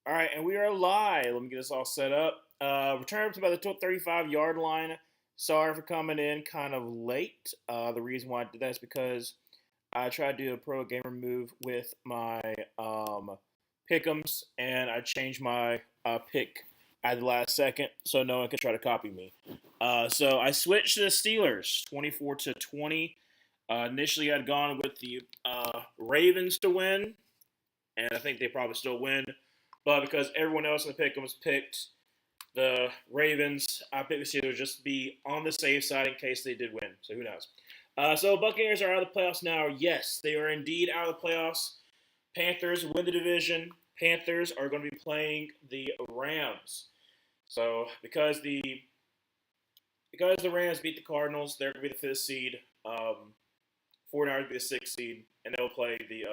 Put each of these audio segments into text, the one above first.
All right, and we are live. Let me get this all set up. Return to about the 35-yard line. Sorry for coming in kind of late. The reason why I did that is because I tried to do a pro gamer move with my pick'ems, and I changed my pick at the last second, so no one could try to copy me. So I switched to the Steelers, 24-20. Initially, I'd gone with the Ravens to win, and I think they probably still win. But because everyone else in the pick'ems picked the Ravens, I picked the Steelers just to be on the safe side in case they did win. So who knows? So Buccaneers are out of the playoffs now. Yes, they are indeed out of the playoffs. Panthers win the division. Panthers are going to be playing the Rams. So because the Rams beat the Cardinals, they're going to be the fifth seed. 49ers will be the sixth seed, and they'll play the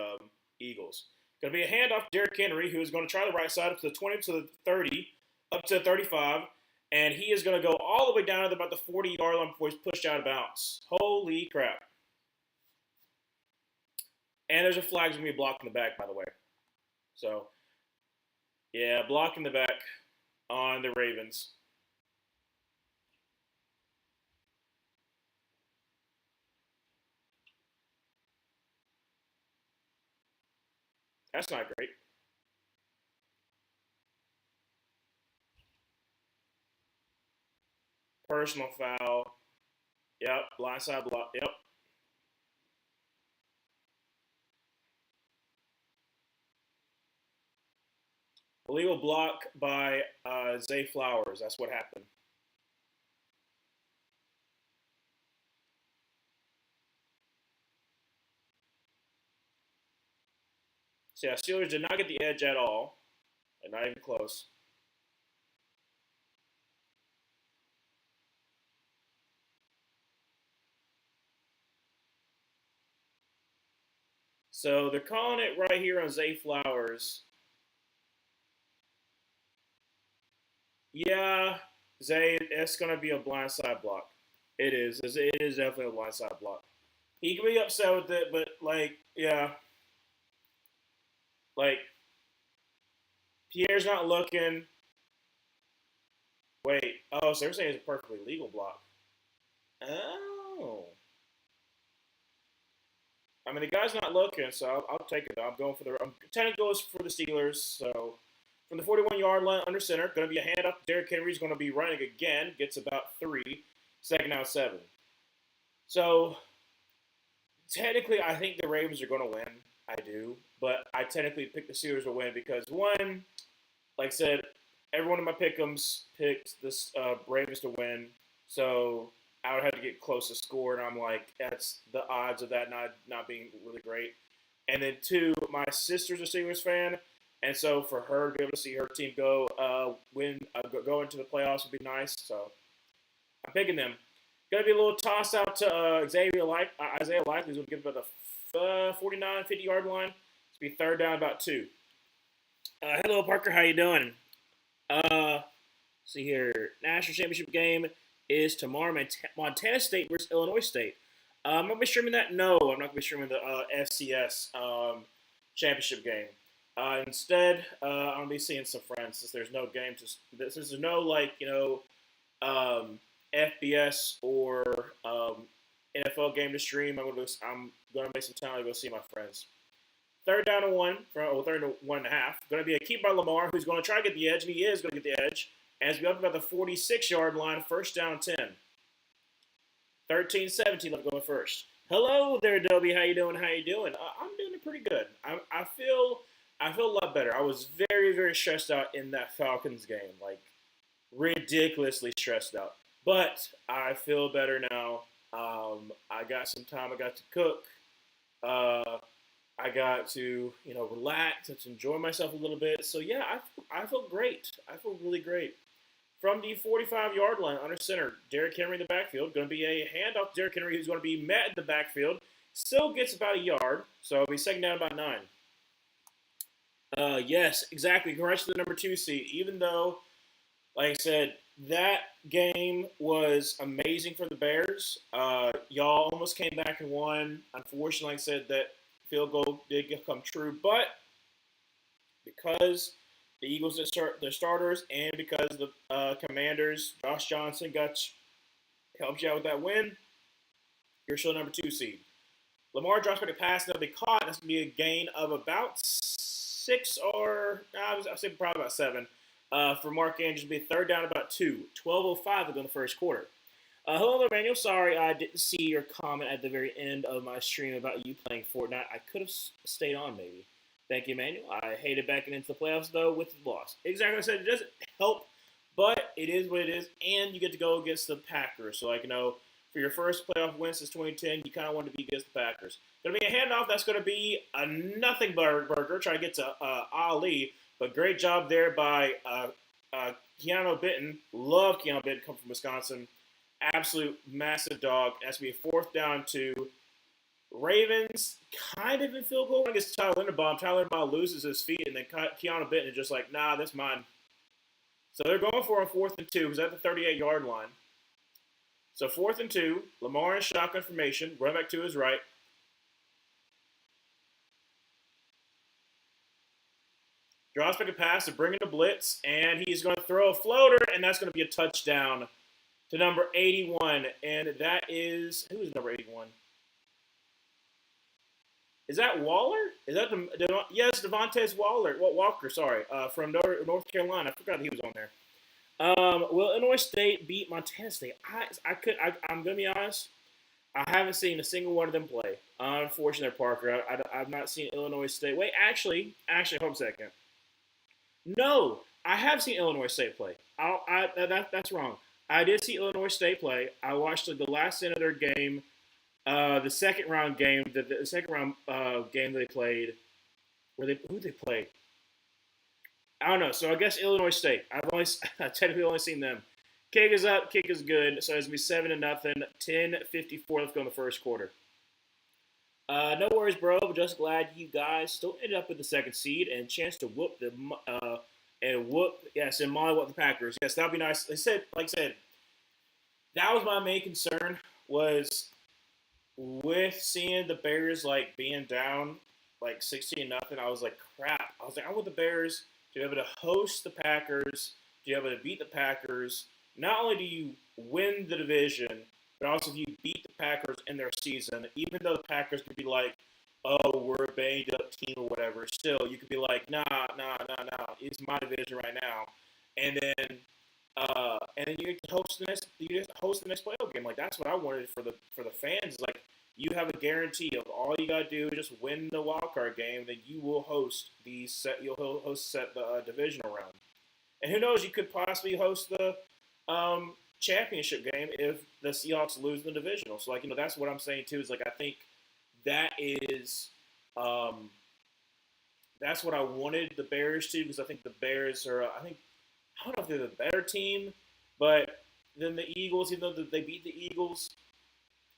Eagles. Going to be a handoff to Derrick Henry, who is going to try the right side up to the 20, to the 30, up to the 35, and he is going to go all the way down to about the 40-yard line before he's pushed out of bounds. Holy crap. And there's a flag that's going to be blocked in the back, by the way. So, yeah, block in the back on the Ravens. That's not great. Personal foul. Yep, blindside block. Yep. Illegal block by Zay Flowers. That's what happened. So yeah, Steelers did not get the edge at all, and not even close. So they're calling it right here on Zay Flowers. Yeah, Zay, it's going to be a blindside block. It is. It is definitely a blindside block. He can be upset with it, but yeah, like Pierre's not looking. Wait, oh, so they're saying it's a perfectly legal block. Oh, I mean the guy's not looking, so I'll take it. I'm going for the. I'm 10 goes for the Steelers. So from the 41-yard line under center, going to be a handoff. Derrick Henry's going to be running again. Gets about 3. Second out 7. So technically, I think the Ravens are going to win. I do, but I technically picked the Steelers to win because one, like I said, everyone in my pick'ems picked this Ravens to win. So I would have to get close to score, and I'm like, that's the odds of that not being really great. And then two, my sister's a Steelers fan, and so for her to be able to see her team go into the playoffs would be nice. So I'm picking them. Going to be a little toss out to Isaiah Likely, who's going to give about the 49, 50-yard line. It's going to be third down about 2. Hello, Parker. How you doing? See here. National championship game is tomorrow. Montana State versus Illinois State. I'm going to be streaming that. No, I'm not going to be streaming the FCS championship game. Instead, I'm going to be seeing some friends since there's no game. Since there's no, FBS or NFL game to stream. I'm going to make some time to go see my friends. Third down to 1, third to 1.5. Going to be a keep by Lamar, who's going to try to get the edge, and he is going to get the edge. As we up about the 46-yard line, first down 10. 13-17 left going first. Hello there, Dobie. How you doing? How you doing? I'm doing pretty good. I feel a lot better. I was very, very stressed out in that Falcons game, like ridiculously stressed out. But I feel better now. I got some time. I got to cook. I got to, relax and to enjoy myself a little bit. So, yeah, I feel great. I feel really great. From the 45-yard line, under center, Derrick Henry in the backfield. Going to be a handoff to Derrick Henry, who's going to be met in the backfield. Still gets about a yard, so it'll be second down about 9. Yes, exactly. Congrats to the number 2 seed. Even though, like I said, that game was amazing for the Bears. Y'all almost came back and won. Unfortunately, like I said, that field goal did come true, but because the Eagles that start their starters, and because the Commanders, Josh Johnson helped you out with that win, you're still number 2 seed. Lamar drops back a pass, that'll be caught. That's going to be a gain of about 6 or I'll say probably about 7 for Mark Andrews. It'll be a third down about 2. 12:05 to go in the first quarter. Hello, Emmanuel. Sorry I didn't see your comment at the very end of my stream about you playing Fortnite. I could have stayed on, maybe. Thank you, Emmanuel. I hated backing into the playoffs, though, with the loss. Exactly what I said. It doesn't help, but it is what it is, and you get to go against the Packers. So, for your first playoff win since 2010, you kind of want to be against the Packers. Going to be a handoff. That's going to be a nothing burger. Trying to get to Ali, but great job there by Keanu Benton. Love Keanu Benton, come from Wisconsin. Absolute massive dog. That's going to be a fourth down to Ravens, kind of in field goal against Tyler Linderbaum. Tyler Linderbaum loses his feet, and then Keanu Benton is just like, nah, that's mine. So they're going for a 4th and 2 because at the 38-yard line. So 4th and 2, Lamar in shotgun formation, running back to his right. Draws back a pass to bring in a blitz, and he's going to throw a floater, and that's going to be a touchdown to number 81. And that is, who is number 81? Is that Waller? Is that yes, Devontae Walker, from North Carolina. I forgot he was on there. Will Illinois State beat Montana State? I'm gonna be honest. I haven't seen a single one of them play. Unfortunately, Parker, I've not seen Illinois State. Wait, actually, hold on a second. No, I have seen Illinois State play. That's wrong. I did see Illinois State play. I watched the last end of their game. The second round game, the second round game they played, who they played? I don't know. So I guess Illinois State. I've technically only seen them. Kick is up, kick is good. So it's gonna be 7-0, 10:54 left to go in the first quarter. No worries, bro. But just glad you guys still ended up with the 2nd seed and chance to whoop the and mollywop the Packers. Yes, that'd be nice. Like I said, that was my main concern was with seeing the Bears being down 16-0. I was like, crap. I want the Bears to be able to host the Packers, to be able to beat the Packers. Not only do you win the division, but also if you beat the Packers in their season, even though the Packers could be like, oh, we're a banged up team or whatever, still you could be like, nah, it's my division right now. And then you get to host the next playoff game. That's what I wanted for the fans. You have a guarantee of all you gotta do is just win the wild card game, then you will host the divisional round. And who knows, you could possibly host the championship game if the Seahawks lose the divisional. So that's what I'm saying too. Is I think that is that's what I wanted the Bears to, because I think the Bears are I don't know if they're the better team, but then the Eagles, even though they beat the Eagles,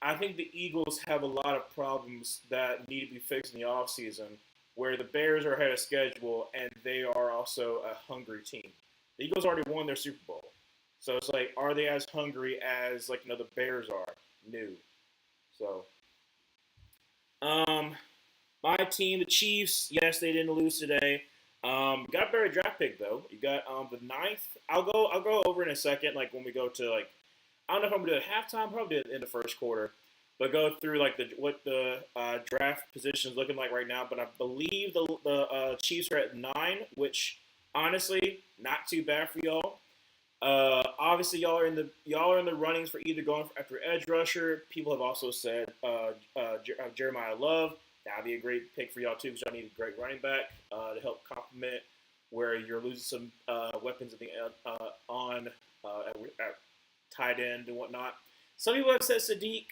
I think the Eagles have a lot of problems that need to be fixed in the offseason, where the Bears are ahead of schedule and they are also a hungry team. The Eagles already won their Super Bowl. So it's are they as hungry as the Bears are? No. So my team, the Chiefs, yes, they didn't lose today. Got a better draft pick though. You got the 9th. I'll go over in a second, when we go to I don't know if I'm gonna do it at halftime, probably do it in the first quarter. But go through what the draft position is looking like right now. But I believe the Chiefs are at 9, which honestly not too bad for y'all. Obviously y'all are in the runnings for either going after edge rusher. People have also said Jeremiah Love. That'd be a great pick for y'all too, because y'all need a great running back to help complement where you're losing some weapons at the at tight end and whatnot. Some people have said Sadiq.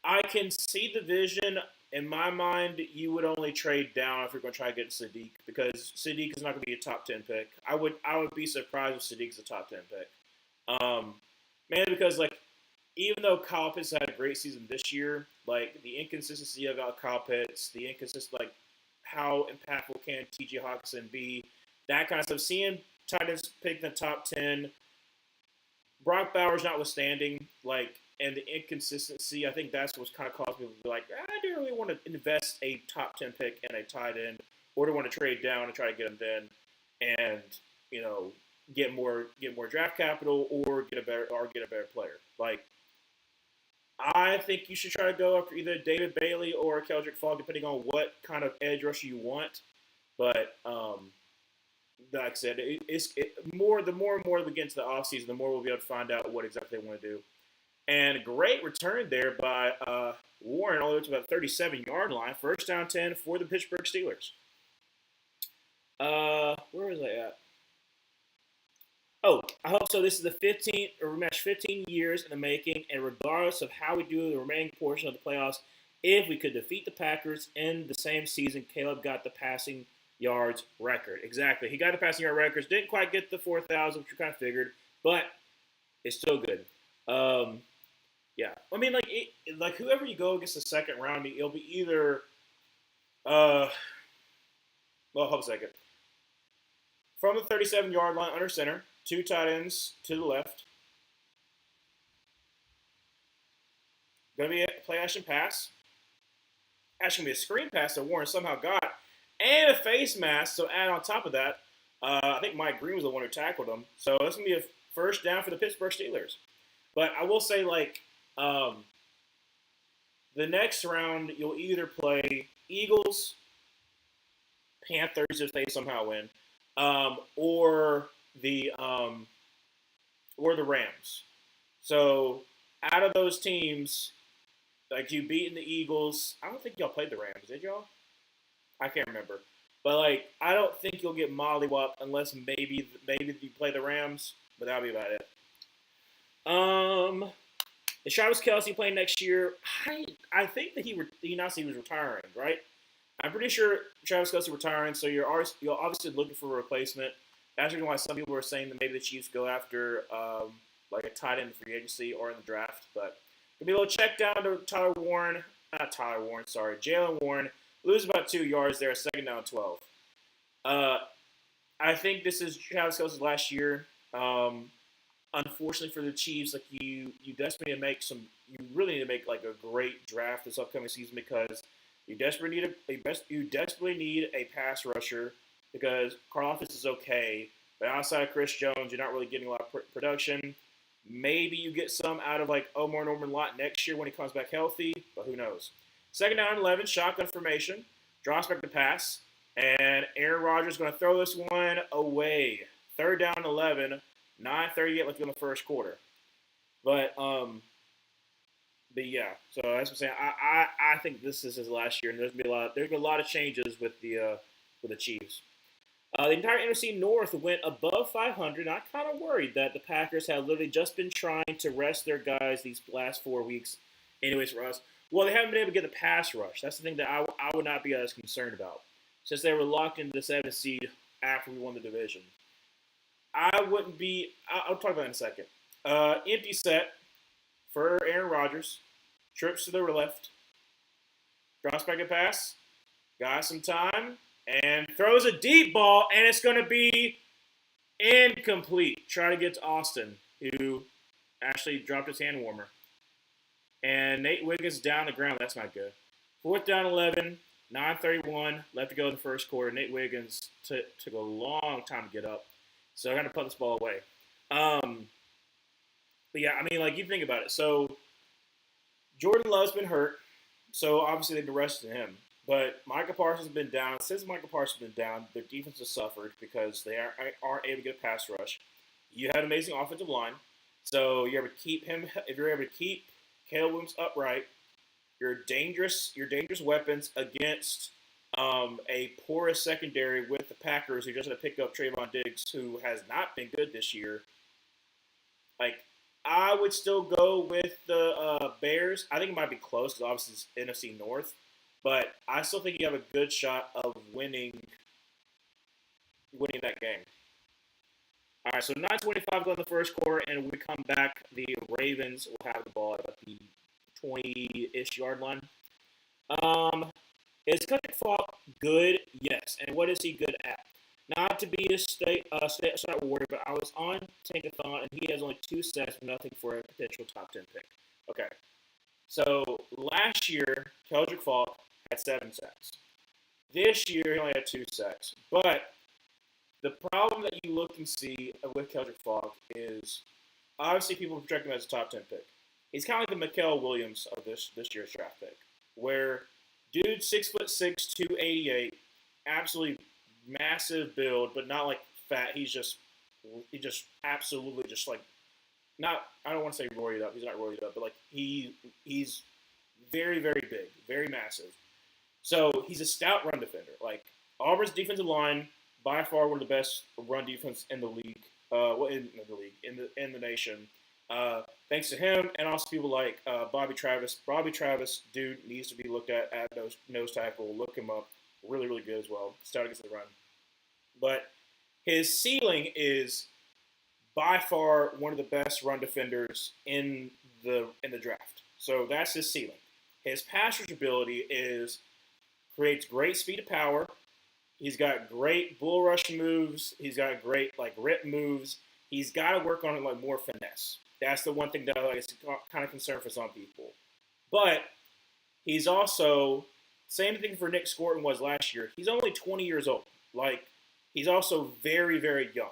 I can see the vision. In my mind, you would only trade down if you're going to try to get Sadiq, because Sadiq is not going to be a top 10 pick. I would be surprised if Sadiq is a top 10 pick. Mainly because even though Kyle Pitts had a great season this year, the inconsistency of Kyle Pitts, the inconsistent how impactful can T.J. Hawkinson be, that kind of stuff. Seeing tight ends picked in the top 10, Brock Bowers notwithstanding, and the inconsistency, I think that's what's kind of caused people to be I do really want to invest a top 10 pick in a tight end, or to want to trade down and try to get him then. and get more draft capital or get a better player. Like I think you should try to go after either David Bailey or Keldrick Fogg, depending on what kind of edge rusher you want. But like I said, the more and more we get into the offseason, the more we'll be able to find out what exactly they want to do. And great return there by Warren all the way to about 37-yard line. First down 10 for the Pittsburgh Steelers. Where was I at? Oh, I hope so. This is the 15th rematch, 15 years in the making, and regardless of how we do the remaining portion of the playoffs, if we could defeat the Packers in the same season, Caleb got the passing yards record. Exactly. He got the passing yard records. Didn't quite get the 4,000, which we kind of figured, but it's still good. Yeah. I mean, like whoever you go against the second round, it'll be either well, hold on a second. From the 37-yard line under center, two tight ends to the left. Going to be a play action pass. Actually, going to be a screen pass that Warren somehow got. And a face mask. So add on top of that, I think Mike Green was the one who tackled him. So that's going to be a first down for the Pittsburgh Steelers. But I will say, the next round, you'll either play Eagles, Panthers if they somehow win, or the Rams. So out of those teams, like you beating the Eagles, I don't think y'all played the Rams, did y'all? I can't remember, but I don't think you'll get mollywopped unless maybe you play the Rams, but that'll be about it. Is Travis Kelce playing next year? I think that he announced he was retiring, right? I'm pretty sure Travis Kelce retiring, so you're obviously looking for a replacement. That's the reason why some people are saying that maybe the Chiefs go after a tight end in free agency or in the draft. But it'll be a little check down to Jalen Warren. Lose about 2 yards there, second down 12. I think this is Travis Kelce's last year. Unfortunately for the Chiefs, you desperately really need to make a great draft this upcoming season because you desperately need a pass rusher because Karlaftis is okay, but outside of Chris Jones, you're not really getting a lot of production. Maybe you get some out of Omar Norman Lott next year when he comes back healthy, but who knows? Second down 11, shotgun formation, drops back to pass, and Aaron Rodgers is going to throw this one away. Third down 11, 9:38 left in the first quarter. But yeah, so that's what I'm saying. I think this is his last year, and there's been a lot of changes with the Chiefs. The entire NFC North went above 500. And I'm kind of worried that the Packers have literally just been trying to rest their guys these last 4 weeks. Anyways, for us, well, they haven't been able to get the pass rush. That's the thing that I would not be as concerned about, since they were locked into the 7th seed after we won the division. I wouldn't be. I'll talk about it in a second. Empty set for Aaron Rodgers. Trips to the left. Drops back a pass. Got some time. And throws a deep ball. And it's going to be incomplete. Try to get to Austin, who actually dropped his hand warmer. And Nate Wiggins down the ground. That's not good. 4th down 11. 9:31 left to go in the first quarter. Nate Wiggins took a long time to get up. So I got to put this ball away. But yeah, I mean, you think about it. So Jordan Love's been hurt. So obviously they've been resting him. But Micah Parsons has been down. Since Micah Parsons has been down, their defense has suffered because they aren't able to get a pass rush. You have an amazing offensive line. So you're able to keep him. If you're able to keep Caleb Williams upright, your dangerous weapons against a porous secondary with the Packers, who just had to pick up Trayvon Diggs, who has not been good this year. I would still go with the Bears. I think it might be close because obviously it's NFC North, but I still think you have a good shot of winning that game. All right, so 9:25 go in the first quarter, and when we come back, the Ravens will have the ball at about the 20-ish yard line. Is Kendrick Falk good? Yes. And what is he good at? Not to be a state warrior, but I was on Tankathon, and he has only 2 sacks, nothing for a potential top 10 pick. Okay. So last year, Kendrick Falk had 7 sacks. This year, he only had 2 sacks. But The problem that you look and see with Keldrick Falk is obviously people project him as a top 10 pick. He's kind of like the Mikael Williams of this year's draft pick, where dude 6'6", 288, absolutely massive build, but not like fat. He just absolutely just like not. I don't want to say roided up. He's not roided up, but like he's very very big, very massive. So he's a stout run defender. Like Auburn's defensive line, by far one of the best run defense in the league. In the nation. Thanks to him and also people like Bobby Travis. Bobby Travis, dude, needs to be looked at nose tackle. Look him up. Really, really good as well. Stout against the run. But his ceiling is by far one of the best run defenders in the draft. So that's his ceiling. His pass rush ability creates great speed of power. He's got great bull rush moves. He's got great like rip moves. He's got to work on like more finesse. That's the one thing that is kind of concern for some people. But he's also same thing for Nick Scorton was last year. He's only 20 years old. Like he's also very very young.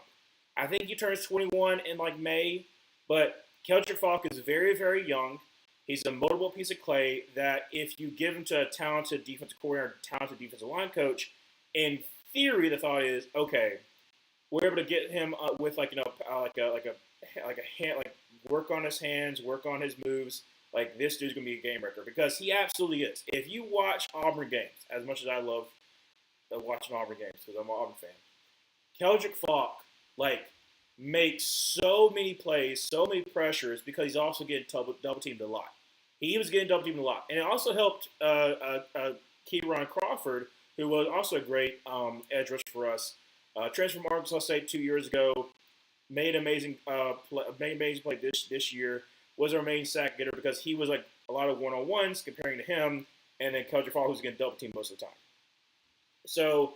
I think he turns 21 in like May. But Keldrick Falk is very very young. He's a moldable piece of clay that if you give him to a talented defensive coordinator, talented defensive line coach, in theory, the thought is, okay, we're able to get him with like a hand, like work on his hands, work on his moves. Like this dude's gonna be a game breaker because he absolutely is. If you watch Auburn games, as much as I love watching Auburn games because I'm an Auburn fan, Keldrick Falk like makes so many plays, so many pressures because he's also getting double teamed a lot. He was getting double teamed a lot, and it also helped Kieran Crawford, who was also a great edge rush for us. Transfer from Arkansas State 2 years ago, made amazing play this year. Was our main sack getter because he was like a lot of one-on-ones comparing to him, and then Keldrick Falk who's getting double teamed most of the time. So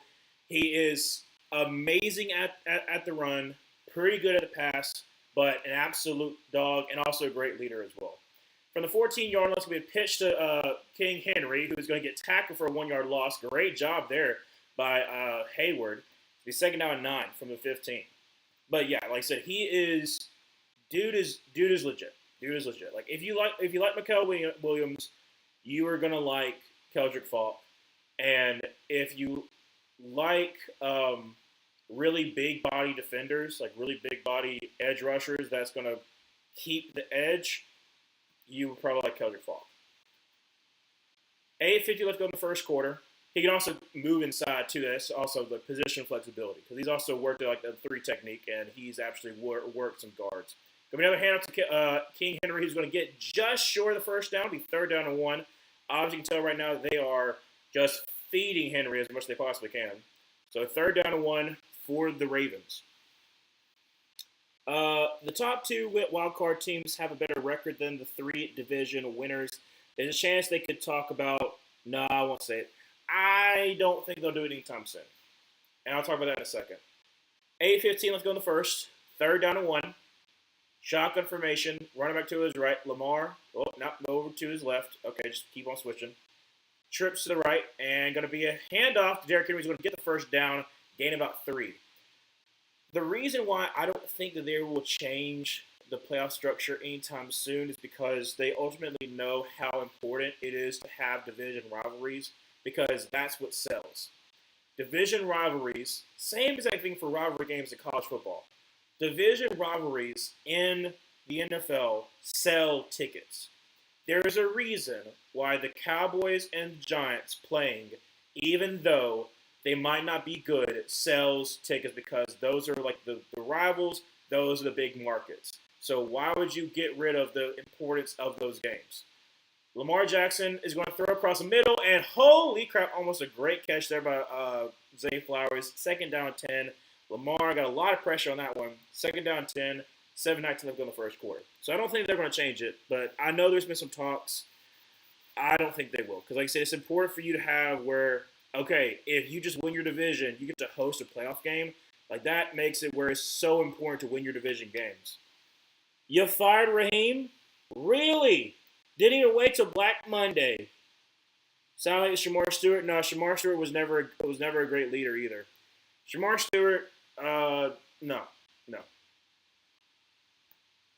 he is amazing at the run, pretty good at the pass, but an absolute dog and also a great leader as well. From the 14-yard line, it's going to be a pitch to King Henry, who is going to get tackled for a 1-yard loss. Great job there by Hayward. It's second down and 9 from the 15. But yeah, like I said, dude is legit. Dude is legit. Like if you like Mikael Williams, you are gonna like Keldrick Falk, and if you like really big body defenders, like really big body edge rushers, that's gonna keep the edge. You would probably like Keldrick Falk. 8:50 left to go in the first quarter. He can also move inside too. That's also the position flexibility because he's also worked at like the 3 technique and he's actually worked some guards. Going to have a hand up to King Henry, who's going to get just short of the first down. It'll be 3rd down and 1. Obviously, you can tell right now they are just feeding Henry as much as they possibly can. So 3rd down and 1 for the Ravens. The top 2 wildcard teams have a better record than the 3 division winners. There's a chance they could talk about. No, I won't say it. I don't think they'll do it anytime soon. And I'll talk about that in a second. 8:15, let's go in the first. 3rd down and 1. Shotgun formation. Running back to his right. Lamar. Oh, not over to his left. Okay, just keep on switching. Trips to the right. And going to be a handoff to Derrick Henry. He's going to get the first down. Gain about 3. The reason why I don't think that they will change the playoff structure anytime soon is because they ultimately know how important it is to have division rivalries because that's what sells. Division rivalries, same exact thing for rivalry games in college football. Division rivalries in the NFL sell tickets. There is a reason why the Cowboys and Giants playing, even though they might not be good, sells tickets because those are like the rivals, those are the big markets. So why would you get rid of the importance of those games? Lamar Jackson is going to throw across the middle, and holy crap, almost a great catch there by Zay Flowers. 2nd down 10. Lamar got a lot of pressure on that one. 2nd down 10, 7-19 left in the first quarter. So I don't think they're going to change it, but I know there's been some talks. I don't think they will. Because like I said, it's important for you to have where, okay, if you just win your division, you get to host a playoff game. Like that makes it where it's so important to win your division games. You fired Raheem? Really? Didn't even wait till Black Monday. Sound like Shamar Stewart? No, Shamar Stewart was never a great leader either. Shamar Stewart No, no.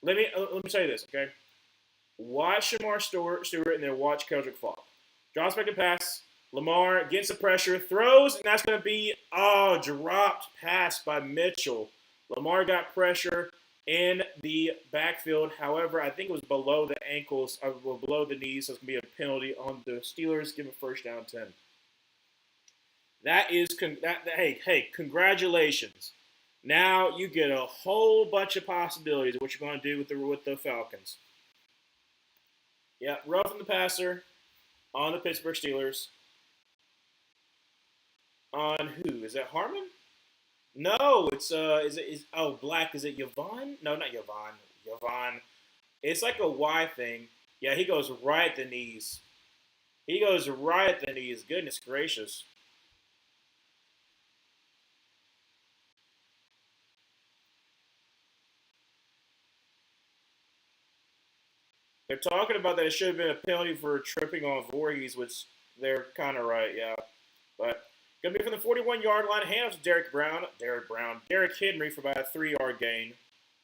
Let me tell you this, okay? Watch Stewart and then watch Kendrick fall. Drops back to pass. Lamar gets the pressure, throws, and that's going to be dropped pass by Mitchell. Lamar got pressure in the backfield. However, I think it was below the ankles, below the knees, so it's going to be a penalty on the Steelers. Give a first down 10. That is hey, congratulations. Now you get a whole bunch of possibilities of what you're going to do with the Falcons. Yeah, roughing the passer on the Pittsburgh Steelers. On who? Is that Harmon? No, it's Black. Is it Yvonne? No, not Yvonne. Yvonne. It's like a Y thing. Yeah, he goes right at the knees. He goes right at the knees. Goodness gracious. They're talking about that it should have been a penalty for tripping on Voorhees, which they're kind of right, yeah. But gonna be from the 41-yard line. Hands to Derrick Henry for about a 3-yard gain.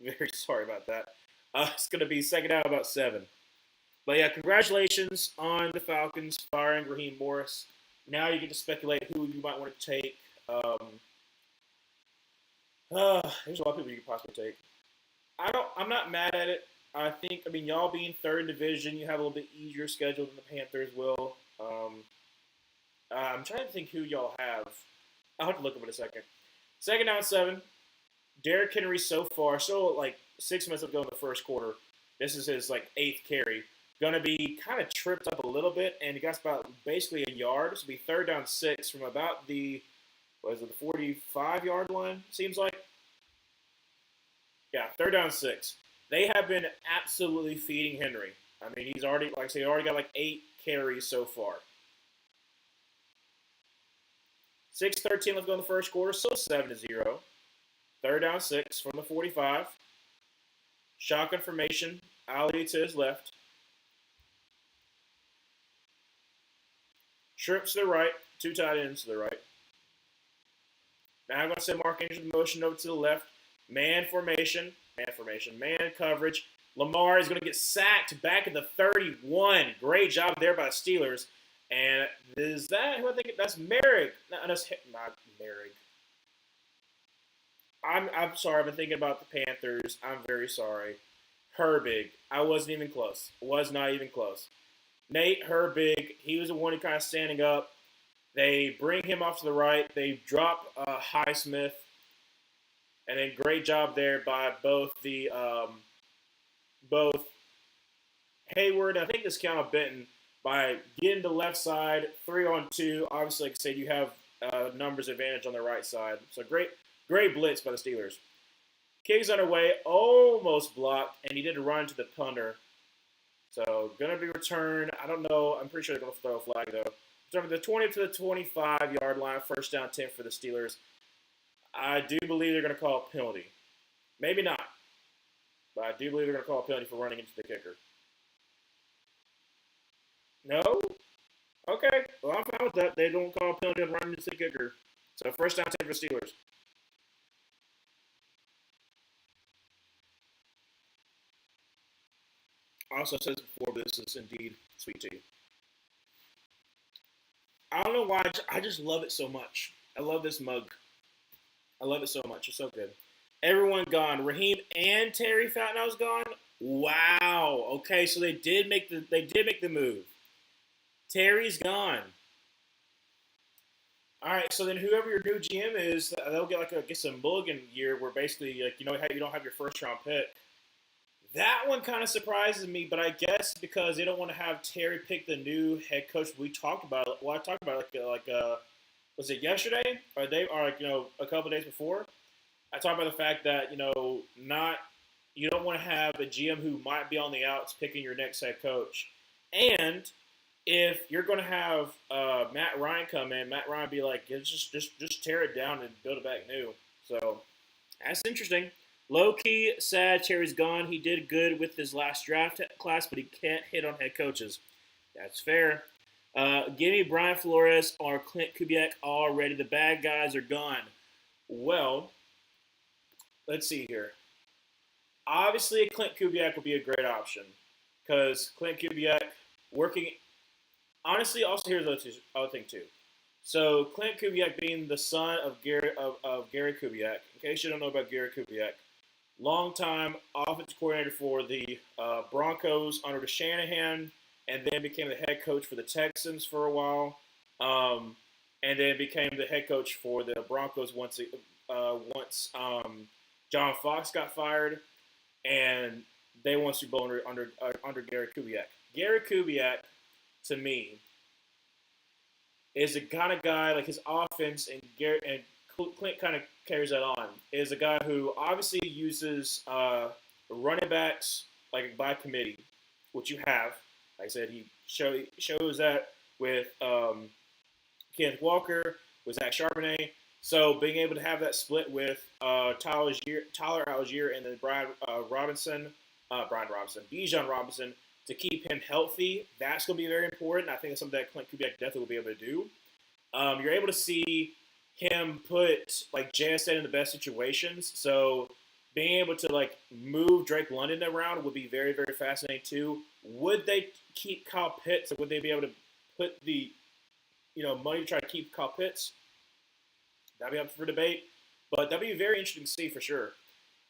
Very sorry about that. It's gonna be second out about 7. But yeah, congratulations on the Falcons firing Raheem Morris. Now you get to speculate who you might want to take. There's a lot of people you could possibly take. I'm not mad at it. I mean, y'all being third in division, you have a little bit easier schedule than the Panthers will. I'm trying to think who y'all have. I'll have to look up in a second. Second down 7. Derrick Henry so far, still like 6 minutes to go in the first quarter. This is his like 8th carry. Gonna be kind of tripped up a little bit, and he got about basically a yard. This will be third down 6 from about the 45-yard line. Seems like. Yeah, third down 6. They have been absolutely feeding Henry. I mean, he's already, like I say, already got like 8 carries so far. 6:13 left to go in the first quarter, so 7-0. Third down 6 from the 45. Shotgun formation. Ali to his left. Trips to the right. 2 tight ends to the right. Now I'm going to send Mark Andrews motion over to the left. Man formation. Man coverage. Lamar is going to get sacked back at the 31. Great job there by the Steelers. And is that who I think? That's Merrick. No, that's not Merrick. I'm sorry. I've been thinking about the Panthers. I'm very sorry. Herbig. I wasn't even close. Was not even close. Nate Herbig. He was the one who kind of standing up. They bring him off to the right. They drop Highsmith. And then great job there by both Hayward, I think this counted Benton, by getting the left side, 3-on-2. Obviously, like I said, you have numbers advantage on the right side. So great blitz by the Steelers. Kicks underway, almost blocked, and he did run to the punter. So going to be returned. I don't know. I'm pretty sure they're going to throw a flag, though. From the 20 to the 25-yard line, first down 10 for the Steelers. I do believe they're going to call a penalty. Maybe not. But I do believe they're going to call a penalty for running into the kicker. No? Okay. Well, I'm fine with that. They don't call a penalty on running into the kicker. So first down 10 for Steelers. I also said this before, but this is indeed sweet tea. I don't know why. I just love it so much. I love this mug. I love it so much. It's so good. Everyone gone. Raheem and Terry Fatnow's gone. Wow. Okay, so they did make the move. Terry's gone. All right, so then whoever your new GM is, they'll get some mulligan year where basically like you don't have your first round pick. That one kind of surprises me, but I guess because they don't want to have Terry pick the new head coach. We talked about it. Well, I talked about it was it yesterday or a couple of days before? I talked about the fact that you don't want to have a GM who might be on the outs picking your next head coach, and if you're going to have Matt Ryan come in, Matt Ryan be like, just tear it down and build it back new. So that's interesting. Low-key, sad Terry's gone. He did good with his last draft class, but he can't hit on head coaches. That's fair. Give me Brian Flores or Clint Kubiak already. The bad guys are gone. Well, let's see here. Obviously, Clint Kubiak would be a great option because Clint Kubiak working. Honestly, also here's the other thing too. So Clint Kubiak being the son of Gary Kubiak. In case you don't know about Gary Kubiak, longtime offensive coordinator for the Broncos under the Shanahan, and then became the head coach for the Texans for a while, and then became the head coach for the Broncos once John Fox got fired, and they won Super Bowl under Gary Kubiak. Gary Kubiak, to me, is the kind of guy like his offense and Clint kind of carries that on. Is a guy who obviously uses running backs like by committee, which you have. Like I said, he shows that with Kenneth Walker, with Zach Charbonnet. So being able to have that split with Tyler Algier and then Brian Robinson, Bijan Robinson, to keep him healthy, that's going to be very important. I think it's something that Clint Kubiak definitely will be able to do. You're able to see him put like JSN in the best situations. So being able to like move Drake London around would be very, very fascinating too. Would they keep Kyle Pitts, or would they be able to put the money to try to keep Kyle Pitts? That'd be up for debate, but that'd be very interesting to see for sure.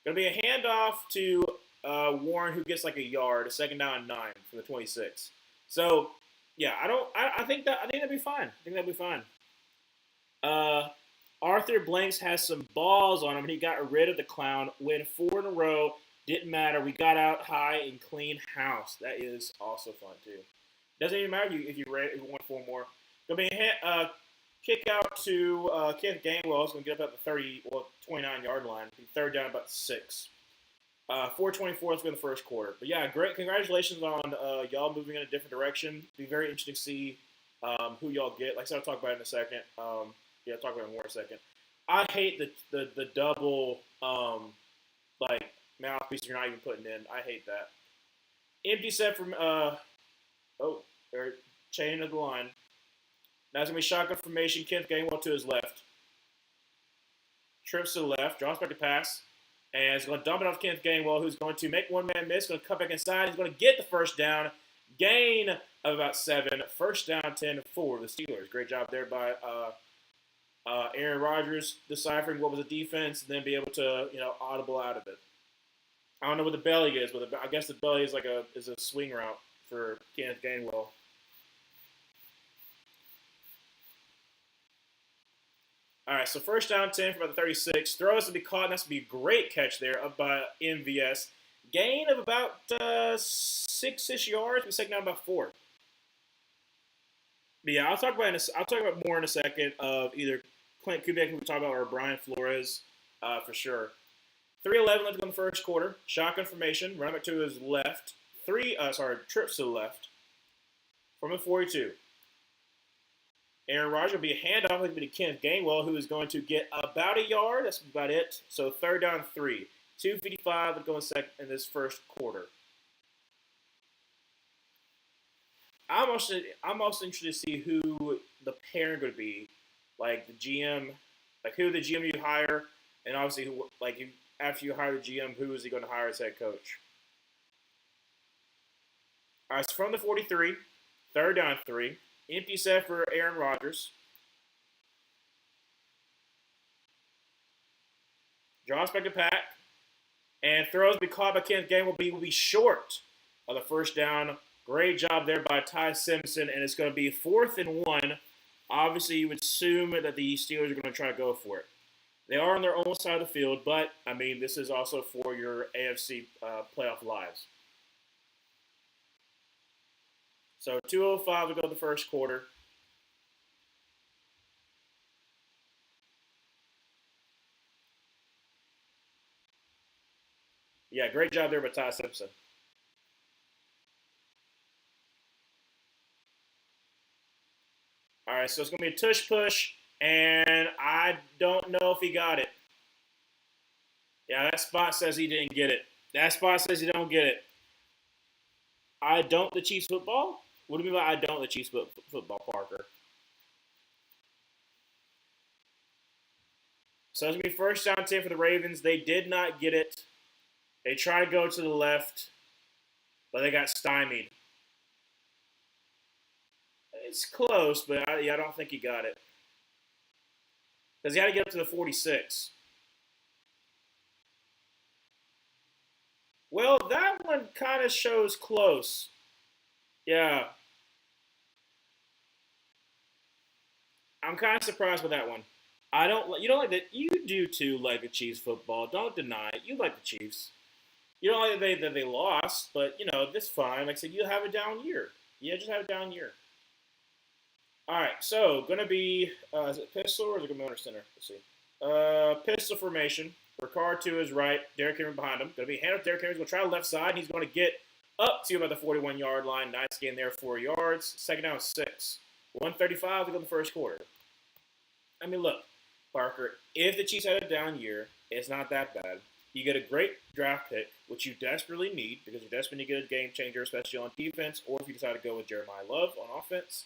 Gonna be a handoff to Warren, who gets like a yard, a second down and 9 for the 26. So yeah, I think that'd be fine. I think that'd be fine. Arthur Blanks has some balls on him, and he got rid of the clown. Win 4 in a row. Didn't matter. We got out high and clean house. That is also fun too. Doesn't even matter if you won 4 more. Gonna be a kick out to Kenneth Gainwell. Is gonna get up at the 29-yard line. Third down about 6. 4:24 is in the first quarter. But yeah, great. Congratulations on y'all moving in a different direction. Be very interesting to see who y'all get. Like I said, I'll talk about it in a second. I'll talk about it more in a second. I hate the double like mouthpiece you're not even putting in. I hate that. Empty set from they're chaining of the line. Now it's gonna be shotgun formation. Kenneth Gainwell to his left. Trips to the left. Draws back to pass. And he's going to dump it off Kenneth Gainwell, who's going to make one man miss. Going to cut back inside. He's going to get the first down. Gain of about 7. First down 10 for the Steelers. Great job there by Aaron Rodgers deciphering what was the defense and then be able to audible out of it. I don't know what the belly is, but I guess the belly is is a swing route for Kenneth Gainwell. All right, so first down 10 for about the 36. Throws to be caught, and that's going to be a great catch there up by MVS. Gain of about 6-ish yards. We're second down about 4. But yeah, I'll talk about more in a second of either Clint Kubiak, who we talked about, or Brian Flores for sure. 3:11 left to go in the first quarter. Shotgun formation. Running back to his left. Trips to the left from the 42. Aaron Rodgers will be a handoff to Kenneth Gainwell, who is going to get about a yard. That's about it. So third down 3. 2:55 to go in this first quarter. I'm also interested to see who the pairing going to be, like the GM, like who the GM you hire, and obviously after you hire the GM, who is he going to hire as head coach? All right, so from the 43, third down 3. Empty set for Aaron Rodgers. Draws back to pack. And throws be caught by Kenneth Gainwell will be short of the first down. Great job there by Ty Simpson. And it's going to be 4th and 1. Obviously, you would assume that the Steelers are going to try to go for it. They are on their own side of the field, but, I mean, this is also for your AFC playoff lives. So 2:05 to go the first quarter. Yeah, great job there by Ty Simpson. All right, so it's going to be a tush push, and I don't know if he got it. Yeah, that spot says he didn't get it. That spot says he don't get it. I don't the Chiefs football? What do you mean by I don't the Chiefs football, Parker? So it's going to be first down 10 for the Ravens. They did not get it. They tried to go to the left, but they got stymied. It's close, but I don't think he got it. Because he had to get up to the 46. Well, that one kind of shows close. Yeah. I'm kind of surprised with that one. I don't. You don't like that. You do too. Like the Chiefs football. Don't deny it. You like the Chiefs. You don't like that they lost, but this fine. Like I said, you have a down year. Yeah, just have a down year. All right. So gonna be is it pistol or is it gonna be under center? Let's see. Pistol formation. Ricard to his right. Derrick Henry behind him. Gonna be hand up. Derrick Henry's gonna try the left side. He's gonna get up to about the 41-yard line. Nice gain there, 4 yards. Second down 6. 135 to go in the first quarter. I mean, look, Parker, if the Chiefs had a down year, it's not that bad. You get a great draft pick, which you desperately need because you desperately get a game changer, especially on defense, or if you decide to go with Jeremiah Love on offense.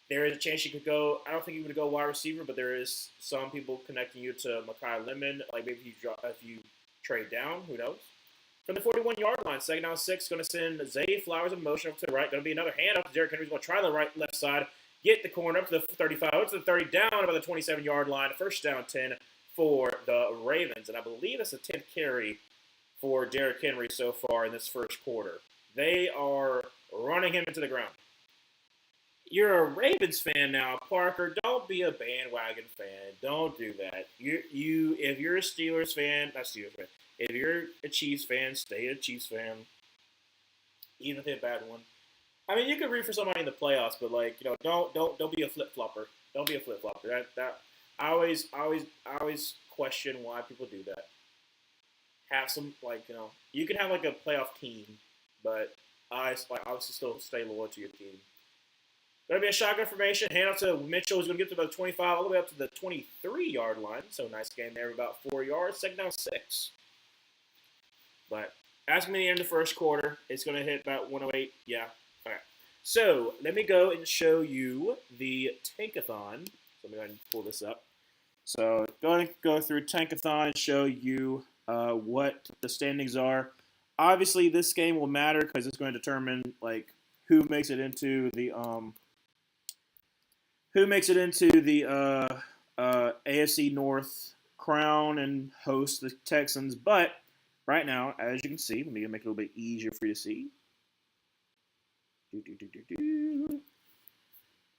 There is a chance you could go. I don't think you would go wide receiver, but there is some people connecting you to Mekhi Lemon. Like maybe if you trade down, who knows? From the 41-yard line, second down 6, going to send Zay Flowers in motion up to the right. Going to be another hand up to Derrick Henry. He's going to try the left side, get the corner up to the 35, up to the 30, down about the 27-yard line. First down 10 for the Ravens, and I believe that's a 10th carry for Derrick Henry so far in this first quarter. They are running him into the ground. You're a Ravens fan now, Parker. Don't be a bandwagon fan. Don't do that. If you're a Steelers fan, not Steelers fan. If you're a Chiefs fan, stay a Chiefs fan. Even if they're a bad one. I mean, you could root for somebody in the playoffs, but don't be a flip flopper. Don't be a flip flopper. I always question why people do that. Have some you can have like a playoff team, but I obviously still stay loyal to your team. Going to be a shotgun formation. Hand off to Mitchell. He's going to get to about 25, all the way up to the 23-yard line. So nice game there, about 4 yards. Second down 6. But as we end the first quarter, it's going to hit about 108. Yeah. All right. So let me go and show you the Tankathon. So let me go ahead and pull this up. So going to go through Tankathon and show you what the standings are. Obviously, this game will matter because it's going to determine who makes it into the AFC North crown and host the Texans. But right now, as you can see, let me make it a little bit easier for you to see.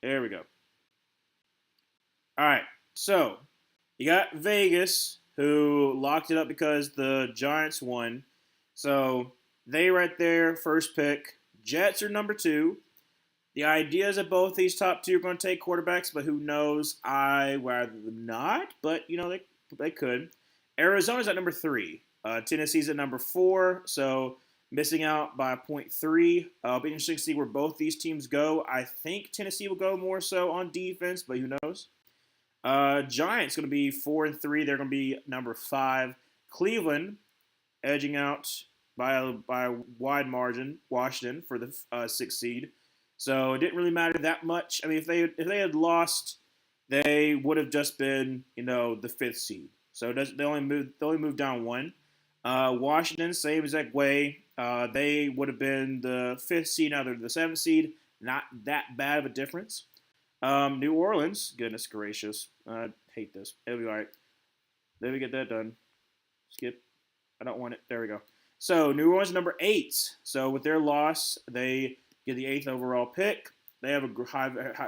There we go. All right, so you got Vegas, who locked it up because the Giants won. So they right there, first pick. Jets are number 2. The idea is that both these top 2 are going to take quarterbacks, but who knows? I rather them not, but they could. Arizona's at number 3. Tennessee's at number 4, so missing out by 0.3. It'll be interesting to see where both these teams go. I think Tennessee will go more so on defense, but who knows? Giants going to be 4 and 3. They're going to be number 5. Cleveland edging out by a wide margin. Washington for the 6th seed. So it didn't really matter that much. I mean, if they had lost, they would have just been the 5th seed. So they only moved down 1. Washington, same exact way. They would have been the 5th seed. Now they're the 7th seed. Not that bad of a difference. New Orleans, goodness gracious, I hate this. It'll be all right. Let me get that done. Skip. I don't want it. There we go. So New Orleans number 8. So with their loss, they get the 8th overall pick. They have a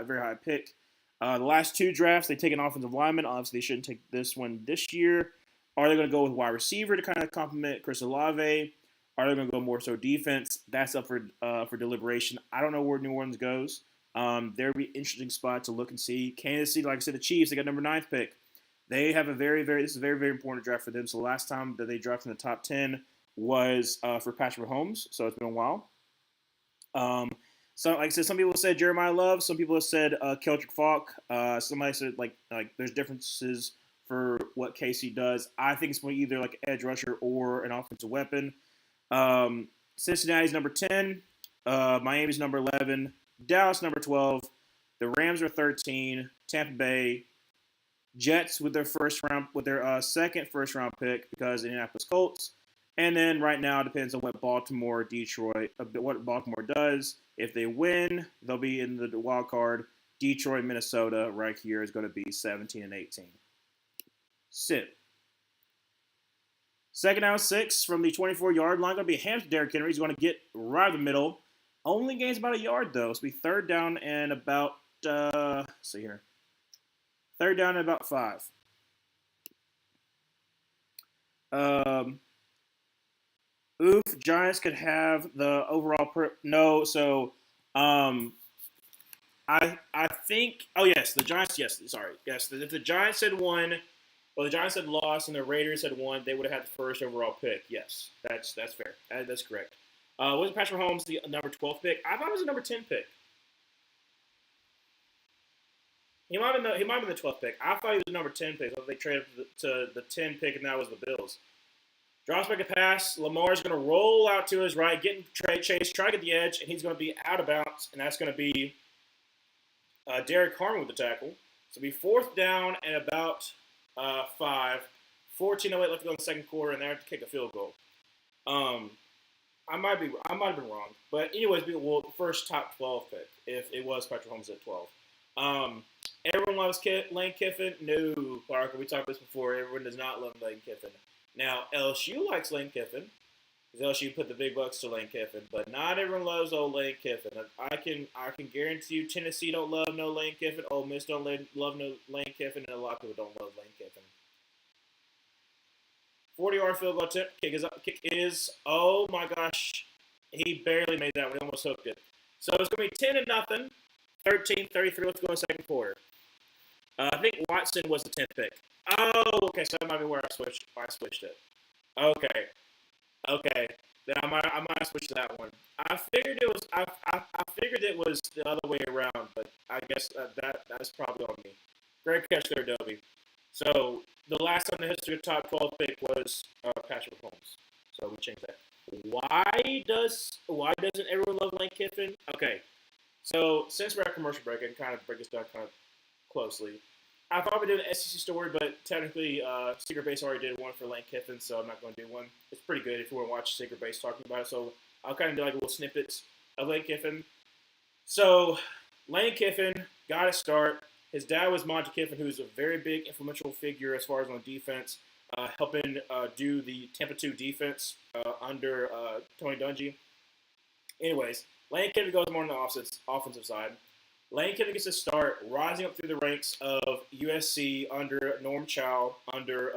very high pick. The last 2 drafts, they take an offensive lineman. Obviously, they shouldn't take this one this year. Are they going to go with wide receiver to kind of complement Chris Olave? Are they going to go more so defense? That's up for deliberation. I don't know where New Orleans goes. There would be an interesting spot to look and see. Kansas City, like I said, the Chiefs, they got number 9th pick. This is a very, very important draft for them. So the last time that they drafted in the top 10 was for Patrick Mahomes. So it's been a while. So like I said, some people said Jeremiah Love. Some people have said Keldrick Falk. Somebody said like there's differences for what KC does. I think it's going to be either like an edge rusher or an offensive weapon. Cincinnati's number 10. Miami's number 11. Dallas number 12. The Rams are 13. Tampa Bay Jets with their second first round pick because of Indianapolis Colts. And then right now it depends on what what Baltimore does. If they win, they'll be in the wild card. Detroit, Minnesota, right here is going to be 17 and 18. Sit. Second down 6 from the 24-yard line. Going to be a hand to Derrick Henry. He's going to get right in the middle. Only gains about a yard, though. So it'll be third down and about, let's see here. Third down and about 5. Giants could have the overall no. So, I think. Oh yes, the Giants. Yes, sorry. Yes, if the Giants had won, well, the Giants had lost, and the Raiders had won, they would have had the first overall pick. Yes, that's fair. That's correct. Wasn't Patrick Mahomes the number 12 pick? I thought it was the number 10 pick. He might have been the 12th pick. I thought he was the number 10 pick. So they traded to the 10 pick, and that was the Bills. Drops back a pass. Lamar's going to roll out to his right, getting chase, try to get the edge, and he's going to be out of bounds, and that's going to be Derek Harmon with the tackle. So it'll be fourth down and about 5. 14:08 left to go in the second quarter, and they have to kick a field goal. I might have been wrong, but anyways, first top 12 pick if it was Patrick Mahomes at 12. Everyone loves Lane Kiffin. No, Parker. We talked about this before. Everyone does not love Lane Kiffin. Now LSU likes Lane Kiffin because LSU put the big bucks to Lane Kiffin, but not everyone loves old Lane Kiffin. I can guarantee you, Tennessee don't love no Lane Kiffin. Ole Miss don't love no Lane Kiffin, and a lot of people don't love Lane Kiffin. 40-yard field goal attempt. Kick is, oh my gosh. He barely made that one. He almost hooked it. So it's going to be 10-0. 13-33. Let's go in the second quarter. I think Watson was the 10th pick. Oh, okay. So that might be where I switched it. Okay. Then I might have switched to that one. I figured it was the other way around, but I guess that's probably on me. Great catch there, Dobie. So the last time in the history of top 12 pick was Patrick Mahomes. So we changed that. Why doesn't everyone love Lane Kiffin? Okay. So since we're at commercial break, I can kind of break this down kind of closely. I thought we did an SEC story, but technically Secret Base already did one for Lane Kiffin, so I'm not going to do one. It's pretty good if you want to watch Secret Base talking about it. So I'll kind of do like little snippets of Lane Kiffin. So Lane Kiffin got a start. His dad was Monty Kiffin, who's a very big influential figure as far as on defense, helping do the Tampa 2 defense under Tony Dungy. Anyways, Lane Kiffin goes more on the offensive side. Lane Kiffin gets a start rising up through the ranks of USC under Norm Chow, under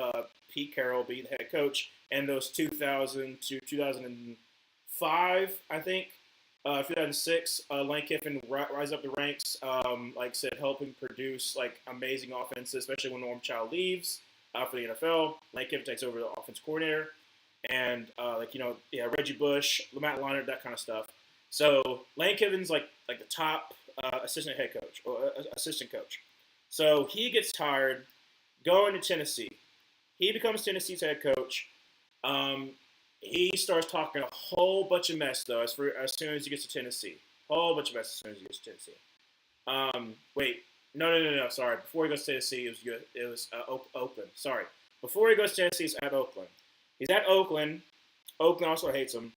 Pete Carroll being the head coach, and those 2000 to 2005, I think, 2006, Lane Kiffin rise up the ranks, like I said, helping produce like amazing offenses, especially when Norm Chow leaves for the NFL. Lane Kiffin takes over the offense coordinator, and Reggie Bush, Matt Leinart, that kind of stuff. So Lane Kiffin's like the top assistant coach. So he gets tired going to Tennessee. He becomes Tennessee's head coach. He starts talking a whole bunch of mess, though, as soon as he gets to Tennessee. Whole bunch of mess as soon as he gets to Tennessee. No. Sorry. Before he goes to Tennessee, it was Oakland. Sorry. Before he goes to Tennessee, he's at Oakland. He's at Oakland. Oakland also hates him.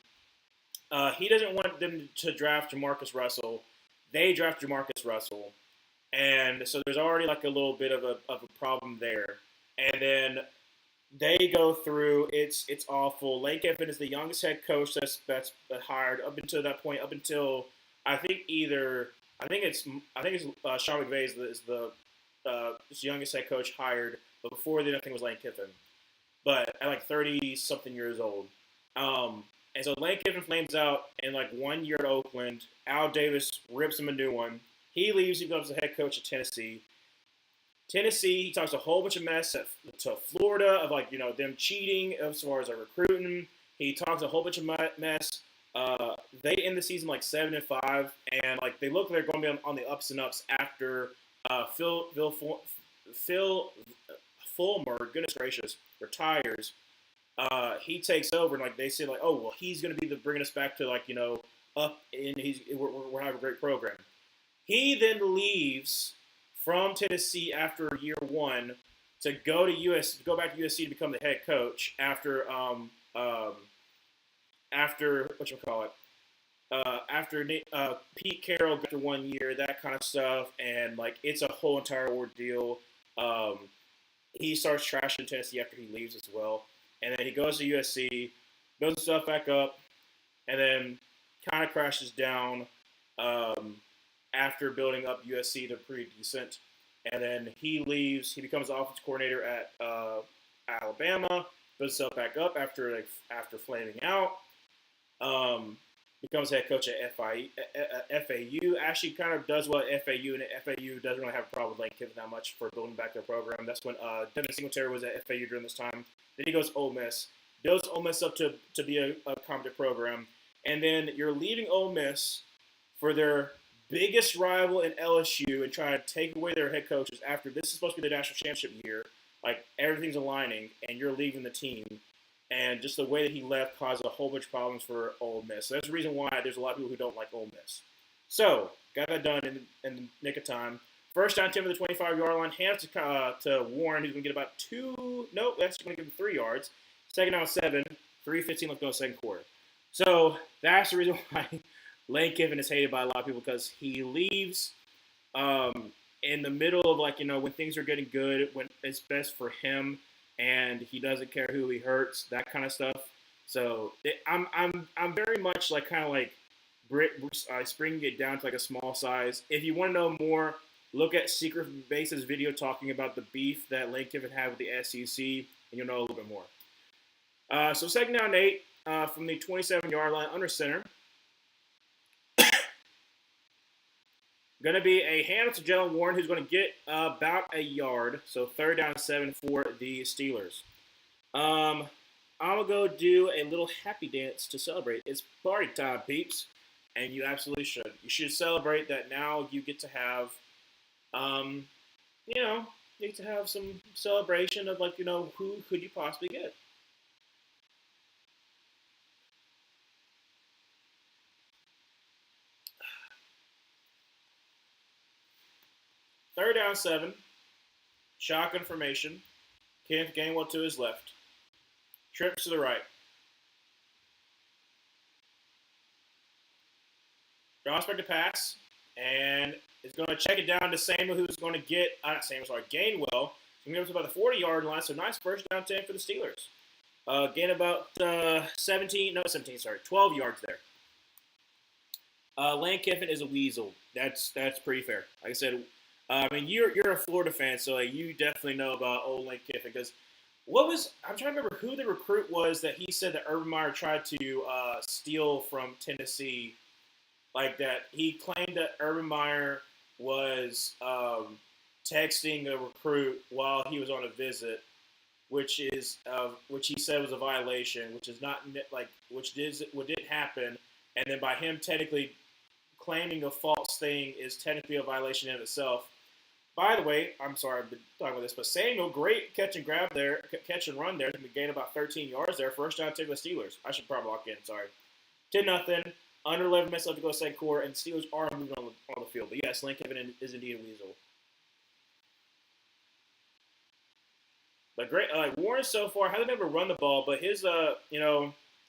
He doesn't want them to draft Jamarcus Russell. They draft Jamarcus Russell. And so there's already like a little bit of a problem there. And then they go through. It's awful. Lane Kiffin is the youngest head coach that's hired up until that point. Up until I think it's Sean McVay is the youngest head coach hired. But before then, I think it was Lane Kiffin. But at like 30-something years old. And so Lane Kiffin flames out in like 1 year at Oakland. Al Davis rips him a new one. He leaves. He becomes the head coach at Tennessee. He talks a whole bunch of mess to Florida of like, them cheating as far as like recruiting. He talks a whole bunch of mess. They end the season like 7-5, and like they look like they're going to be on the ups and ups after Phil Fulmer, goodness gracious, retires. He takes over, and like they say, like, oh well, he's going to be bringing us back to like up, and we're having a great program. He then leaves from Tennessee after year one to go back to USC to become the head coach after what you call it, after Pete Carroll after 1 year, that kind of stuff, and like it's a whole entire ordeal. Um, he starts trashing Tennessee after he leaves as well, and then he goes to USC, builds stuff back up, and then kind of crashes down um, after building up USC to pretty decent. And then he leaves. He becomes the offensive coordinator at Alabama. Builds himself back up after flaming out. Becomes head coach at FAU. Actually, kind of does well at FAU, and FAU doesn't really have a problem with Lane Kiffin that much for building back their program. That's when Devin Singletary was at FAU during this time. Then he goes Ole Miss. Builds Ole Miss up to be a competent program. And then you're leaving Ole Miss for their biggest rival in LSU and trying to take away their head coaches after this is supposed to be the national championship year. Like, everything's aligning, and you're leaving the team. And just the way that he left caused a whole bunch of problems for Ole Miss. So that's the reason why there's a lot of people who don't like Ole Miss. So, got that done in the nick of time. First down 10 for the 25-yard line. Hands to Warren, who's going to get about that's going to give him 3 yards. Second down 7, 3:15 left to go in the second quarter. So, that's the reason why Lane Kiffin is hated by a lot of people, because he leaves in the middle of, like, when things are getting good, when it's best for him, and he doesn't care who he hurts, that kind of stuff. So I'm very much like kind of like bringing it down to like a small size. If you want to know more, look at Secret Base's video talking about the beef that Lane Kiffin had with the SEC, and you'll know a little bit more. So second down 8 from the 27-yard line under center. Going to be a handoff to Jalen Warren, who's going to get about a yard. So third down 7 for the Steelers. I'm going to go do a little happy dance to celebrate. It's party time, peeps. And you absolutely should. You should celebrate that now you get to have, you get to have some celebration of, like, who could you possibly get? Third down 7. Shotgun formation. Kenneth Gainwell to his left. Trips to the right. Draws back to pass. And is going to check it down to Samuel, who's going to get, Gainwell. He's going to get up to about the 40-yard line. So nice first down 10 for the Steelers. Gain about 12 yards there. Lane Kiffin is a weasel. That's pretty fair. Like I said, you're a Florida fan, so you definitely know about old Lane Kiffin. Because I'm trying to remember who the recruit was that he said that Urban Meyer tried to steal from Tennessee. Like that, he claimed that Urban Meyer was texting a recruit while he was on a visit, which he said was a violation, which is not what didn't happen, and then by him technically claiming a false thing is technically a violation in itself. By the way, I'm sorry I've been talking about this, but Samuel, great catch and run there, gained about 13 yards there. First down to the Steelers. I should probably lock in. Sorry, 10-0. Under 11 minutes left to go second quarter, and Steelers are moving on the field. But yes, Lane Kiffin is indeed a weasel. But great, Warren so far hasn't been able to run the ball, but his out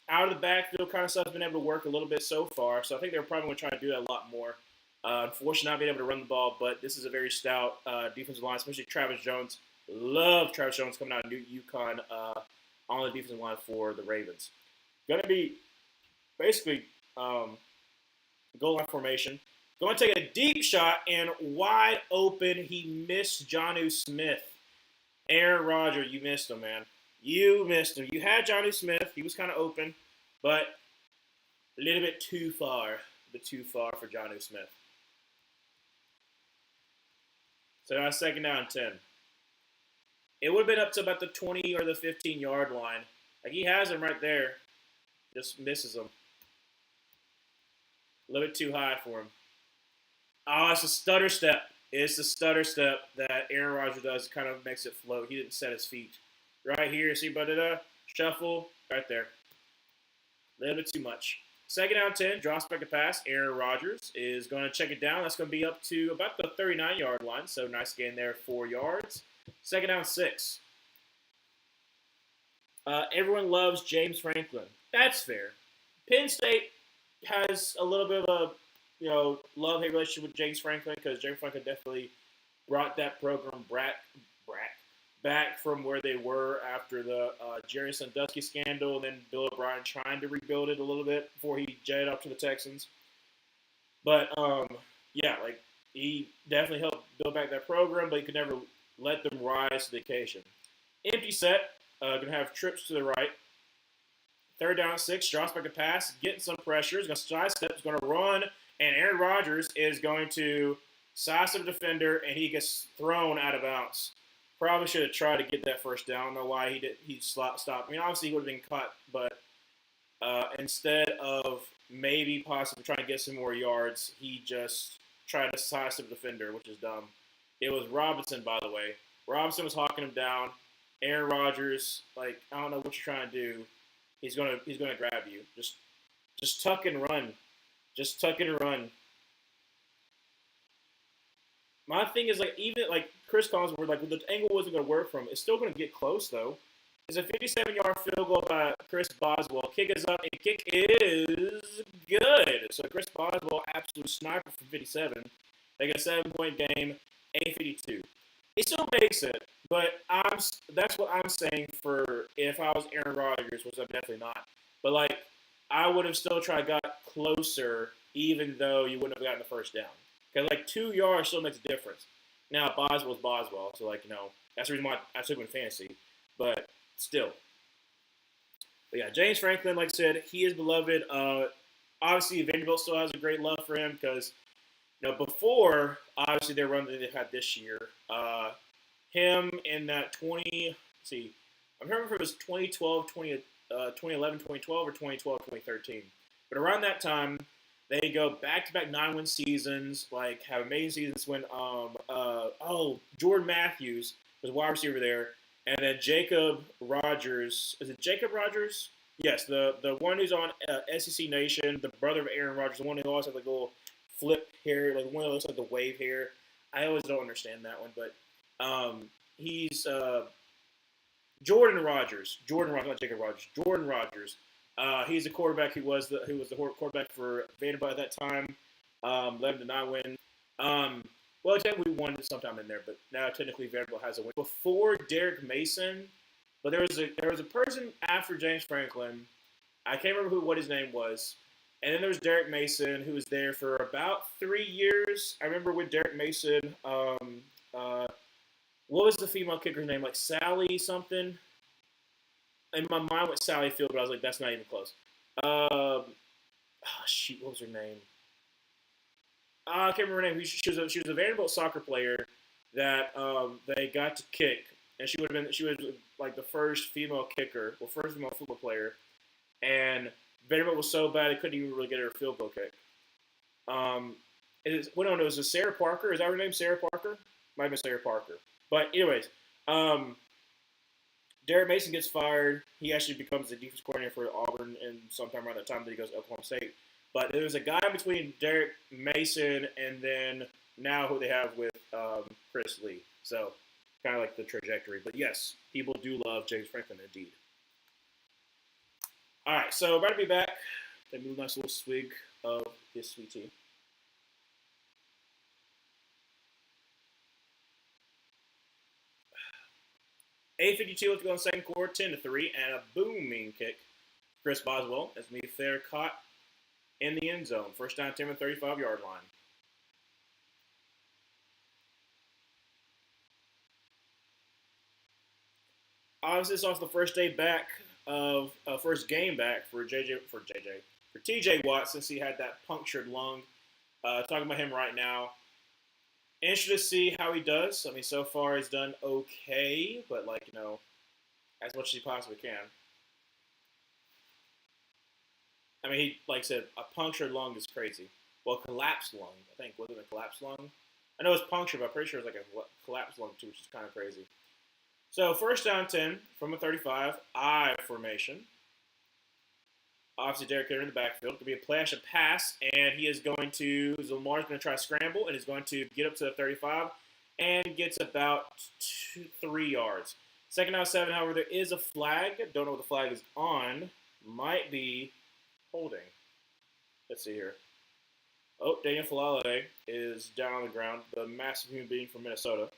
of the backfield kind of stuff has been able to work a little bit so far. So I think they're probably going to try to do that a lot more. Unfortunately, not being able to run the ball, but this is a very stout defensive line, especially Travis Jones. Love Travis Jones coming out of UConn on the defensive line for the Ravens. Going to be basically goal line formation. Going to take a deep shot, and wide open, he missed Jonnu Smith. Aaron Rodgers, you missed him, man. You missed him. You had Jonnu Smith. He was kind of open, but a little bit too far. For Jonnu Smith. So now second down 10. It would have been up to about the 20 or the 15-yard line. Like, he has him right there. Just misses him. A little bit too high for him. Oh, it's a stutter step. It's the stutter step that Aaron Rodgers does. Kind of makes it float. He didn't set his feet. Right here, see, shuffle, right there. A little bit too much. Second down 10, drops back a pass. Aaron Rodgers is going to check it down. That's going to be up to about the 39-yard line. So nice gain there, 4 yards. Second down 6. Everyone loves James Franklin. That's fair. Penn State has a little bit of a love-hate relationship with James Franklin because James Franklin definitely brought that program back from where they were after the Jerry Sandusky scandal, and then Bill O'Brien trying to rebuild it a little bit before he jetted up to the Texans. But yeah, like he definitely helped build back that program, but he could never let them rise to the occasion. Empty set, gonna have trips to the right. Third down 6, drops back a pass, getting some pressure. He's gonna sidestep, he's gonna run, and Aaron Rodgers is going to sidestep the defender, and he gets thrown out of bounds. Probably should have tried to get that first down. I don't know why he did. He stopped. I mean, obviously he would have been caught, but instead of maybe possibly trying to get some more yards, he just tried to sidestep the defender, which is dumb. It was Robinson, by the way. Robinson was hawking him down. Aaron Rodgers, like, I don't know what you're trying to do. He's gonna grab you. Just tuck and run. Just tuck and run. My thing is, like, even like Chris Collinsworth, like the angle wasn't going to work from. It's still going to get close though. It's a 57-yard field goal by Chris Boswell. Kick is up, and kick is good. So Chris Boswell, absolute sniper from 57. They got a 7-point game, 8:52. He still makes it, but that's what I'm saying for if I was Aaron Rodgers, which I'm definitely not. But like, I would have still tried got closer, even though you wouldn't have gotten the first down. Because, like, 2 yards still makes a difference. Now, Boswell's Boswell, so, like, that's the reason why I took him in fantasy. But still. But, yeah, James Franklin, like I said, he is beloved. Obviously, Vanderbilt still has a great love for him because, before, obviously, their run that they've had this year, him in that 20, let's see, I remember if it was 2011, 2012, or 2012, 2013. But around that time, they go back-to-back 9-win seasons, like have amazing seasons when Jordan Matthews was wide receiver there, and then Jacob Rogers. Is it Jacob Rogers? Yes, the one who's on SEC Nation, the brother of Aaron Rodgers, the one who always has like a little flip hair, like one of those like the wave hair. I always don't understand that one, but he's Jordan Rogers, not Jacob Rogers, Jordan Rogers. He's a quarterback who was the quarterback for Vanderbilt at that time. Led them to not win. Well, technically we won sometime in there, but now technically Vanderbilt has a win. Before Derek Mason, but there was a person after James Franklin. I can't remember what his name was. And then there was Derek Mason, who was there for about 3 years. I remember with Derek Mason, what was the female kicker's name? Like Sally something? In my mind went Sally Field, but I was like, that's not even close. What was her name? I can't remember her name. She was a Vanderbilt soccer player that they got to kick, and she was like the first female kicker, or first female football player, and Vanderbilt was so bad they couldn't even really get her a field goal kick. It was Sarah Parker. Is that her name? Sarah Parker? Might have been Sarah Parker. But anyways, Derek Mason gets fired. He actually becomes the defense coordinator for Auburn, and sometime around the time that he goes to Oklahoma State. But there was a guy between Derek Mason and then now who they have with Chris Lee. So kind of like the trajectory. But yes, people do love James Franklin indeed. All right, so about to be back. Take a nice little swig of this sweet tea. $8:52 left to go in the second quarter, 10-3, and a booming kick. Chris Boswell as me there caught in the end zone. First down, 10 and 35-yard line. Obviously, it's also the first day back of first game back for TJ Watt since he had that punctured lung. Talking about him right now. Interested to see how he does. I mean, so far he's done okay, but as much as he possibly can. I mean, he, like I said, a punctured lung is crazy. Well, collapsed lung, I think. Wasn't it a collapsed lung? I know it's punctured, but I'm pretty sure it's like a collapsed lung too, which is kind of crazy. So, first down 10 from a 35, I formation. Obviously, Derek Henry in the backfield. Going to be a play action pass, and Lamar's going to try to scramble, and he's going to get up to the 35, and gets about 3 yards. Second down 7, however, there is a flag. Don't know what the flag is on. Might be holding. Let's see here. Oh, Daniel Falale is down on the ground, the massive human being from Minnesota.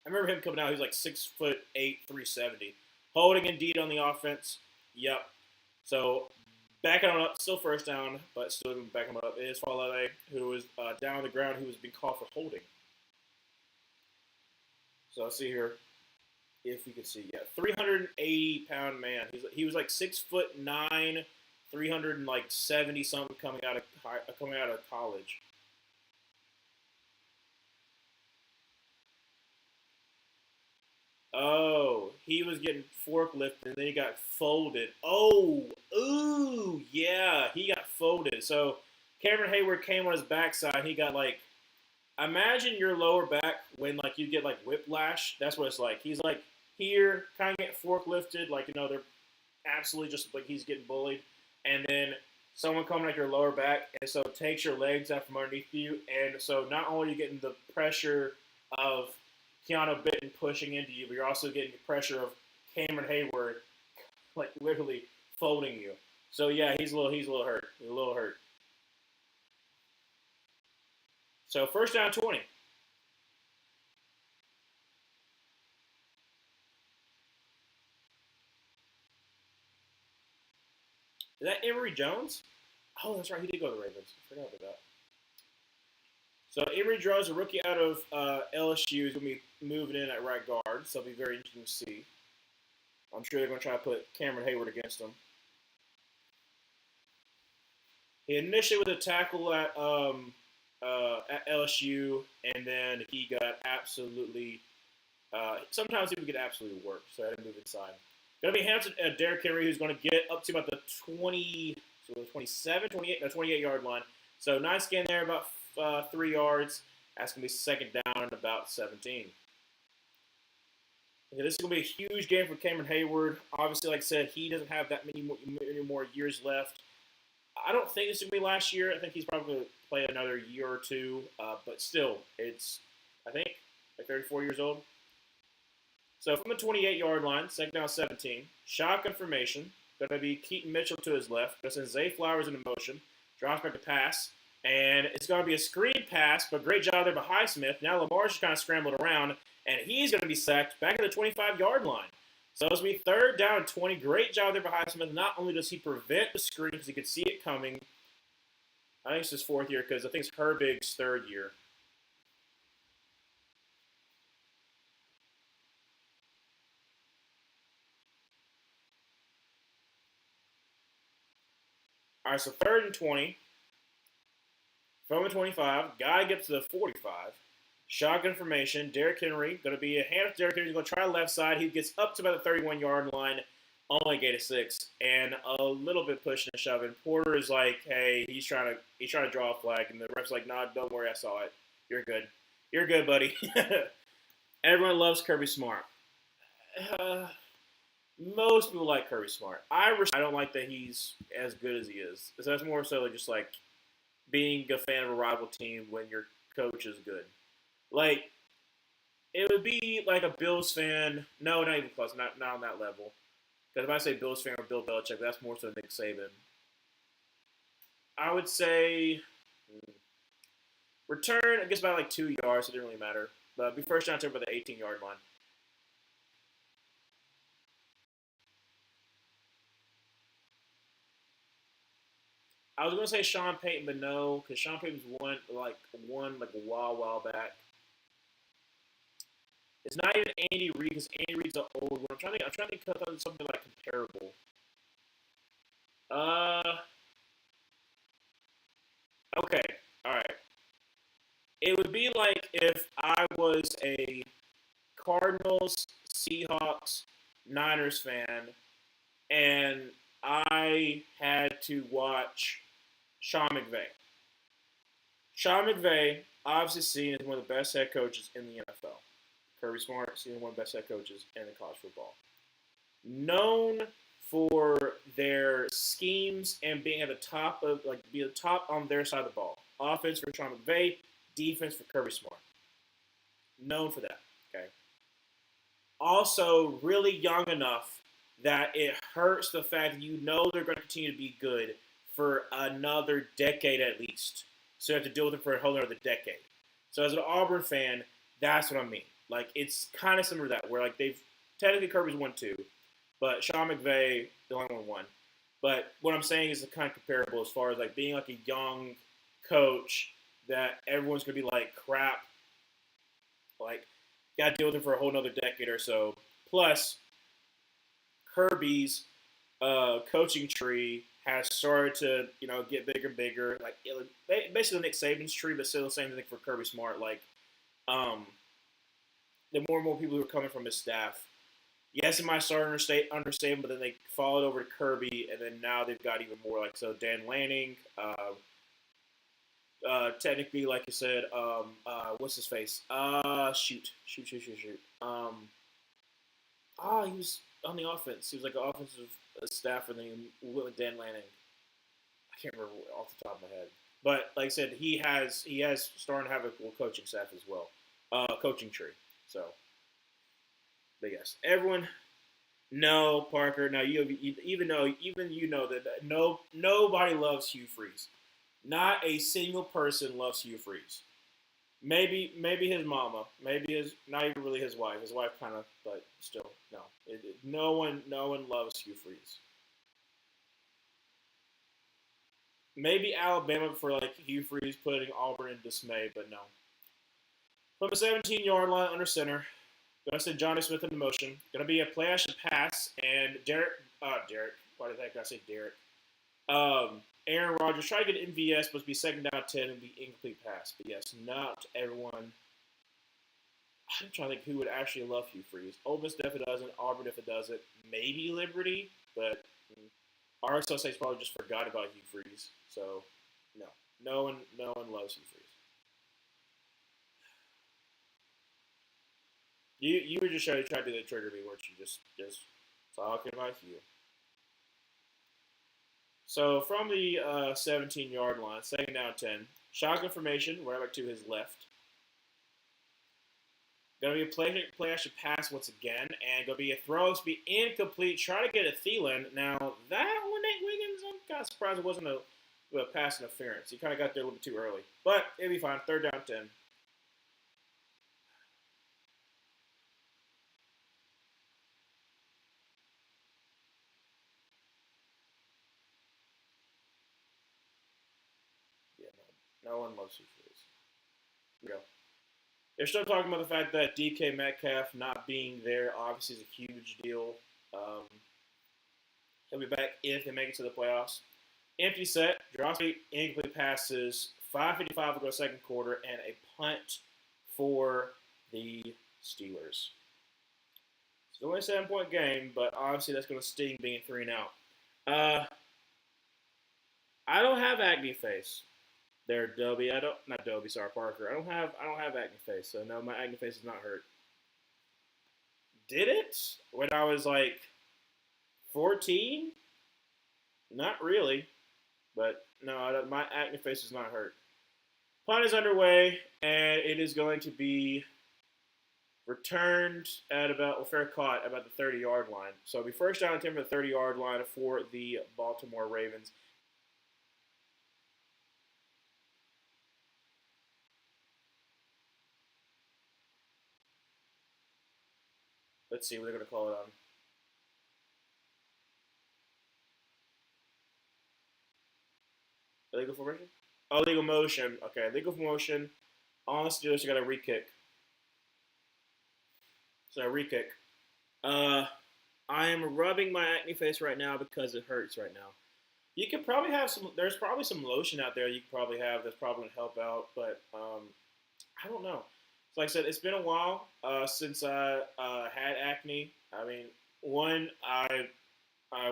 I remember him coming out. He was like 6'8", 370. Holding indeed on the offense. Yep. So backing on up, still first down, but still backing up. It is Falale, who was down on the ground, who was being called for holding. So let's see here if you can see. Yeah, 380-pound man. He was like 6'9", 370 something coming out of college. Oh, he was getting forklifted and then he got folded. Oh, ooh, yeah, he got folded. So Cameron Hayward came on his backside. He got like, imagine your lower back when like you get like whiplash. That's what it's like. He's like here, kind of getting forklifted, like they're absolutely just like he's getting bullied, and then someone coming at your lower back, and so it takes your legs out from underneath you, and so not only are you getting the pressure of Keanu Bitten pushing into you, but you're also getting the pressure of Cameron Hayward, like literally folding you. So yeah, he's a little hurt. He's a little hurt. So first down 20. Is that Emory Jones? Oh, that's right. He did go to the Ravens. I forgot about that. So Emory Jones, a rookie out of LSU, is going to be moving in at right guard. So it'll be very interesting to see. I'm sure they're going to try to put Cameron Hayward against him. He initially was a tackle at LSU, and then he got absolutely. Sometimes he would get absolutely worked, so I had to move inside. Going to be Hampton, Derrick Henry, who's going to get up to about the 28 yard line. So nice gain there, about 3 yards. That's going to be second down and about 17. Okay, this is going to be a huge game for Cameron Hayward. Obviously, like I said, he doesn't have that many more years left. I don't think this is going to be last year. I think he's probably going to play another year or two. But still, it's, I think, like 34 years old. So from the 28-yard line, second down 17, shotgun formation. Going to be Keaton Mitchell to his left. Going to send Zay Flowers into motion. Drops back to pass. And it's going to be a screen pass, but great job there by Highsmith. Now Lamar's just kind of scrambled around, and he's going to be sacked back at the 25-yard line. So it's going to be third down and 20. Great job there by Highsmith. Not only does he prevent the screen because he could see it coming. I think it's his fourth year because I think it's Herbig's third year. All right, so third and 20. From the 25, guy gets to the 45. Shotgun formation. Derrick Henry going to be a hand. Derrick Henry's going to try left side. He gets up to about the 31-yard line, only gain of 6, and a little bit pushing and shoving. Porter is like, hey, he's trying to draw a flag, and the ref's like, nah, don't worry, I saw it. You're good, buddy. Everyone loves Kirby Smart. Most people like Kirby Smart. I don't like that he's as good as he is. So that's more so just like being a fan of a rival team when your coach is good. Like, it would be like a Bills fan. No, not even close. Not on that level. Because if I say Bills fan or Bill Belichick, that's more so Nick Saban. I would say return, I guess, about like 2 yards. So it didn't really matter. But be first down to about the 18-yard line. I was gonna say Sean Payton, but no, because Sean Payton's won like a while back. It's not even Andy Reid because Andy Reid's an old one. I'm trying to think of something like comparable. Okay, all right. It would be like if I was a Cardinals, Seahawks, Niners fan, and I had to watch Sean McVay. Sean McVay, obviously seen as one of the best head coaches in the NFL. Kirby Smart, seen as one of the best head coaches in the college football. Known for their schemes and being at the top be the top on their side of the ball. Offense for Sean McVay, defense for Kirby Smart. known for that. Okay. Also, really young enough that it hurts the fact that you know they're going to continue to be good for another decade at least. So you have to deal with it for a whole other decade. So as an Auburn fan, that's what I mean. Like it's kind of similar to that, where like they've technically Kirby's won two, but Sean McVay the only one. But what I'm saying is kind of comparable as far as like being like a young coach that everyone's gonna be like crap, like got to deal with it for a whole another decade or so. Plus, Kirby's coaching tree has started to get bigger and bigger. Like basically Nick Saban's tree, but still the same thing for Kirby Smart. Like um, the more and more people who are coming from his staff. Yes, it might start under Saban, but then they followed over to Kirby, and then now they've got even more. Like so, Dan Lanning. Technically, like you said, what's his face? Shoot. He was on the offense. He was like an offensive staffer, and then he went with Dan Lanning. I can't remember off the top of my head, but like I said, he has starting to have a coaching staff as well, coaching tree. So, but yes, everyone. No, Parker. No, even you know that nobody loves Hugh Freeze. Not a single person loves Hugh Freeze. Maybe his mama. Maybe his not even really his wife. His wife kind of, but still no. No one loves Hugh Freeze. Maybe Alabama for like Hugh Freeze putting Auburn in dismay, but no. From the 17-yard line under center, gonna send Johnny Smith in motion. Gonna be a play action pass, and Derek. Why did that guy say Derek? Aaron Rodgers tried to get MVS, supposed to be second down 10 and be incomplete pass. But yes, not everyone. I'm trying to think who would actually love Hugh Freeze. Ole Miss if it doesn't. Auburn if it doesn't. Maybe Liberty, but Arkansas State's probably just forgot about Hugh Freeze. So no, no one loves Hugh Freeze. You were just trying to do the trigger me, weren't you? Just talking about Hugh. So from the 17-yard line, second down 10, shotgun formation, right back to his left. Going to be a play action pass once again, and going to be a throw to be incomplete. Try to get a Thielen. Now, that one, Nate Wiggins, I'm kind of surprised it wasn't a pass interference. He kind of got there a little bit too early. But it'll be fine. Third down 10. Yeah, no one loves you for this. Here we go. They're still talking about the fact that DK Metcalf not being there obviously is a huge deal. He'll be back if they make it to the playoffs. Empty set, drops incomplete passes, 5:55 to go second quarter, and a punt for the Steelers. It's only a 7-point game, but obviously that's going to sting being 3 and out. I don't have acne face. There, Dobie. I don't not Dobie. Sorry, Parker. I don't have acne face. So no, my acne face is not hurt. Did it when I was like 14? Not really, but no, my acne face is not hurt. Punt is underway, and it is going to be returned at fair caught about the 30-yard line. So it'll be first down and 10 from the 30-yard line for the Baltimore Ravens. Let's see what they're going to call it on. Illegal formation? Oh, legal motion. Okay, legal motion. On the Steelers, you got a re-kick. So a re-kick. I am rubbing my acne face right now because it hurts right now. You could probably have some. There's probably some lotion out there you could probably have that's probably gonna help out, but I don't know. So like I said, it's been a while since I had acne. I mean, one, I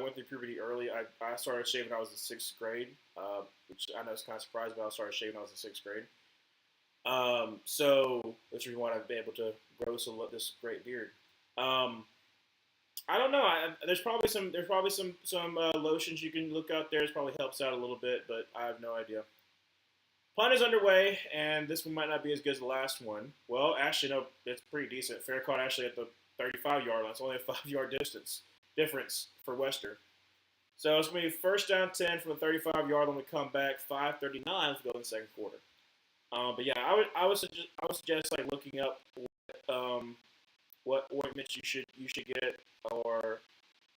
went through puberty early. I started shaving when I was in sixth grade, which I know is kind of surprising, but I started shaving when I was in sixth grade. So that's the reason why I've been able to grow this great beard. Um, I don't know. There's probably some lotions you can look out there. It probably helps out a little bit, but I have no idea. Punt is underway, and this one might not be as good as the last one. Well, actually, no, it's pretty decent. Fair caught actually at the 35-yard line. It's only a 5-yard distance difference for Wester. So it's going to be first down 10 from the 35-yard line. We come back 5:39 to go in the second quarter. But yeah, I would suggest like looking up what ointments you should get, or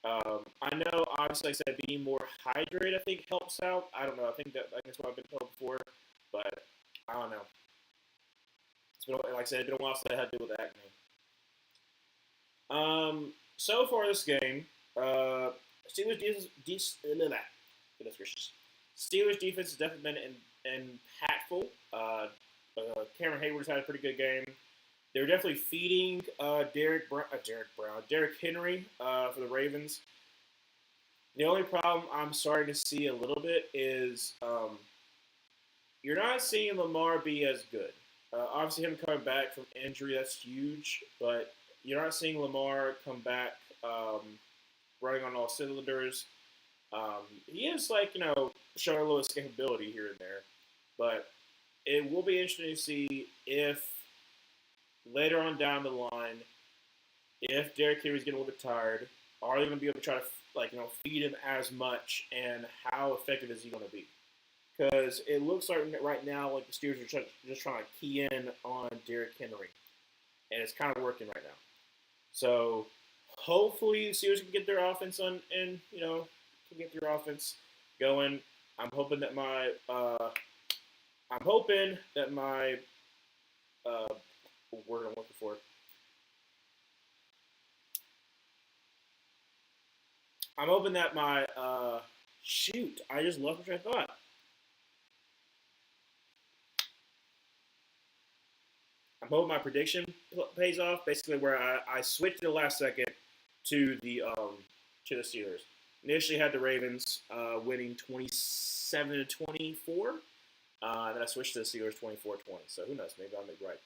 I know obviously like I said being more hydrated I think helps out. I don't know. I think that's what I've been told before, but I don't know. It's been like I said, it's been a while since I had to deal with acne. So far this game, Steelers goodness gracious. Steelers defense has definitely been impactful. Cameron Hayward's had a pretty good game. They're definitely feeding Derek Henry for the Ravens. The only problem I'm starting to see a little bit is you're not seeing Lamar be as good. Obviously, him coming back from injury, that's huge, but you're not seeing Lamar come back running on all cylinders. He is, like, showing a little escapability here and there, but it will be interesting to see if later on down the line, if Derrick Henry's getting a little bit tired, are they going to be able to try to feed him as much, and how effective is he going to be? Because it looks like right now like the Steelers are just trying to key in on Derrick Henry, and it's kind of working right now. So hopefully the Steelers can get their offense on, and can get their offense going. I'm hoping that my word I'm looking for. I'm hoping that my shoot. I just lost my train of thought. I'm hoping my prediction pays off. Basically, where I switched at the last second to the Steelers. Initially had the Ravens winning 27-24. Then I switched to the Steelers 24-20. So who knows? Maybe I'll make right.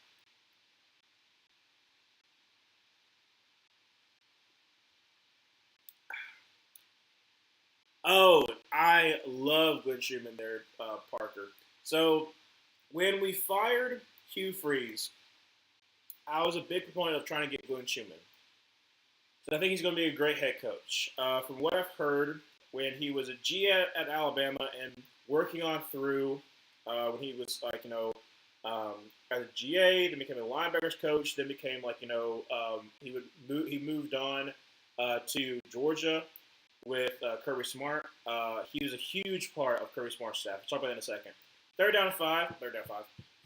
Oh, I love Glenn Schumann there, Parker. So when we fired Hugh Freeze, I was a big proponent of trying to get Glenn Schumann. So I think he's going to be a great head coach. From what I've heard, when he was a G at Alabama and working on through when he was as a GA, then became a linebackers coach, then became he moved on to Georgia with Kirby Smart. He was a huge part of Kirby Smart's staff. We'll talk about that in a second. Third down 5.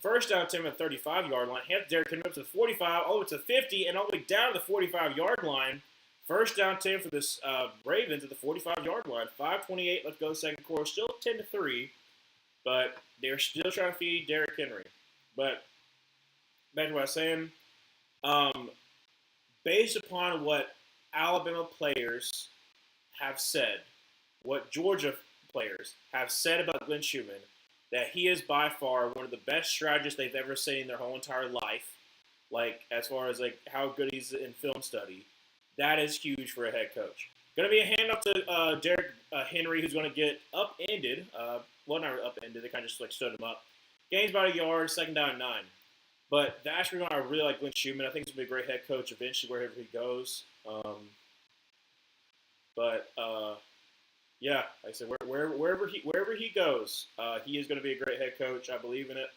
First down 10 at the 35-yard line. Hands Derrick Henry up to the 45, all the way to the 50, and all the way down to the 45-yard line. First down 10 for this Ravens at the 45-yard line. 5:28 left to go in the second quarter. Still 10-3, but they're still trying to feed Derrick Henry. But back to what I was saying, based upon what Alabama players have said, what Georgia players have said about Glenn Schumann, that he is by far one of the best strategists they've ever seen in their whole entire life. Like, as far as like how good he's in film study, that is huge for a head coach. Going to be a handoff to Derrick Henry, who's going to get upended. Well, not really upended. They kind of just like stood him up. Gains about a yard, second down and 9. But that's where I really like Glenn Schumann. I think he's going to be a great head coach eventually wherever he goes. Yeah, like I said, wherever he goes, he is going to be a great head coach. I believe in it.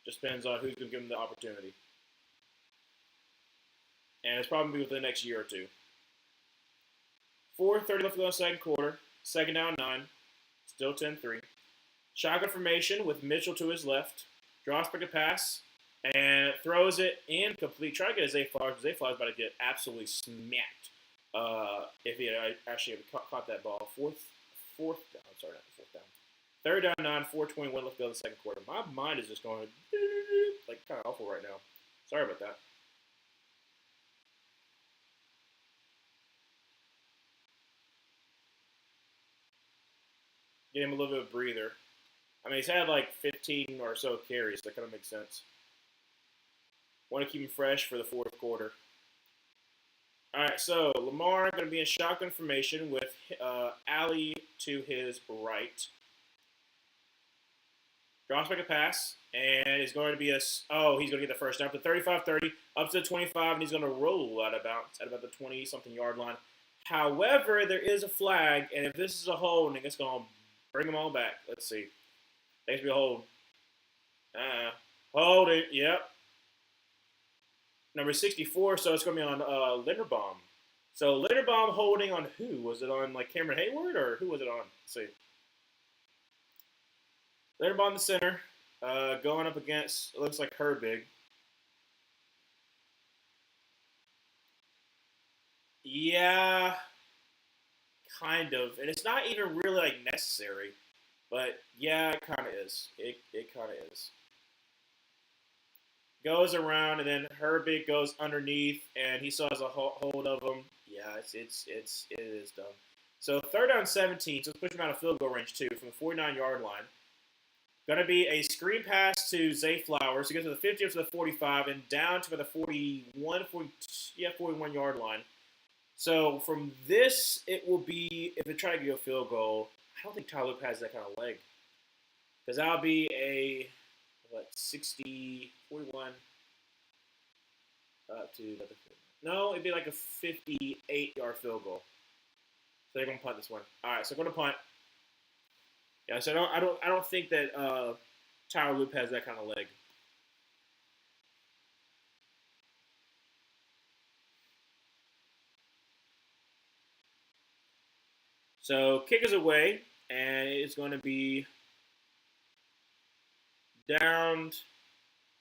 Just depends on who's going to give him the opportunity. And it's probably within the next year or two. 4:30 left to go in the second quarter. Second down 9. Still 10-3. Shotgun formation with Mitchell to his left. Draws back a pass. And throws it incomplete. Try to get Zay Flowers. Zay Flowers about to get absolutely smacked. If he had actually caught that ball. Fourth down. Sorry, not the fourth down. Third down 9. 4:21 left to go in the second quarter. My mind is just going like kind of awful right now. Sorry about that. Get him a little bit of a breather. I mean, he's had like 15 or so carries. That kind of makes sense. Want to keep him fresh for the fourth quarter. All right, so Lamar going to be in shotgun formation with Ali to his right. drops back a pass, and it's going to be he's going to get the first down up to 35-30, up to the 25, and he's going to roll out of bounds at about the 20-something yard line. However, there is a flag, and if this is a holding, it's going to bring them all back. Let's see. Thanks for a hold. Hold it. Yep. Number 64, so it's going to be on Linderbaum. So Linderbaum holding on who? Was it on like Cameron Hayward, or who was it on? Let's see. Linderbaum the center, going up against, it looks like Herbig. Yeah, kind of. And it's not even really like necessary. But yeah, it kind of is. It kind of is. Goes around, and then Herbig goes underneath, and he still has a hold of him. Yeah, it is dumb. So 3rd down 17, so let's push him out of field goal range too from the 49-yard line. Going to be a screen pass to Zay Flowers. He goes to the 50 up to the 45 and down to the 41-yard line. So from this, it will be, if they try to get a field goal, I don't think Tyler Loop has that kind of leg. Because that'll be a, 41 to no, it'd be like a 58-yard field goal. So they're going to punt this one. All right, so I'm going to punt. Yeah, so I don't think that Tyler Loop has that kind of leg. So kick is away, and it's going to be down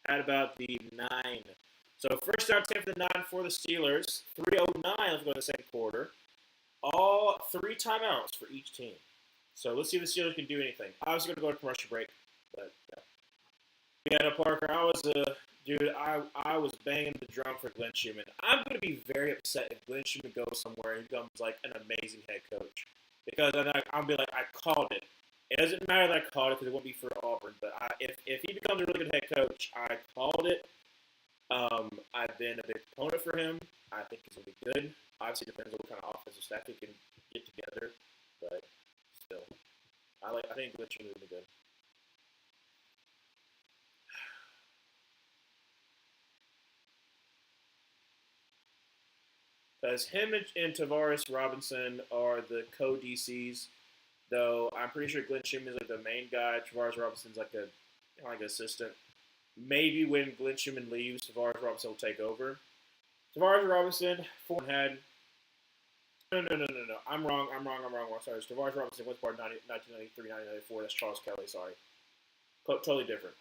at about the 9. So first down 10 for the 9 for the Steelers. 3:09 let's go to the second quarter. All 3 timeouts for each team. So let's see if the Steelers can do anything. I was going to go to commercial break, but yeah. Yeah, Parker, I was banging the drum for Glenn Schumann. I'm going to be very upset if Glenn Schumann goes somewhere and becomes like an amazing head coach. Because I'll be like, I called it. It doesn't matter that I called it because it won't be for Auburn. But if he becomes a really good head coach, I called it. I've been a big proponent for him. I think he's going to be good. Obviously, it depends on what kind of offensive staff he can get together. But still, I think Glenn Schumann will be good. Because him and Tavares Robinson are the co-DCs, though I'm pretty sure Glenn Schumann is like the main guy. Tavares Robinson's like an assistant. Maybe when Glenn Schumann leaves, Tavares Robinson will take over. Tavares Robinson, head. No. I'm wrong. Sorry, it's Tavares Robinson was part of 1993, 1994. That's Charles Kelly. Sorry. Totally different.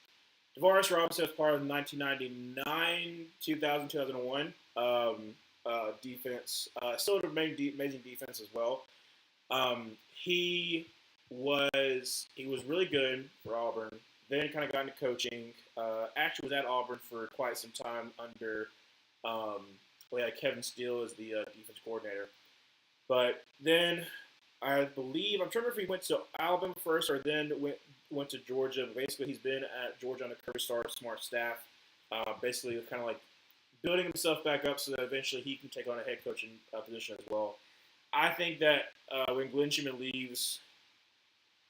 Tavares Robinson was part of 1999, 2000, 2001 defense. Still an amazing defense as well. He was really good for Auburn. Then kind of got into coaching. Actually was at Auburn for quite some time under Kevin Steele as the defense coordinator. But then I believe, I'm trying to remember if he went to Alabama first or then went to Georgia. But basically, he's been at Georgia under Kirby Smart staff. Basically, kind of like building himself back up so that eventually he can take on a head coaching position as well. I think that when Glenn Schumann leaves,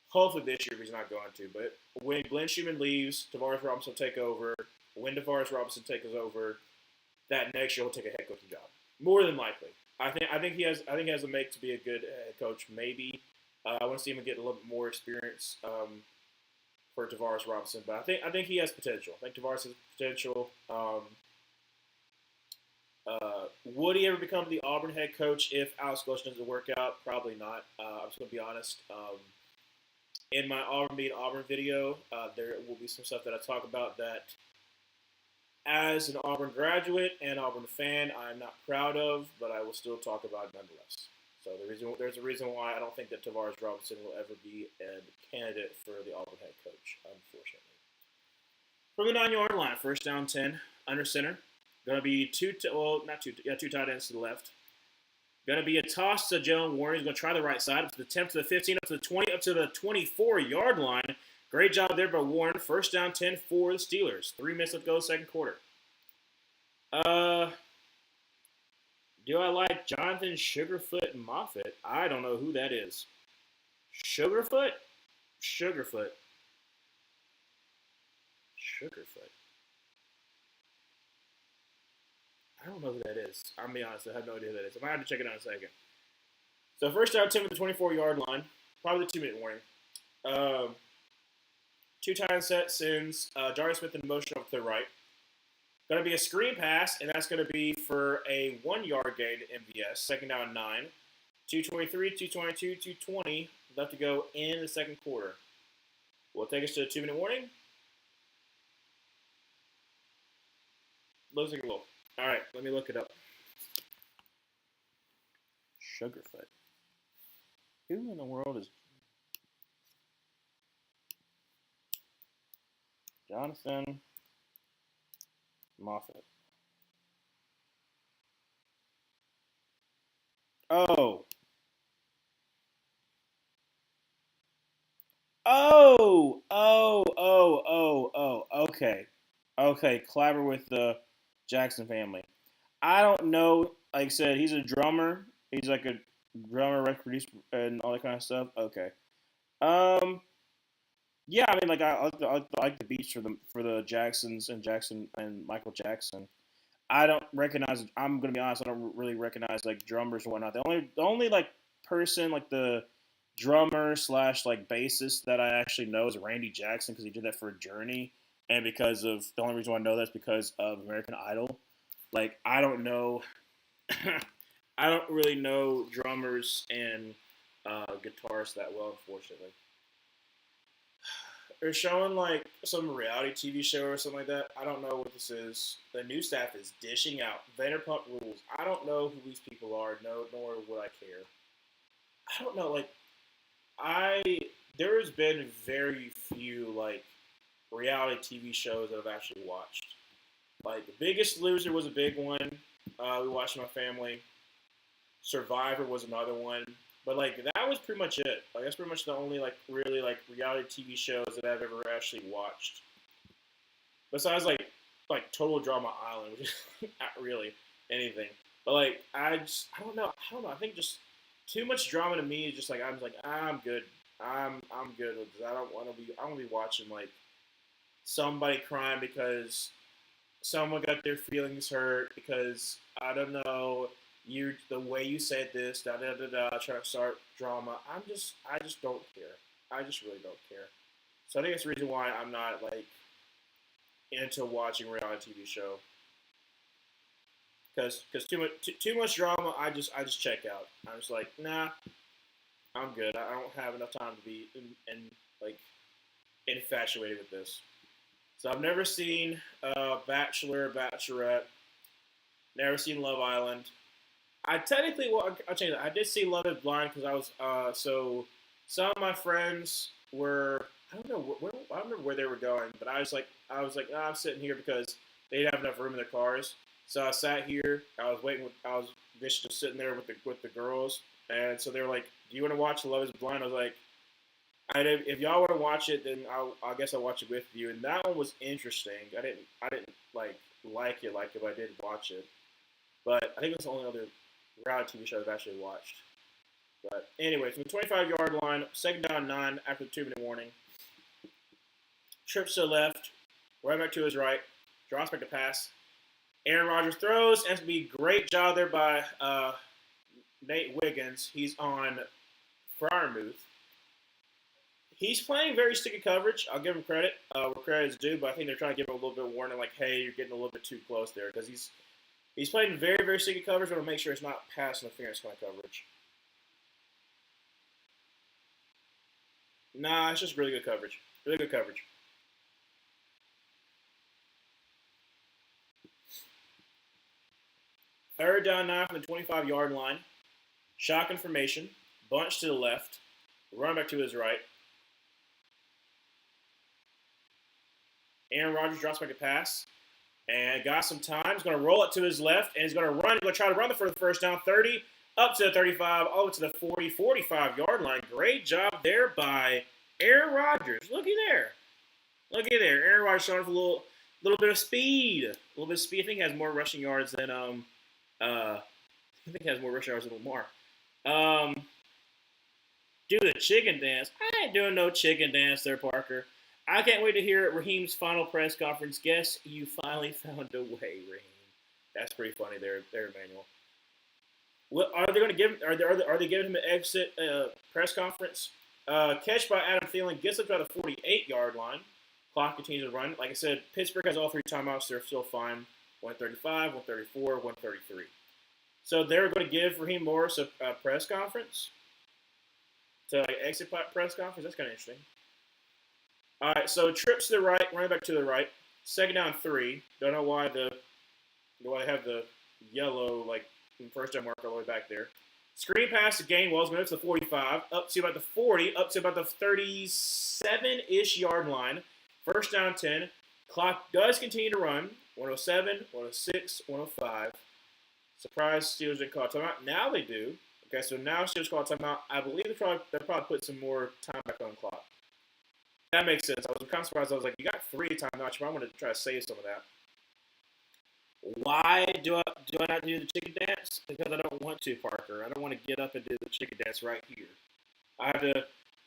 hopefully this year he's not going to, but when Glenn Schumann leaves, Tavares Robinson will take over. When Tavares Robinson takes over, that next year he'll take a head coaching job. More than likely. I think he has the make to be a good head coach. Maybe I want to see him get a little bit more experience for Tavares Robinson, but I think he has potential. I think Tavares has potential. Would he ever become the Auburn head coach if Alex Goshen doesn't work out? Probably not. I'm just going to be honest. In my Auburn being Auburn video, there will be some stuff that I talk about that as an Auburn graduate and Auburn fan, I'm not proud of, but I will still talk about it nonetheless. So there's a reason why I don't think that Tavares Robinson will ever be a candidate for the Auburn head coach, unfortunately. From the 9-yard line, first down 10, under center. Going to be two tight ends to the left. Going to be a toss to Jalen Warren. He's going to try the right side up to the 10, to the 15, up to the 20, up to the 24-yard line. Great job there by Warren. First down 10 for the Steelers. 3 minutes to go, second quarter. Do I like Jonathan Sugarfoot Moffitt? I don't know who that is. Sugarfoot? Sugarfoot. I don't know who that is. I'm be honest, I have no idea who that is. I might have to check it out in a second. So first out, Tim at the 24-yard line. Probably the 2-minute warning. Um, Two tight set sends Jarvis Smith in motion over to the right. Going to be a screen pass, and that's going to be for a 1-yard gain to MVS. Second down 9. 2:23, 2:22, 2:20 left to go in the second quarter. We'll take us to a 2-minute warning. Looks like a little. All right, let me look it up. Sugarfoot. Who in the world is Jonathan Moffat? Oh. Okay. Okay, collaborate with the Jackson family. I don't know. Like I said, he's a drummer. He's like a drummer, record producer, and all that kind of stuff. Okay. Um. Yeah, I mean, like I like the beats for the Jacksons and Jackson and Michael Jackson. I don't recognize. I'm gonna be honest. I don't really recognize like drummers and whatnot. The only like person like the drummer slash like bassist that I actually know is Randy Jackson because he did that for Journey, and because of the only reason why I know that's because of American Idol. Like I don't know. I don't really know drummers and guitarists that well, unfortunately. They're showing like some reality TV show or something like that. I don't know what this is. The new staff is dishing out Vanderpump Rules. I don't know who these people are. No, nor would I care. I don't know. Like I, there's been very few like reality TV shows that I've actually watched. Like The Biggest Loser was a big one. We watched with my family. Survivor was another one. But like that was pretty much it. Like that's pretty much the only like really like reality TV shows that I've ever actually watched. Besides like Total Drama Island, which is not really anything. But like I don't know. I don't know. I think just too much drama to me is just like I'm like I'm good. I'm good with this. I want to be watching like somebody crying because someone got their feelings hurt because I don't know you the way you said this da da da da trying to start drama. I just don't care. I just really don't care. So I think that's the reason why I'm not like into watching a reality TV show because too much drama. I just check out. I'm just like nah. I'm good. I don't have enough time to be in like infatuated with this. So I've never seen Bachelor, Bachelorette. Never seen Love Island. I technically, well, I'll change that. I did see Love Is Blind because I was so some of my friends were I don't know I don't remember where they were going, but I was like I'm sitting here because they didn't have enough room in their cars. So I sat here. I was just sitting there with the girls, and so they were like, "Do you want to watch Love Is Blind?" I was like, if y'all want to watch it, then I guess I'll watch it with you. And that one was interesting. I didn't like it, but I did watch it. But I think it's the only other reality TV show I've actually watched. But anyway, from the 25-yard line, second down 9 after the 2-minute warning. Trips to the left, right back to his right, drops back to pass. Aaron Rodgers throws, and it's going to be a great job there by Nate Wiggins. He's on Fryermuth. He's playing very sticky coverage. I'll give him credit where credit is due, but I think they're trying to give him a little bit of warning, like, hey, you're getting a little bit too close there, because he's playing very, very sticky coverage, but to make sure it's not pass interference kind of coverage. Nah, it's just really good coverage. Really good coverage. Third down 9 from the 25-yard line. Shotgun formation. Bunch to the left. Run back to his right. Aaron Rodgers drops back a pass. And got some time. He's going to roll it to his left. And he's going to run. He's going to try to run for the first down. 30, up to the 35, all the way to the 40, 45-yard line. Great job there by Aaron Rodgers. Looky there. Looky there. Aaron Rodgers showing off a little bit of speed. A little bit of speed. I think he has more rushing yards than Lamar. Do the chicken dance. I ain't doing no chicken dance there, Parker. I can't wait to hear Raheem's final press conference. Guess you finally found a way, Raheem. That's pretty funny there, Emmanuel. What are they going to give? Are they giving him an exit press conference? Catch by Adam Thielen gets up to the 48-yard line. Clock continues to run. Like I said, Pittsburgh has all three timeouts. They're still fine. 135, 134, 133. So they're going to give Raheem Morris a press conference to exit press conference. That's kind of interesting. All right, so trips to the right, running back to the right. Second down 3. Don't know why they have the yellow first down marker all the way back there. Screen pass to Gainwell's going to the 45, up to about the 40, up to about the 37-ish yard line. First down 10. Clock does continue to run. 107, 106, 105. Surprise, Steelers didn't call a timeout. Now they do. Okay, so now Steelers call a timeout. I believe they'll probably put some more time back on the clock. That makes sense. I was kind of surprised. I was like, you got 3 timeouts. You might want to try to save some of that. Why do I not do the chicken dance? Because I don't want to, Parker. I don't want to get up and do the chicken dance right here. I have to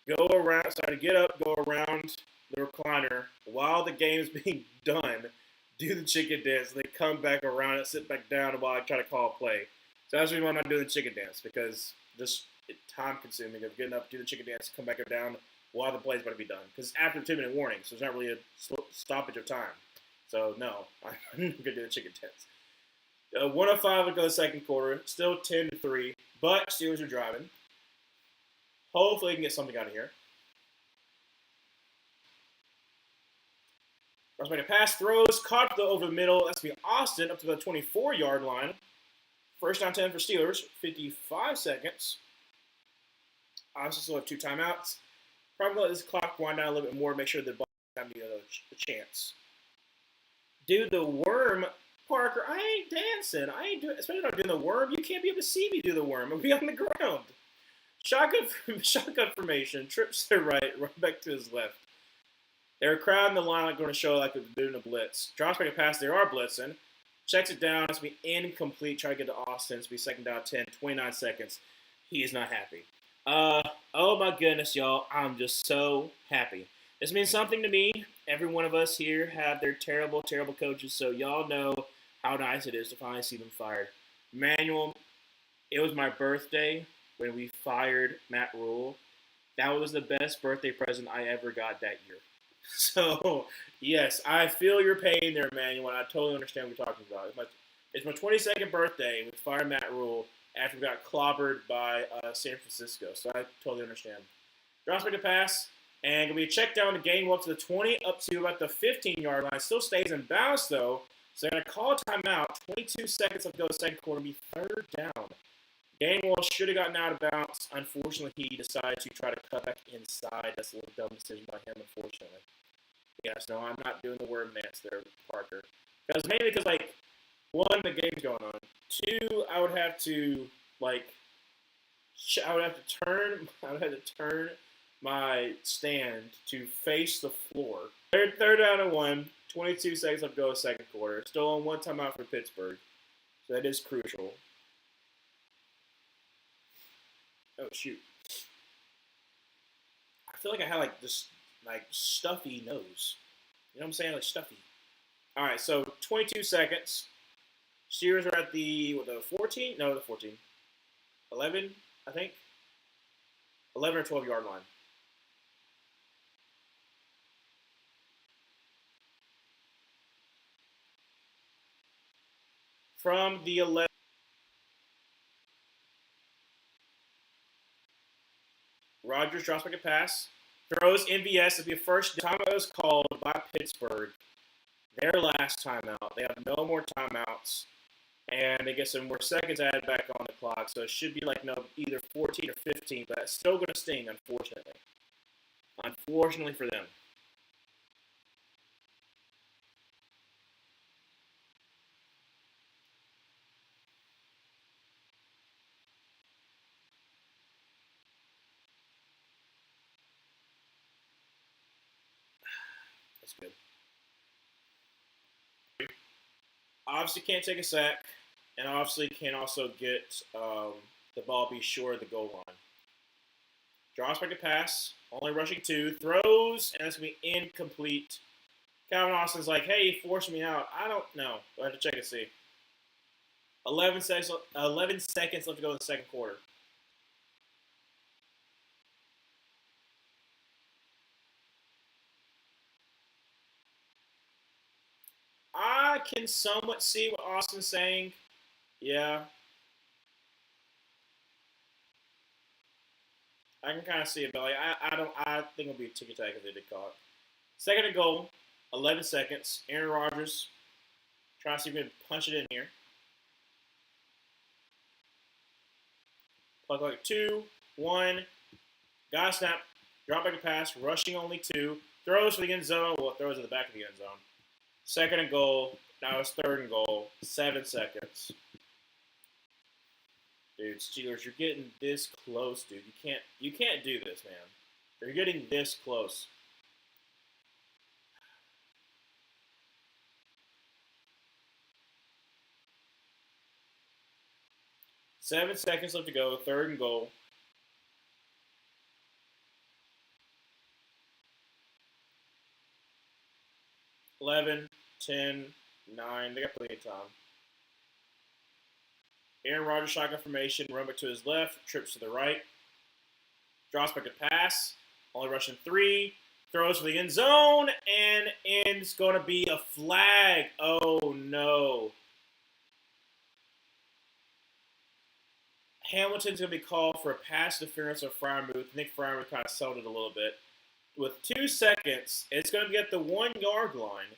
go around. So I have to get up, go around the recliner while the game is being done, do the chicken dance, and then come back around and sit back down while I try to call a play. So that's the reason why I'm not doing the chicken dance, because just it's time-consuming of getting up, do the chicken dance, come back down while the play's about to be done. Because after the 2-minute warning, so there's not really a stoppage of time. So, no, I'm going to do the chicken dance. 105 would go the second quarter. Still 10-3, but Steelers are driving. Hopefully, they can get something out of here. First make a pass, throws, caught over the middle. That's going to be Austin up to the 24-yard line. First down 10 for Steelers, 55 seconds. Obviously, still have 2 timeouts. Probably let this clock wind down a little bit more, make sure the ball doesn't have a chance. Do the worm, Parker. I ain't dancing. I ain't doing, especially not doing the worm. You can't be able to see me do the worm. I'll be on the ground. Shotgun formation. Trips to the right back to his left. They're crowding the line, going to show like they're doing a blitz. Drops back a pass. They are blitzing. Checks it down. It's going to be incomplete. Try to get to Austin. It's going to be second down 10, 29 seconds. He is not happy. Oh my goodness, y'all. I'm just so happy. This means something to me. Every one of us here have their terrible, terrible coaches, so y'all know how nice it is to finally see them fired. Manuel, it was my birthday when we fired Matt Rule. That was the best birthday present I ever got that year. So, yes, I feel your pain there, Manuel, and I totally understand what you're talking about. It's my 22nd birthday with Fire Matt Rule after we got clobbered by San Francisco, so I totally understand. Drops back a pass. And going to be a check down to Gainwell up to the 20, up to about the 15-yard line. Still stays in bounds, though. So they're going to call a timeout. 22 seconds left to go second quarter. Be third down. Gainwell should have gotten out of bounds. Unfortunately, he decided to try to cut back inside. That's a little dumb decision by him, unfortunately. Yes, no, I'm not doing the word dance there, Parker. Mainly because, one, the game's going on. 2, I would have to turn my stand to face the floor. Third down and 1, 22 seconds left to go second quarter. Still on 1 timeout for Pittsburgh. So that is crucial. Oh, shoot. I feel like I had this stuffy nose. You know what I'm saying? Like stuffy. All right, so 22 seconds. Steelers are at the 14? No, the 14. 11, I think. 11 or 12-yard line. From the 11. Rodgers drops back a pass. Throws MVS. It'll be a first time it was called by Pittsburgh. Their last timeout. They have no more timeouts. And they get some more seconds added back on the clock. So it should be either 14 or 15. But it's still going to sting, unfortunately. Unfortunately for them. That's good. Obviously can't take a sack, and obviously can also get the ball be short of the goal line. Draws back to pass. Only rushing 2. Throws, and it's going to be incomplete. Calvin Austin's like, hey, he forced me out. I don't know. We'll have to check and see. 11 seconds left to go in the second quarter. I can somewhat see what Austin's saying. Yeah. I can kind of see it, but like I think it'll be a ticky tack if they did call it. Second and goal, 11 seconds. Aaron Rodgers trying to see if he can punch it in here. Plug like 2, 1. Got a snap. Drop back a pass. Rushing only 2. Throws for the end zone. Well, throws in the back of the end zone. Second and goal. Now it's third and goal. 7 seconds. Dude, Steelers, you're getting this close, dude. You can't do this, man. You're getting this close. Seven seconds left to go. Third and goal. Eleven, 10, 9. They got plenty of time. Aaron Rodgers shotgun formation. Run back to his left. Trips to the right. Drops back to pass. Only rushing 3. Throws for the end zone. And it's going to be a flag. Oh, no. Hamilton's going to be called for a pass interference on Freiermuth. I think Freiermuth kind of sold it a little bit. With 2 seconds, it's going to be at the 1-yard line.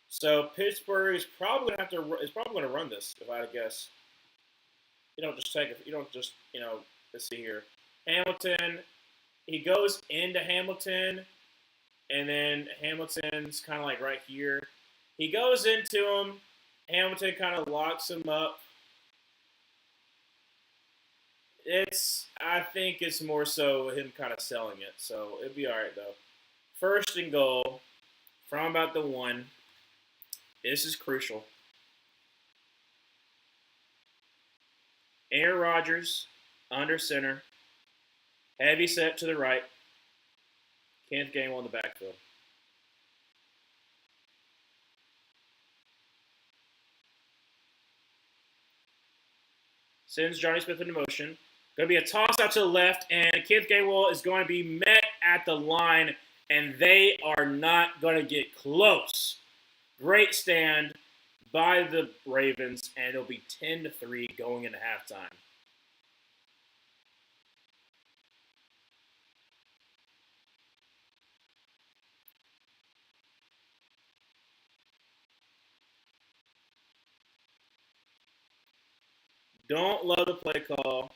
So Pittsburgh is probably going to run this, if I had to guess. You don't just take it. You don't just, let's see here. Hamilton, he goes into Hamilton, and then Hamilton's kind of like right here. He goes into him. Hamilton kind of locks him up. I think it's more so him kind of selling it. So it'll be all right, though. First and goal from about the 1. This is crucial. Aaron Rodgers, under center. Heavy set to the right. Kenneth Gainwell in the backfield. Sends Johnny Smith into motion. Going to be a toss out to the left, and Kenneth Gainwell is going to be met at the line, and they are not going to get close. Great stand by the Ravens, and it'll be 10-3 going into halftime. Don't love the play call.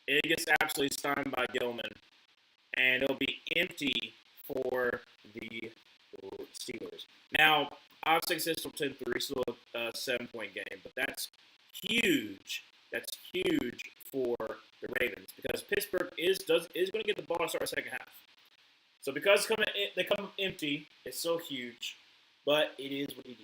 It gets absolutely stunned by Gilman, and it'll be empty for the Steelers. Now, obviously, it's still 10-3, still a 7-point game, but that's huge. That's huge for the Ravens because Pittsburgh is going to get the ball to start the second half. So because they come empty, it's so huge, but it is what it is.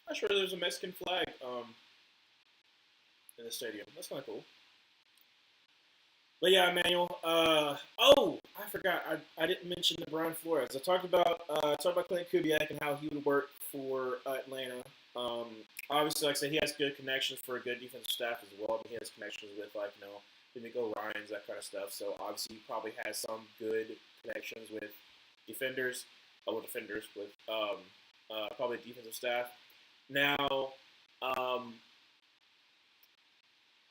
I'm sure there's a Mexican flag in the stadium. That's kind of cool. But yeah, Emmanuel. I forgot. I didn't mention the Brian Flores. I talked about Clint Kubiak and how he would work for Atlanta. Obviously, like I said, he has good connections for a good defensive staff as well. He has connections with D'Amico Ryans, that kind of stuff. So obviously, he probably has some good connections with defenders, with probably defensive staff. Now,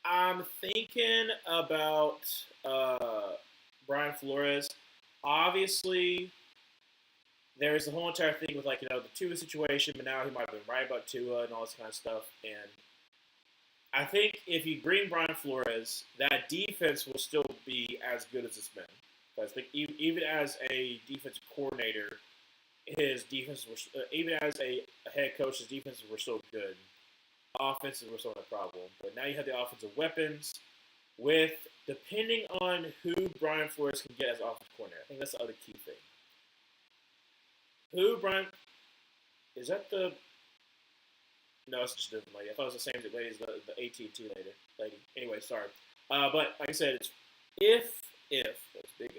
I'm thinking about Brian Flores. Obviously, there's the whole entire thing with the Tua situation, but now he might have been right about Tua and all this kind of stuff. And I think if you bring Brian Flores, that defense will still be as good as it's been. Because I think even as a defensive coordinator, his defenses were even as a head coach, his defenses were so good. Offenses were still a problem, but now you have the offensive weapons. With depending on who Brian Flores can get as offensive coordinator, I think that's the other key thing. Who, Brian? Is that the? No, it's just a different lady. I thought it was the same lady as the AT&T lady. Anyway, sorry. But like I said, it's if that's big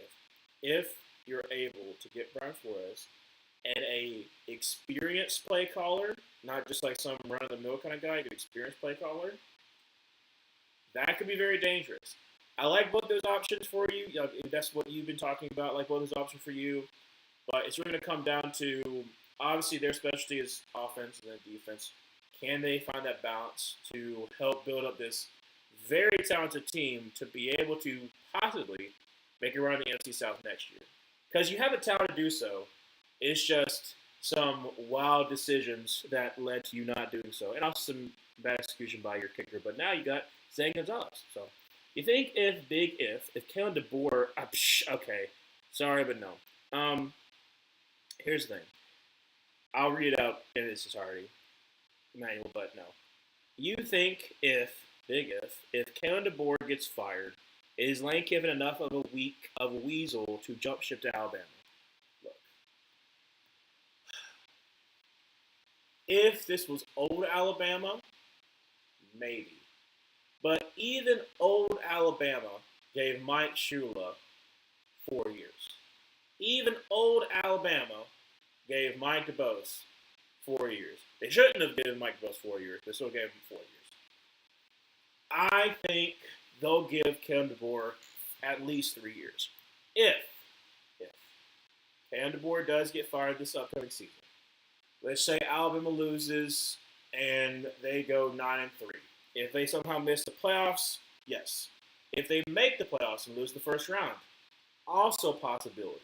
if you're able to get Brian Flores and a experienced play caller, not just like some run of the mill kind of guy, an experienced play caller, that could be very dangerous. I like both those options for you. If that's what you've been talking about. I like both those options for you, but it's really going to come down to obviously their specialty is offense and then defense. Can they find that balance to help build up this very talented team to be able to possibly make a run in the NFC South next year? Because you have the talent to do so. It's just some wild decisions that led to you not doing so, and also some bad execution by your kicker. But now you got Zane Gonzalez. So you think if Kalen DeBoer, okay, sorry, but no. Here's the thing. I'll read it out in its entirety, manual, but no. You think if Kalen DeBoer gets fired, is Lane Kiffin enough of a weasel to jump ship to Alabama? Look, if this was old Alabama, maybe. But even old Alabama gave Mike Shula 4 years. Even old Alabama gave Mike DeBose 4 years. They shouldn't have given Mike DeBose 4 years. They still gave him 4 years. I think they'll give Kevin DeBoer at least 3 years. If Kevin DeBoer does get fired this upcoming season, let's say Alabama loses and they go 9-3. If they somehow miss the playoffs, yes. If they make the playoffs and lose the first round, also a possibility.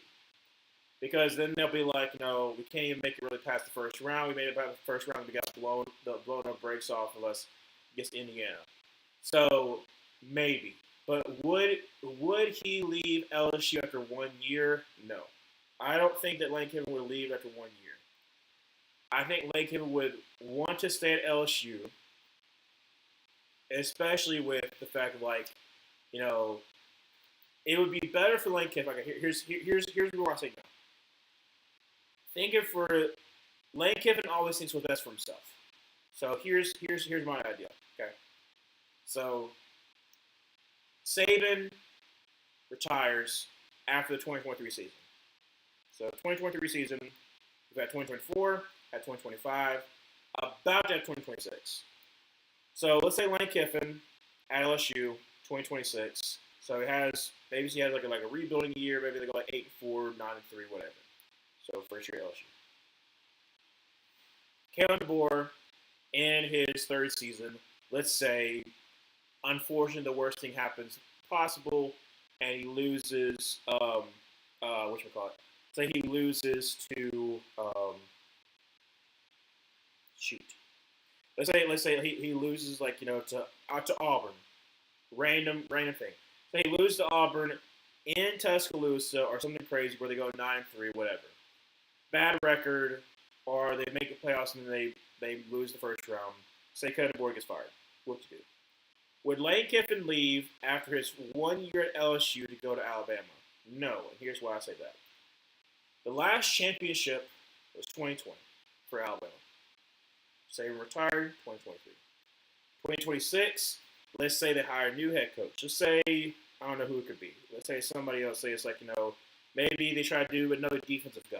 Because then they'll be like, no, we can't even make it really past the first round. We made it past the first round. We got blown our brakes off unless against Indiana. So maybe. But would he leave LSU after 1 year? No. I don't think that Lane Kiffin would leave after 1 year. I think Lane Kiffin would want to stay at LSU, especially with the fact of it would be better for Lane Kiffin. Okay, here's where I say no. Thinking for Lane Kiffin always thinks what's best for himself. So here's my idea. Okay, so Saban retires after the 2023 season. So 2023 season, we've had 2024, had 2025, about to have 2026. So let's say Lane Kiffin at LSU 2026. So he has like a rebuilding year. Maybe they go like 8-4, 9-3, whatever. So first year LSU. Kalen DeBoer in his third season. Let's say, unfortunately, the worst thing happens possible, and he loses. Say he loses to Let's say he loses to Auburn. Random thing. Say he loses to Auburn in Tuscaloosa or something crazy where they go 9-3, whatever. Bad record, or they make the playoffs and then they lose the first round. Say Kevin DeBoer gets fired. What to do? Would Lane Kiffin leave after his 1 year at LSU to go to Alabama? No, and here's why I say that. The last championship was 2020 for Alabama. Say retired, 2023. 2026, let's say they hire a new head coach. Let's say, I don't know who it could be. Let's say somebody else. Say it's maybe they try to do another defensive guy.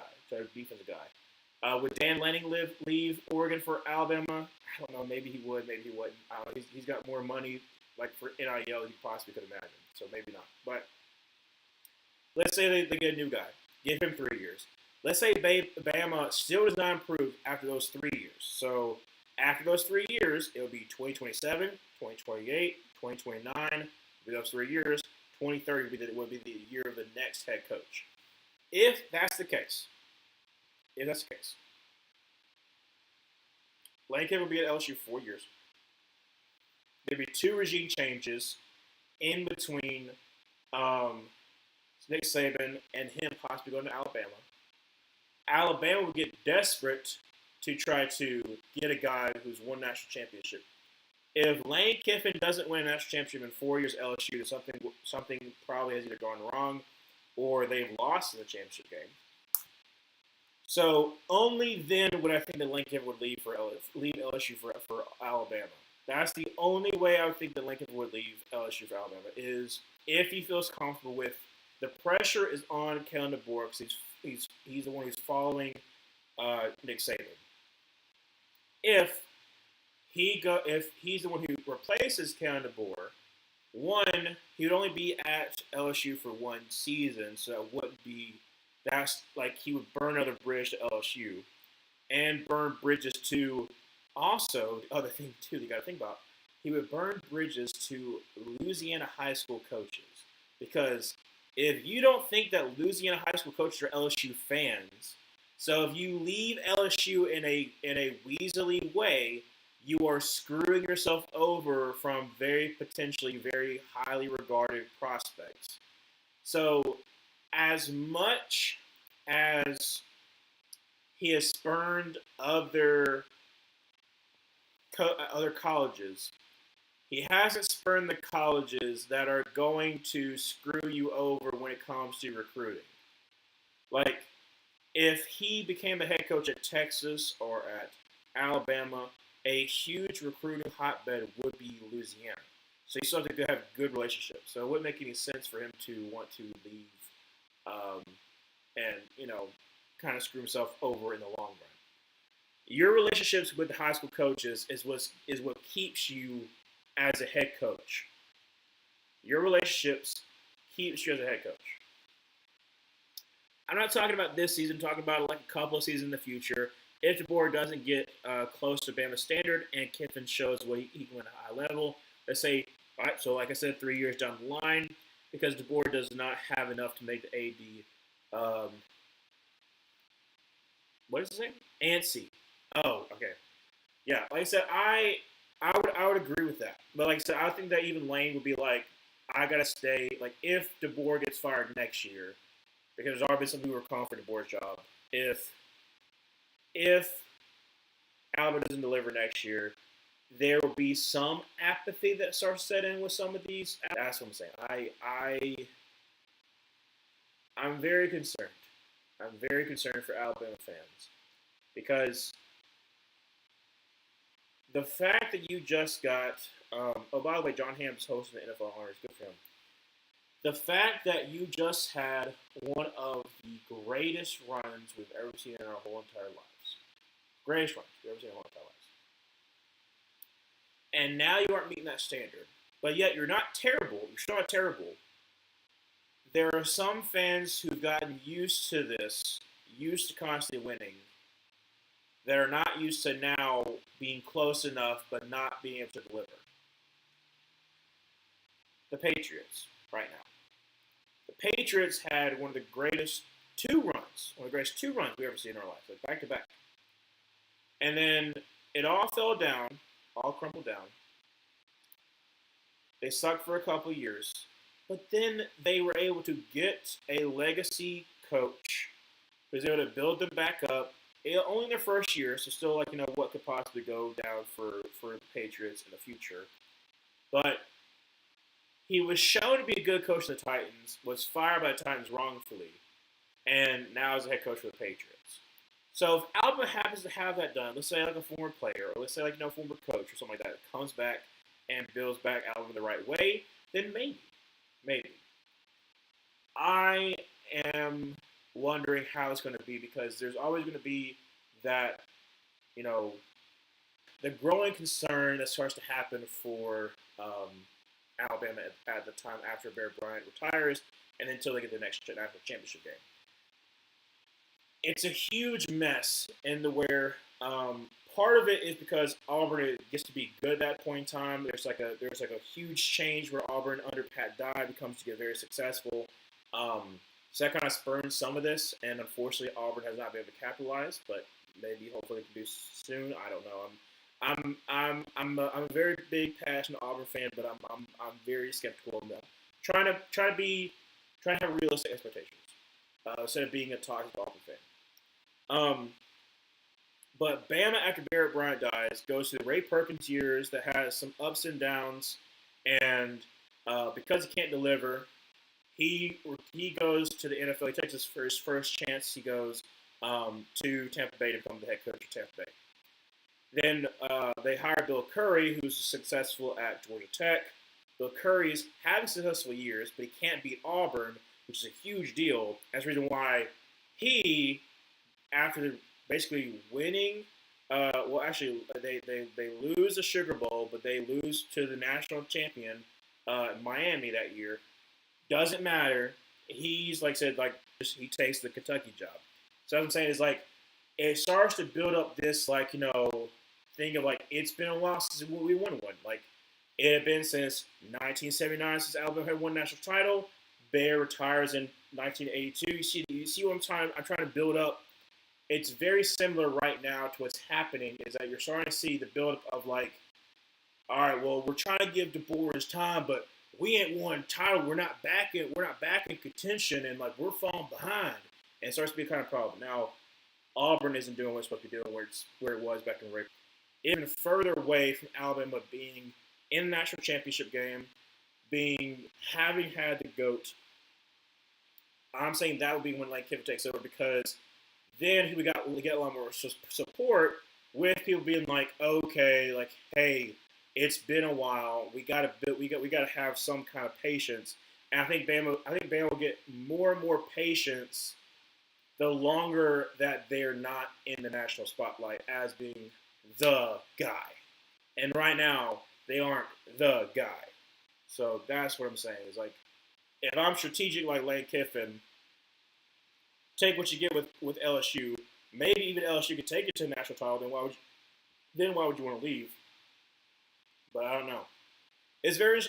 Would Dan Lanning leave Oregon for Alabama? I don't know. Maybe he would. Maybe he wouldn't. I don't know. He's got more money, for NIL, he possibly could imagine. So maybe not. But let's say they get a new guy. Give him 3 years. Let's say Bama still does not improve after those 3 years. So after those 3 years, it would be 2027, 2028, 2029. With those 3 years, 2030 would be the year of the next head coach. If that's the case, Lane Kiffin will be at LSU 4 years. There'd be 2 regime changes in between Nick Saban and him possibly going to Alabama. Alabama would get desperate to try to get a guy who's won national championship. If Lane Kiffin doesn't win a national championship in 4 years at LSU, something probably has either gone wrong or they've lost in the championship game. So only then would I think that Lincoln would leave LSU for Alabama. That's the only way I would think that Lincoln would leave LSU for Alabama is if he feels comfortable with the pressure is on Kellen DeBoer because he's the one who's following Nick Saban. If if he's the one who replaces Kellen DeBoer, one, he would only be at LSU for one season, so it wouldn't be that's like he would burn another bridge to LSU and burn bridges to also the other thing too you got to think about he would burn bridges to Louisiana high school coaches because if you don't think that Louisiana high school coaches are LSU fans, so if you leave LSU in a weaselly way, you are screwing yourself over from very potentially very highly regarded prospects. So as much as he has spurned other colleges, he hasn't spurned the colleges that are going to screw you over when it comes to recruiting. Like, if he became the head coach at Texas or at Alabama, a huge recruiting hotbed would be Louisiana. So you still have to have good relationships. So it wouldn't make any sense for him to want to leave um, and, kind of screw himself over in the long run. Your relationships with the high school coaches is what keeps you as a head coach. Your relationships keeps you as a head coach. I'm not talking about this season. I'm talking about like a couple of seasons in the future. If the board doesn't get close to Bama standard and Kiffin shows what he can win at a high level, let's say, all right, so like I said, 3 years down the line, because the board does not have enough to make the AD, what is his name? Antsy. Oh, okay. Yeah, like I said, I would agree with that. But like I said, I think that even Lane would be like, I gotta stay. Like if DeBoer gets fired next year, because there's already been some people who are calling for DeBoer's job. If Alabama doesn't deliver next year, there will be some apathy that starts to set in with some of these. That's what I'm saying. I'm very concerned. I'm very concerned for Alabama fans because the fact that you just got, oh, by the way, John Hamm's hosting the NFL Honors. Good for him. The fact that you just had one of the greatest runs we've ever seen in our whole entire lives. Greatest runs we've ever seen in our whole entire lives. And now you aren't meeting that standard. But yet you're not terrible. You're still not terrible. There are some fans who've gotten used to this, used to constantly winning, that are not used to now being close enough but not being able to deliver. The Patriots, right now. The Patriots had one of the greatest two runs we've ever seen in our lives, like back to back. And then it all fell down, all crumbled down. They sucked for a couple years, but then they were able to get a legacy coach who was able to build them back up. Only in their first year, so still like what could possibly go down for the Patriots in the future. But he was shown to be a good coach of the Titans, was fired by the Titans wrongfully, and now is a head coach for the Patriots. So if Alabama happens to have that done, let's say like a former player, or let's say like former coach or something like that, comes back and builds back Alabama the right way, then maybe. I am wondering how it's going to be because there's always going to be that, the growing concern that starts to happen for Alabama at the time after Bear Bryant retires and until they get the next national championship game. It's a huge mess in the where part of it is because Auburn gets to be good at that point in time. There's like a huge change where Auburn under Pat Dye becomes to get very successful. So that kind of spurns some of this, and unfortunately Auburn has not been able to capitalize. But maybe hopefully they can do soon. I don't know. I'm a very big passionate Auburn fan, but I'm very skeptical of them. Trying to have realistic expectations instead of being a toxic Auburn fan. But Bama, after Barrett Bryant dies, goes through the Ray Perkins years that has some ups and downs, and because he can't deliver, he goes to the NFL. He takes his first chance. He goes to Tampa Bay to become the head coach of Tampa Bay. Then they hired Bill Curry, who's successful at Georgia Tech. Bill Curry's having successful years, but he can't beat Auburn, which is a huge deal. That's the reason why he, after basically winning, actually, they lose the Sugar Bowl, but they lose to the national champion, Miami that year. Doesn't matter. He's like I said, he takes the Kentucky job. So what I'm saying is like it starts to build up this thing of like it's been a while since we won one. Like it had been since 1979 since Alabama had won national title. Bear retires in 1982. You see what I'm trying to build up. It's very similar right now to what's happening. Is that you're starting to see the buildup of like, all right, well we're trying to give DeBoer his time, but we ain't won title. We're not back in contention, and like we're falling behind, and it starts to be a kind of problem. Now, Auburn isn't doing what it's supposed to be doing where it was back in the regular. Even further away from Alabama being in the national championship game, having had the GOAT. I'm saying that would be when Lane Kiffin takes over because then we get a lot more support with people being like, okay, like, hey, it's been a while. We gotta have some kind of patience. And I think Bama will get more and more patience the longer that they're not in the national spotlight as being the guy. And right now, they aren't the guy. So that's what I'm saying. Is like, if I'm strategic like Lane Kiffin, take what you get with LSU. Maybe even LSU could take it to a national title. Then why would you want to leave? But I don't know. It's very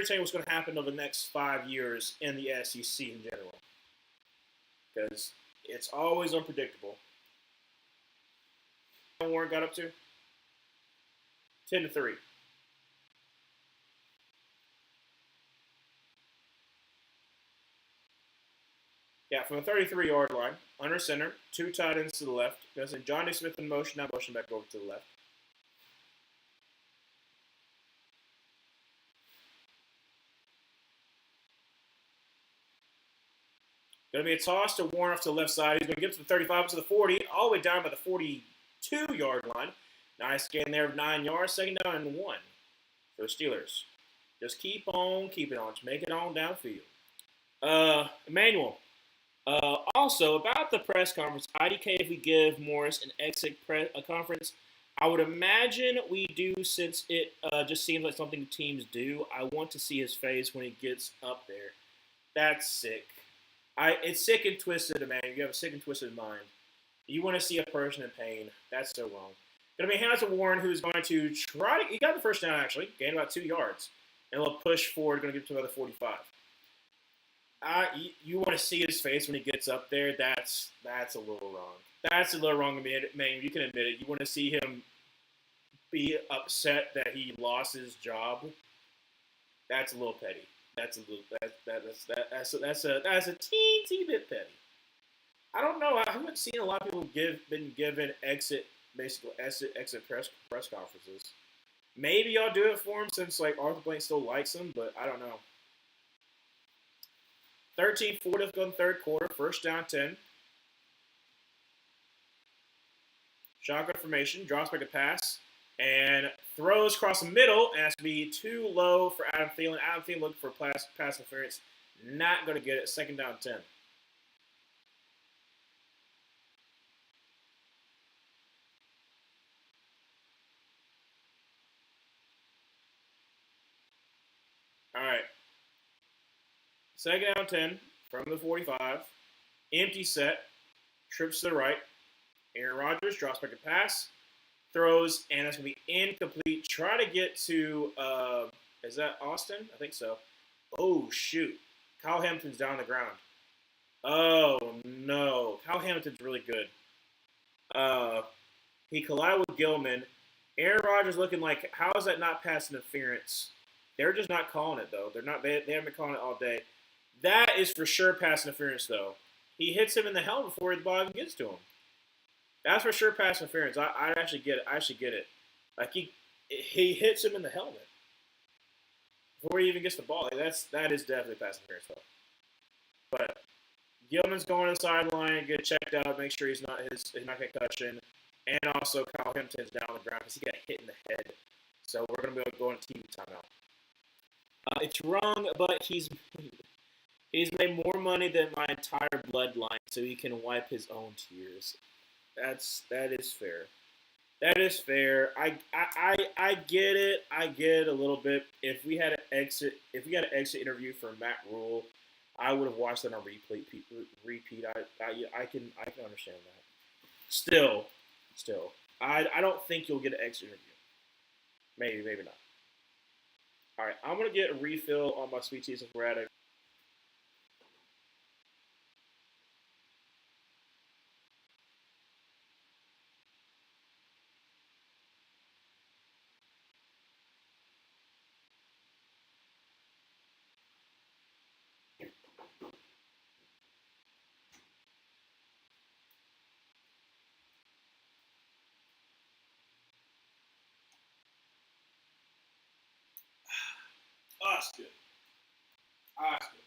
telling what's going to happen over the next 5 years in the SEC in general, because it's always unpredictable. Warren got up to 10-3. Yeah, from the 33-yard line, under center, two tight ends to the left. That's Johnny Smith in motion, now motion back over to the left. Going to be a toss to Warren off to the left side. He's going to get to the 35, to the 40, all the way down by the 42-yard line. Nice gain there of 9 yards. Second down and 1 for the Steelers. Just keep on keeping on. Just make it on downfield. Emmanuel. Also, about the press conference, IDK, if we give Morris an exit conference, I would imagine we do, since it just seems like something teams do. I want to see his face when he gets up there. That's sick. It's sick and twisted, man. You have a sick and twisted mind. You want to see a person in pain. That's so wrong. Going to be hands to Warren, who's going to try to... He got the first down, actually. Gained about 2 yards. And a little push forward. Going to get to another 45. You want to see his face when he gets up there. That's a little wrong. That's a little wrong, man. You can admit it. You want to see him be upset that he lost his job. That's a little petty. That's a teensy bit petty. I don't know. I haven't seen a lot of people been given exit press conferences. Maybe y'all do it for him since like Arthur Blank still likes him, but I don't know. 13-4 to go in the third quarter. First down 10. Shotgun formation. Drops back a pass. And throws across the middle. And that's going to be too low for Adam Thielen. Adam Thielen looking for pass interference. Not going to get it. Second down 10. All right. Second down 10 from the 45. Empty set. Trips to the right. Aaron Rodgers drops back a pass. Throws, and that's going to be incomplete. Try to get to, is that Austin? I think so. Oh, shoot. Kyle Hamilton's down on the ground. Oh, no. Kyle Hamilton's really good. He collided with Gilman. Aaron Rodgers looking like, how is that not pass interference? They're just not calling it, though. They haven't been calling it all day. That is for sure pass interference, though. He hits him in the helmet before the ball even gets to him. That's for sure pass interference. I actually get it. Like he hits him in the helmet before he even gets the ball. Like that is definitely pass interference, though. But Gilman's going to the sideline, get checked out, make sure he's not concussion, and also Kyle Hampton's down on the ground because he got hit in the head. So we're going to be able to go on TV timeout. It's wrong, but he's made more money than my entire bloodline, so he can wipe his own tears. That is fair. That is fair. I get it. I get it a little bit. If we had an exit interview for Matt Rule, I would have watched that on repeat. I can understand that. Still, I don't think you'll get an exit interview. Maybe not. All right, I'm gonna get a refill on my sweet tea since we're at it. Oh, that's good. Oh, that's good.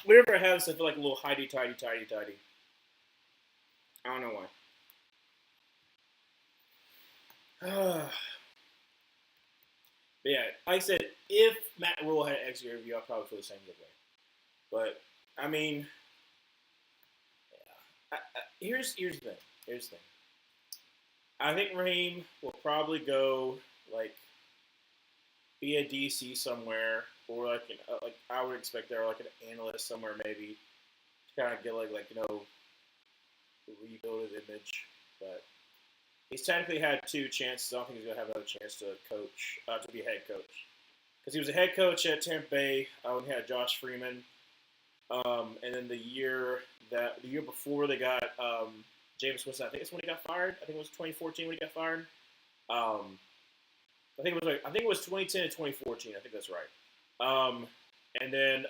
Whenever I have this, I feel like a little tidy. I don't know why. But yeah, like I said, if Matt Rule had an exit interview, I'd probably feel the same way. But I mean, here's the thing. Here's the thing. I think Raheem will probably go like be a DC somewhere, or like I would expect there like an analyst somewhere maybe to kind of get like rebuild his image. But he's technically had two chances. I don't think he's gonna have another chance to coach to be a head coach because he was a head coach at Tampa Bay when he had Josh Freeman. And then the year before they got James Winston, I think it's when he got fired. I think it was 2014 when he got fired. I think it was 2010 to 2014. I think that's right. And then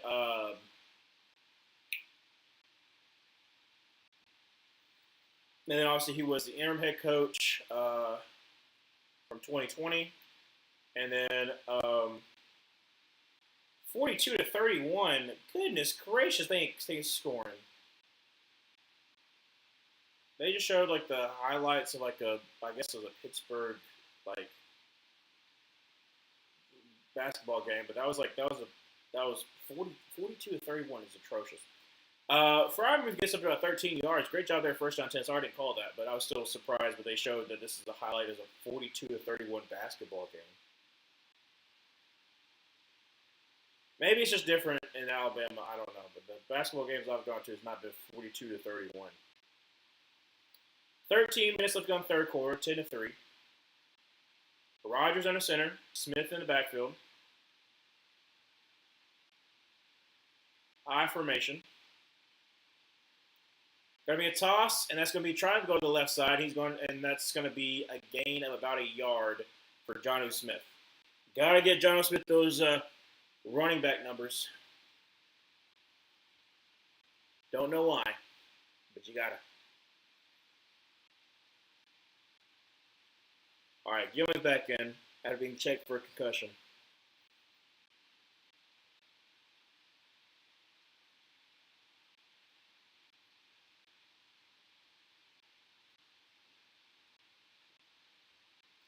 obviously he was the interim head coach from 2020, and then 42 to 31. Goodness gracious, they scoring. They just showed like the highlights of I guess it was a Pittsburgh like basketball game, but that was 42 to 31 is atrocious. Fryman gets up to about 13 yards. Great job there, first down 10. Sorry I didn't call that, but I was still surprised. But they showed that this is the highlight as a 42 to 31 basketball game. Maybe it's just different in Alabama. I don't know, but the basketball games I've gone to has not been 42 to 31. 13 minutes left on third quarter, 10 to 3. Rodgers under center, Smith in the backfield. I formation. Going to be a toss, and that's going to be trying to go to the left side. And that's going to be a gain of about a yard for Jonnu Smith. Got to get Jonnu Smith those running back numbers. Don't know why, but you got to. All right, Gilman's back in after being checked for a concussion.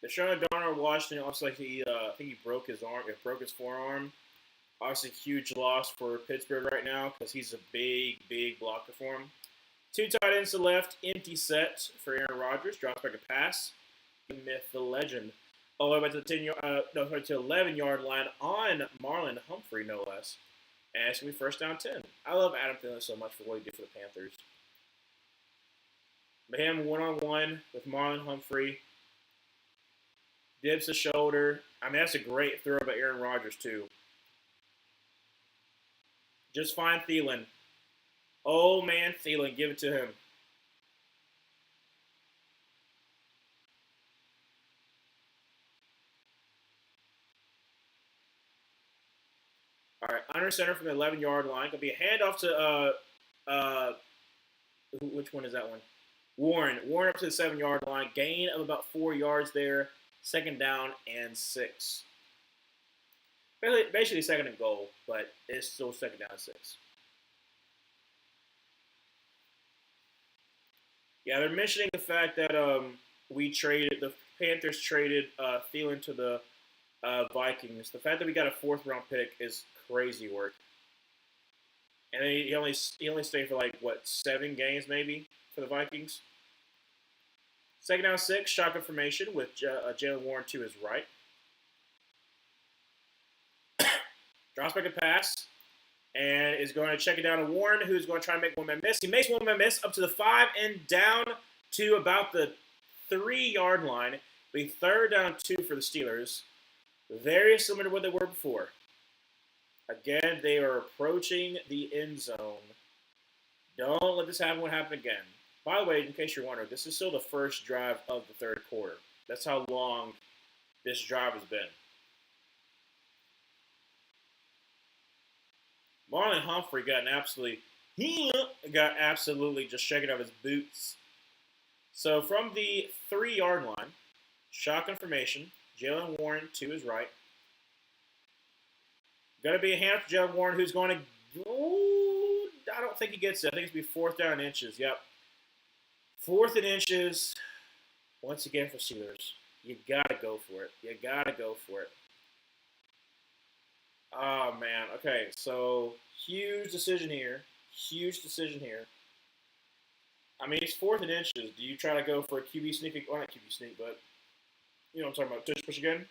Deshaun Darnold Washington, also I think he broke his arm. It broke his forearm. Obviously, huge loss for Pittsburgh right now because he's a big blocker for him. Two tight ends to the left, empty set for Aaron Rodgers. Drops back a pass. The myth, the legend. All the way back to the 11-yard line on Marlon Humphrey, no less. And it's going to be first down 10. I love Adam Thielen so much for what he did for the Panthers. But him one-on-one with Marlon Humphrey. Dips the shoulder. I mean, that's a great throw by Aaron Rodgers, too. Just find Thielen. Oh, man, Thielen. Give it to him. All right, under center from the 11-yard line. Going to be a handoff to, which one is that one? Warren. Warren up to the 7-yard line. Gain of about 4 yards there. Second down and 6. Basically second and goal, but it's still second down 6. Yeah, they're mentioning the fact that the Panthers traded Thielen to the Vikings. The fact that we got a 4th round pick is crazy work. And he only stayed for like what 7 games maybe for the Vikings. Second down 6, shotgun formation with Jalen Warren to his right. Drops back a pass and is going to check it down to Warren, who's going to try and make one man miss. He makes one man miss up to the 5 and down to about the 3-yard line. Be 3rd down 2 for the Steelers. Very similar to what they were before. Again, they are approaching the end zone. Don't let this happen again. By the way, in case you're wondering, this is still the first drive of the 3rd quarter. That's how long this drive has been. Marlon Humphrey got absolutely just shaking off his boots. So from the 3-yard line, shotgun formation, Jalen Warren to his right. Going to be a handoff to Jalen Warren, who's going to. I don't think he gets it. I think it's going to be 4th down inches. Yep. 4th and inches. Once again for Steelers. You got to go for it. Oh, man. Okay, so huge decision here. I mean, it's 4th and inches. Do you try to go for a QB sneak? Well, not QB sneak, but you know what I'm talking about. Touch push again.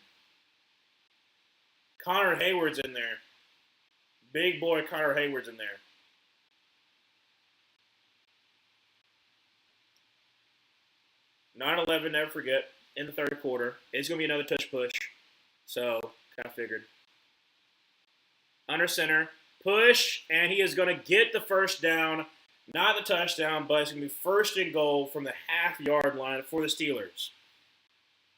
Connor Hayward's in there. Big boy Connor Hayward's in there. (9-11), never forget, in the 3rd quarter. It's going to be another touch push. So, kind of figured. Under center, push, and he is going to get the 1st down. Not the touchdown, but it's going to be 1st and goal from the half-yard line for the Steelers.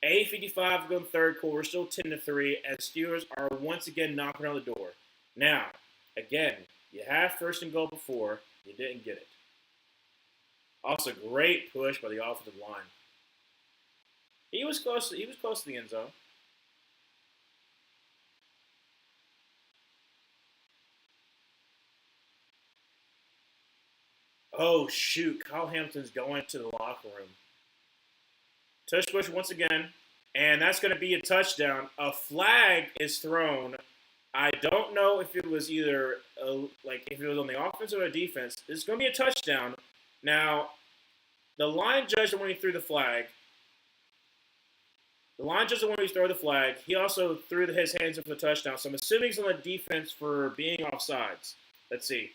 8:55 to go in the 3rd quarter, still 10-3, as Steelers are once again knocking on the door. Now, again, you had 1st and goal before, you didn't get it. Also, great push by the offensive line. He was close to the end zone. Oh, shoot. Kyle Hamilton's going to the locker room. Touch push once again, and that's going to be a touchdown. A flag is thrown. I don't know if it was either, if it was on the offense or the defense. It's going to be a touchdown. Now, the line judge, when he threw the flag, he also threw his hands up for the touchdown. So I'm assuming he's on the defense for being offsides. Let's see.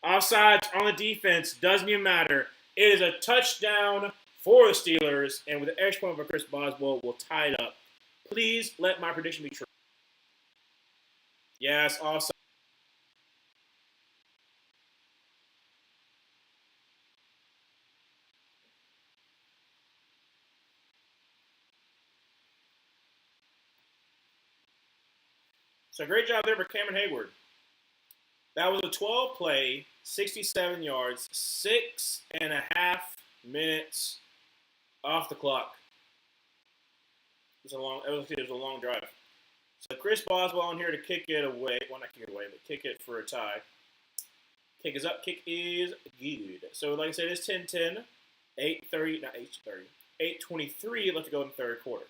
Offsides on the defense, doesn't even matter. It is a touchdown for the Steelers, and with an extra point by Chris Boswell, we'll tie it up. Please let my prediction be true. Yes, offside. So great job there for Cameron Hayward. That was a 12-play, 67 yards, 6.5 minutes off the clock. It was a long drive. So Chris Boswell on here to kick it away. Well, not kick it away, but kick it for a tie. Kick is up. Kick is good. So like I said, it's 10-10. 8:30, not 8:30. 8:23 left to go in the 3rd quarter.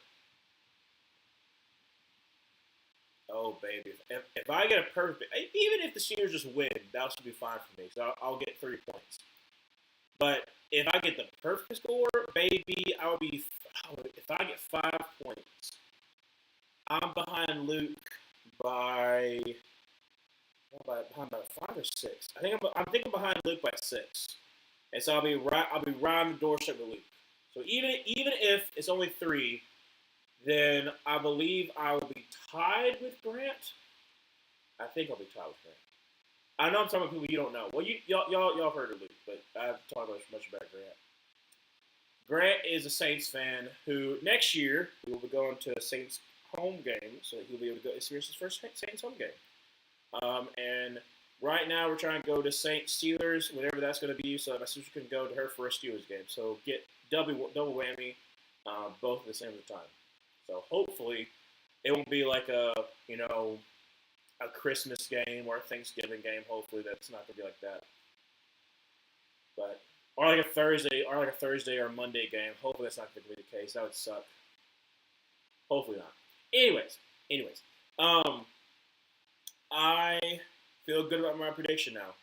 Oh, baby. If I get a perfect, even if the Steelers just win, that should be fine for me. So I'll get 3 points. But if I get the perfect score, baby, if I get 5 points, I'm behind Luke by 5 or 6. I'm thinking behind Luke by 6. And so I'll be right on the doorstep with Luke. So even if it's only 3, then I believe I will be tied with Grant. I think I'll be tied with Grant. I know I'm talking about people you don't know. Well, y'all heard of Luke, but I haven't talked much about Grant. Grant is a Saints fan who next year will be going to a Saints home game, so he'll be able to go experience his first Saints home game. And right now we're trying to go to Saints Steelers, whatever that's going to be, so my sister can go to her first Steelers game. So get double whammy, both at the same time. So hopefully It won't be like a Christmas game or a Thanksgiving game. Hopefully, that's not gonna be like that. But or like a Thursday or Monday game. Hopefully, that's not gonna be the case. That would suck. Hopefully not. Anyways, um, I feel good about my prediction now.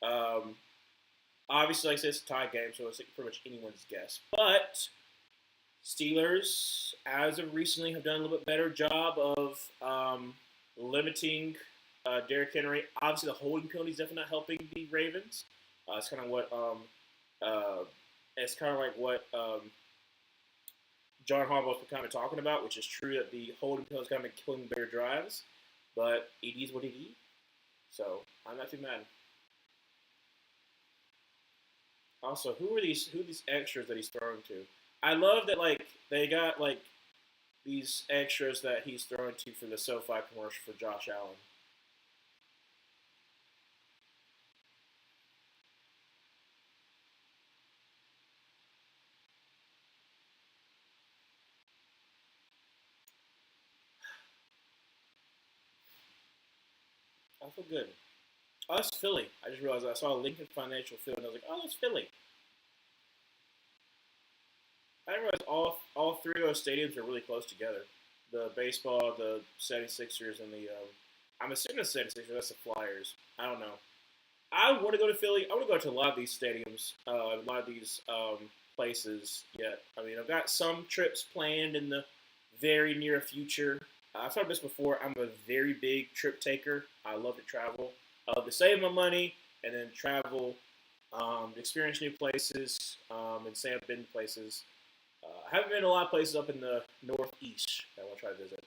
Um, Obviously, like I said, it's a tie game, so it's like pretty much anyone's guess. But Steelers, as of recently, have done a little bit better job of limiting Derrick Henry. Obviously, the holding penalty is definitely not helping the Ravens. It's kind of what uh, it's kind of like what John Harbaugh's been kind of talking about, which is true that the holding penalty is kind of killing their drives, but it is what it is. So I'm not too mad. Also, who are these extras that he's throwing to? I love that like they got like these extras that he's throwing to for the SoFi commercial for Josh Allen. I feel good. Oh, that's Philly. I just realized I saw a Lincoln Financial Field and I was like, oh, that's Philly. I didn't realize all three of those stadiums are really close together. The baseball, the 76ers, and the I'm assuming the 76ers. That's the Flyers. I don't know. I want to go to Philly. I want to go to a lot of these stadiums, a lot of these places yet. I mean, I've got some trips planned in the very near future. I've talked this before. I'm a very big trip taker. I love to travel. I love to save my money and then travel, experience new places, and say I've been places. I haven't been to a lot of places up in the Northeast that I want to try to visit.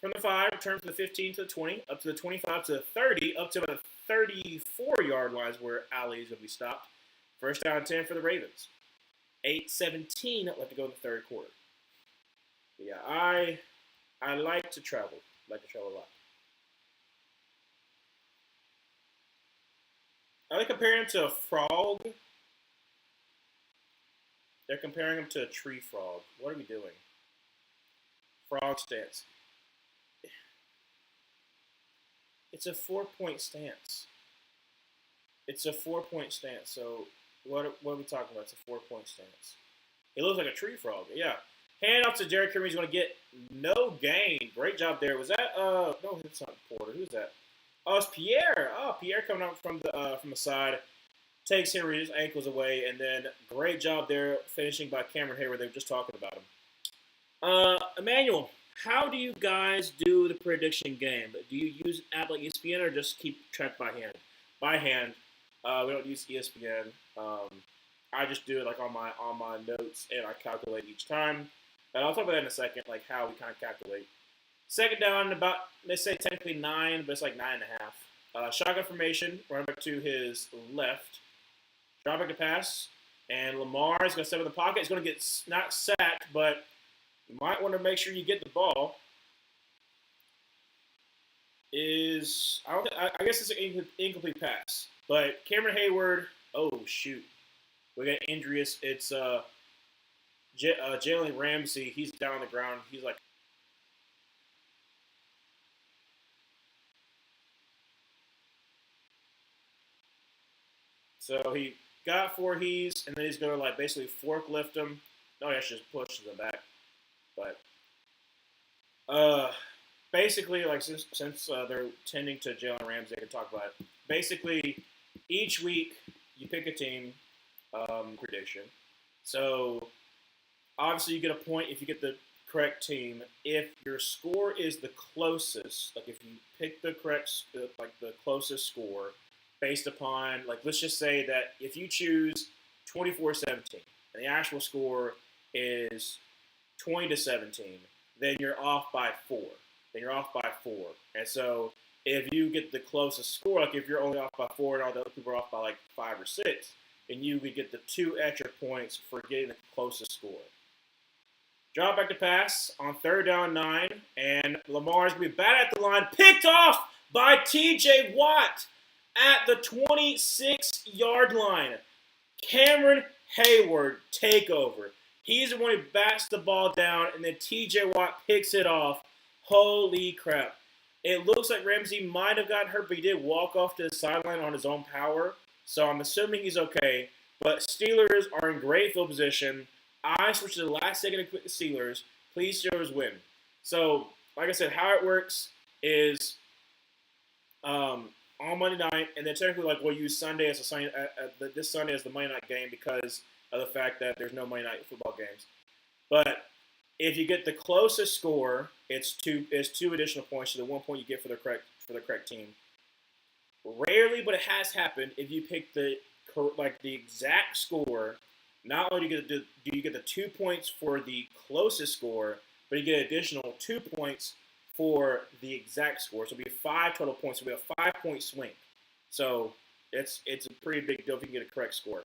From the 5, turn from the 15 to the 20, up to the 25 to the 30, up to about the 34-yard lines where Ali is going to be stopped. First down 10 for the Ravens. 8:17 left to go in the third quarter. But yeah, I like to travel. Like to travel a lot. Are they comparing him to a frog? They're comparing him to a tree frog. What are we doing? Frog stance. It's a 4-point stance. It's a 4-point stance. So what are we talking about? It's a 4-point stance. It looks like a tree frog. Yeah. Hand off to Derrick Henry. He's going to get no gain. Great job there. Was that no? It's not Porter. Who's that? Oh, it's Pierre. Oh, Pierre coming out from the side, takes Henry's ankles away, and then great job there finishing by Cameron Hayward. They were just talking about him. Emmanuel, how do you guys do the prediction game? Do you use an app like ESPN or just keep track by hand? By hand. We don't use ESPN. I just do it like on my notes and I calculate each time. And I'll talk about that in a second, like how we kind of calculate. Second down, about let's say technically 9, but it's like 9.5. Shotgun formation, running back to his left. Drop back to pass, and Lamar is going to step in the pocket. He's going to get not sacked, but you might want to make sure you get the ball. I guess it's an incomplete pass, but Cameron Hayward. Oh shoot, we got injuries. It's Jalen Ramsey. He's down on the ground. He's like. So he got 4 heaves, and then he's going to like basically forklift him. No, he actually just pushes him back. But basically, like since they're tending to Jalen Ramsey, I can talk about it. Basically, each week you pick a team prediction. So obviously you get a point if you get the correct team. If your score is the closest, like if you pick the the closest score, based upon, like, let's just say that if you choose 24-17 and the actual score is 20-17, then you're off by 4. And so if you get the closest score, like if you're only off by 4 and all the other people are off by like 5 or 6, then you would get the 2 extra points for getting the closest score. Drop back to pass on third down 9, and Lamar's going to be bad at the line, picked off by TJ Watt at the 26-yard line. Cameron Hayward takeover. He's the one who bats the ball down, and then TJ Watt picks it off. Holy crap. It looks like Ramsey might have gotten hurt, but he did walk off to the sideline on his own power. So I'm assuming he's okay. But Steelers are in great field position. I switched to the last second to pick the Steelers. Please, Steelers win. So, like I said, how it works is on Monday night, and then technically, like, we'll use Sunday as this Sunday as the Monday night game because of the fact that there's no Monday night football games. But if you get the closest score, it's two additional points to the 1 point you get for the correct team. Rarely, but it has happened. If you pick the exact score, not only do you get the 2 points for the closest score, but you get additional 2 points for the exact score. So it'll be 5 total points. So it'll be a 5-point swing. So it's a pretty big deal if you can get a correct score.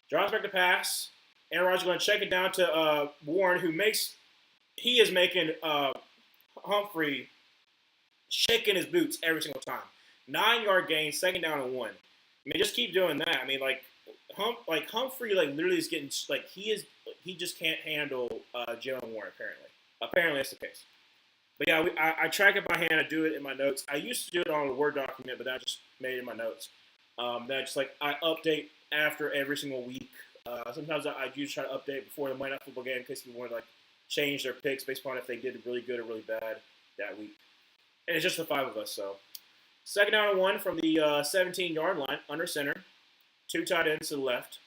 Drops back to pass. Aaron Rodgers going to check it down to Warren, he is making Humphrey shaking his boots every single time. 9-yard gain, second down and 1. I mean, just keep doing that. I mean, Humphrey, literally is getting he just can't handle Jalen Warren. Apparently that's the case. But yeah, I track it by hand. I do it in my notes. I used to do it on a Word document, but I just made it in my notes. I update after every single week. Sometimes I usually try to update before the Monday Night Football game in case people want to change their picks based upon if they did really good or really bad that week. And it's just the 5 of us, so. Second down and 1 from the 17-yard line, under center. 2 tight ends to the left.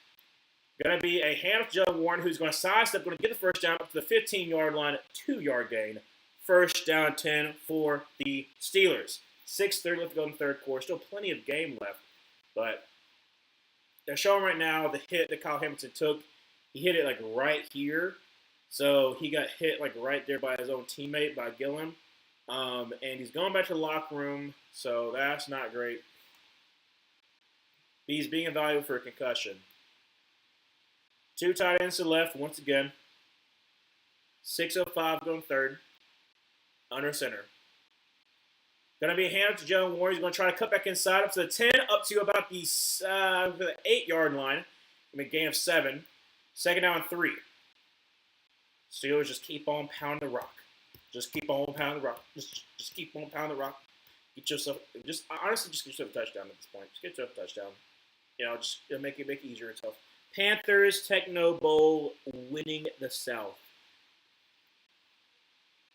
Going to be a handoff to Jalen Warren, who's going to sidestep, going to get the first down up to the 15-yard line, 2-yard gain. First down 10 for the Steelers. 6:30 left to go in the third quarter. Still plenty of game left, but they're showing right now the hit that Kyle Hamilton took. He hit it right here. So he got hit right there by his own teammate, by Gillum. And he's going back to the locker room, so that's not great. He's being evaluated for a concussion. 2 tight ends to the left once again. 6:05 going third. Under center. Going to be a handoff to Jalen Warren. He's going to try to cut back inside up to the 10, up to about the 8-yard line. A gain of 7. Second down and 3. Steelers just keep on pounding the rock. Just keep on pounding the rock. Just keep on pounding the rock. Get yourself, honestly, just get yourself a touchdown at this point. Just get yourself a touchdown. Just make it easier and stuff. Panthers Techno Bowl winning the South.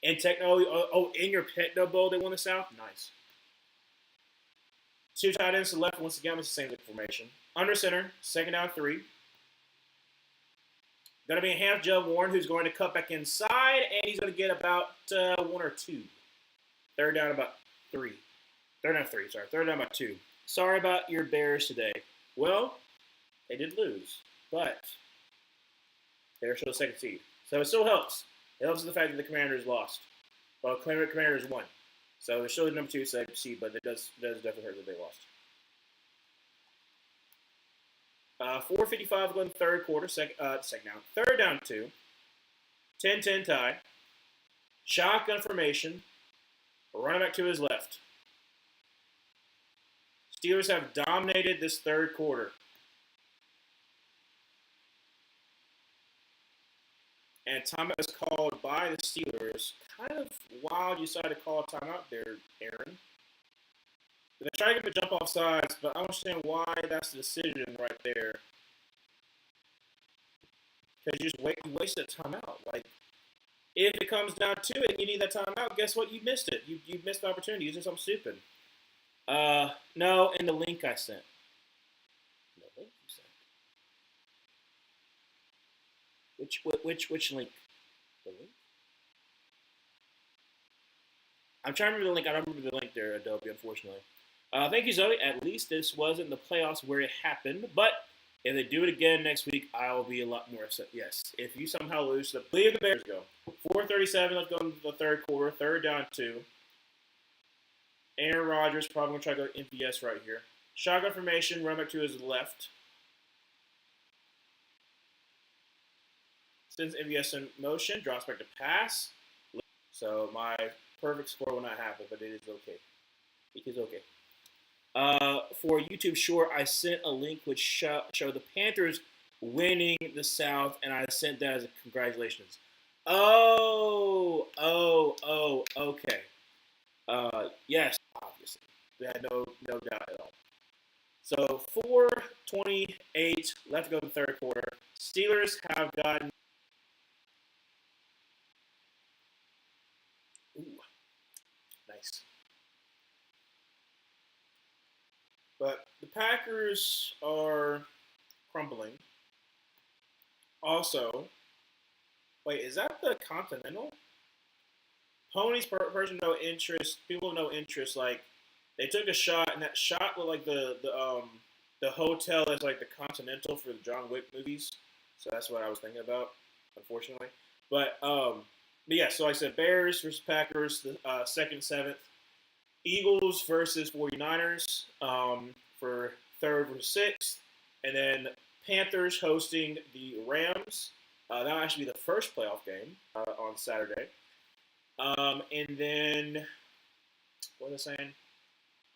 And in your Techno Bowl, they won the South? Nice. 2 tight ends to the left. Once again, it's the same formation. Under center, second down 3. Going to be a half Jalen Warren, who's going to cut back inside, and he's going to get about 1 or 2. Third down about 3. Third down about 2. Sorry about your Bears today. Well, they did lose, but they're still the second seed. So it still helps. It helps the fact that the Commanders lost. Well, Commanders won. So they're still the number 2 seed, but it does definitely hurt that they lost. 4:55 going third quarter, second down. Third down 2. 10-10 tie. Shotgun formation. Running back to his left. Steelers have dominated this third quarter. And timeout is called by the Steelers. Kind of wild you decided to call a timeout there, Aaron. They try to get the jump off sides, but I don't understand why that's the decision right there. Because you wasted a timeout. If it comes down to it and you need that timeout, guess what? You missed it. You missed the opportunity. You did something stupid. No, in the link I sent. The link you sent. Which link? The link? I'm trying to remember the link. I don't remember the link there, Adobe, unfortunately. Thank you, Zoe. At least this wasn't the playoffs where it happened. But if they do it again next week, I will be a lot more upset. Yes, if you somehow lose, leave the Bears go. 4:37 left going into the third quarter. Third down 2. Aaron Rodgers probably going to try to go MVS right here. Shotgun formation, run back to his left. Sends MVS in motion, drops back to pass. So my perfect score will not happen, but it is okay. It is okay. For YouTube Short, I sent a link which showed the Panthers winning the South, and I sent that as a congratulations. Okay. Yes, obviously. We had no doubt at all. So 4:28 left to go in the third quarter. Steelers have gotten ooh, nice. But the Packers are crumbling. Also, wait, is that the Continental? Ponies person no interest. People no interest. Like they took a shot, and that shot looked like the hotel is like the Continental for the John Wick movies. So that's what I was thinking about, unfortunately. But yeah. So like I said, Bears versus Packers, the second, seventh. Eagles versus 49ers for third versus sixth, and then Panthers hosting the Rams. That'll actually be the first playoff game on Saturday. And then what was I saying?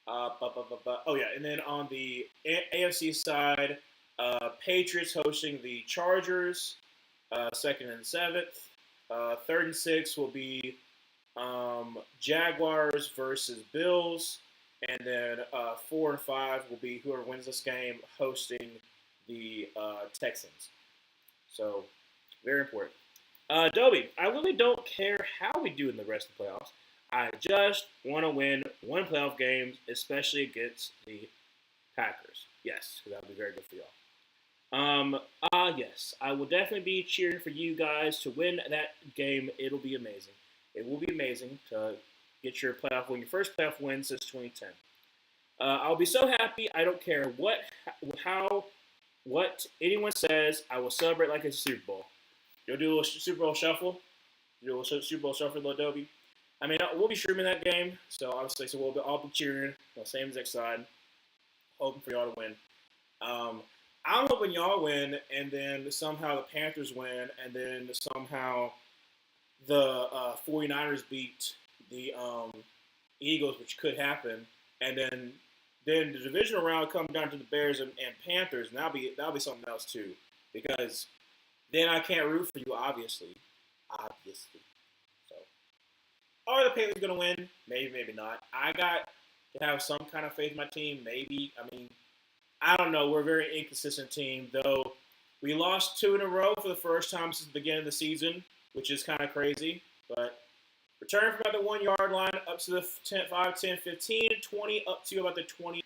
Oh yeah, and then on the AFC side, Patriots hosting the Chargers, second and seventh. Third and sixth will be Jaguars versus Bills, and then 4 and 5 will be whoever wins this game hosting the Texans. So very important. Dobie, I really don't care how we do in the rest of the playoffs. I just want to win one playoff game, especially against the Packers. Yes, because that would be very good for y'all. Yes, I will definitely be cheering for you guys to win that game. It'll be amazing. It will be amazing to get your playoff win, your first playoff win since 2010. I'll be so happy. I don't care what anyone says. I will celebrate like it's a Super Bowl. You'll do a Super Bowl shuffle. You do a Super Bowl shuffle, Adobe. I mean, we'll be streaming that game, so obviously, I'll be cheering on the same exact side, hoping for y'all to win. I'm hoping y'all win, and then somehow the Panthers win, and then somehow the 49ers beat the Eagles, which could happen, and then the divisional round comes down to the Bears and Panthers, and that'll be something else too, because then I can't root for you, obviously. So, are the Panthers gonna win? Maybe, maybe not. I got to have some kind of faith in my team. Maybe. I mean, I don't know. We're a very inconsistent team, though. We lost 2 in a row for the first time since the beginning of the season, which is kind of crazy. But return from about the 1 yard line up to the 10, 5, 10, 15, 20, up to about the 20.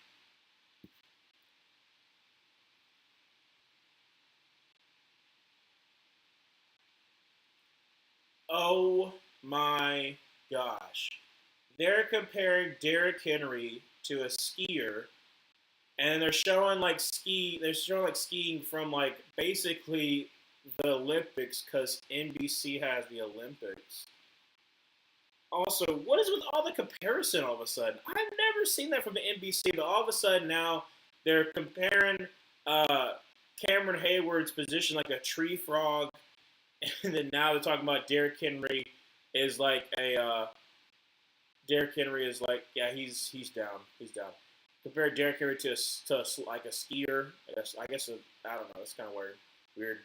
Oh my gosh. They're comparing Derrick Henry to a skier, and they're showing like skiing from like basically the Olympics because NBC has the Olympics. Also, what is with all the comparison all of a sudden? I've never seen that from the NBC, but all of a sudden now they're comparing uh, Cameron Hayward's position like a tree frog, and then now they're talking about is like a Derrick Henry is like yeah he's down. Compare Derrick Henry to like a skier. I don't know. It's kind of weird.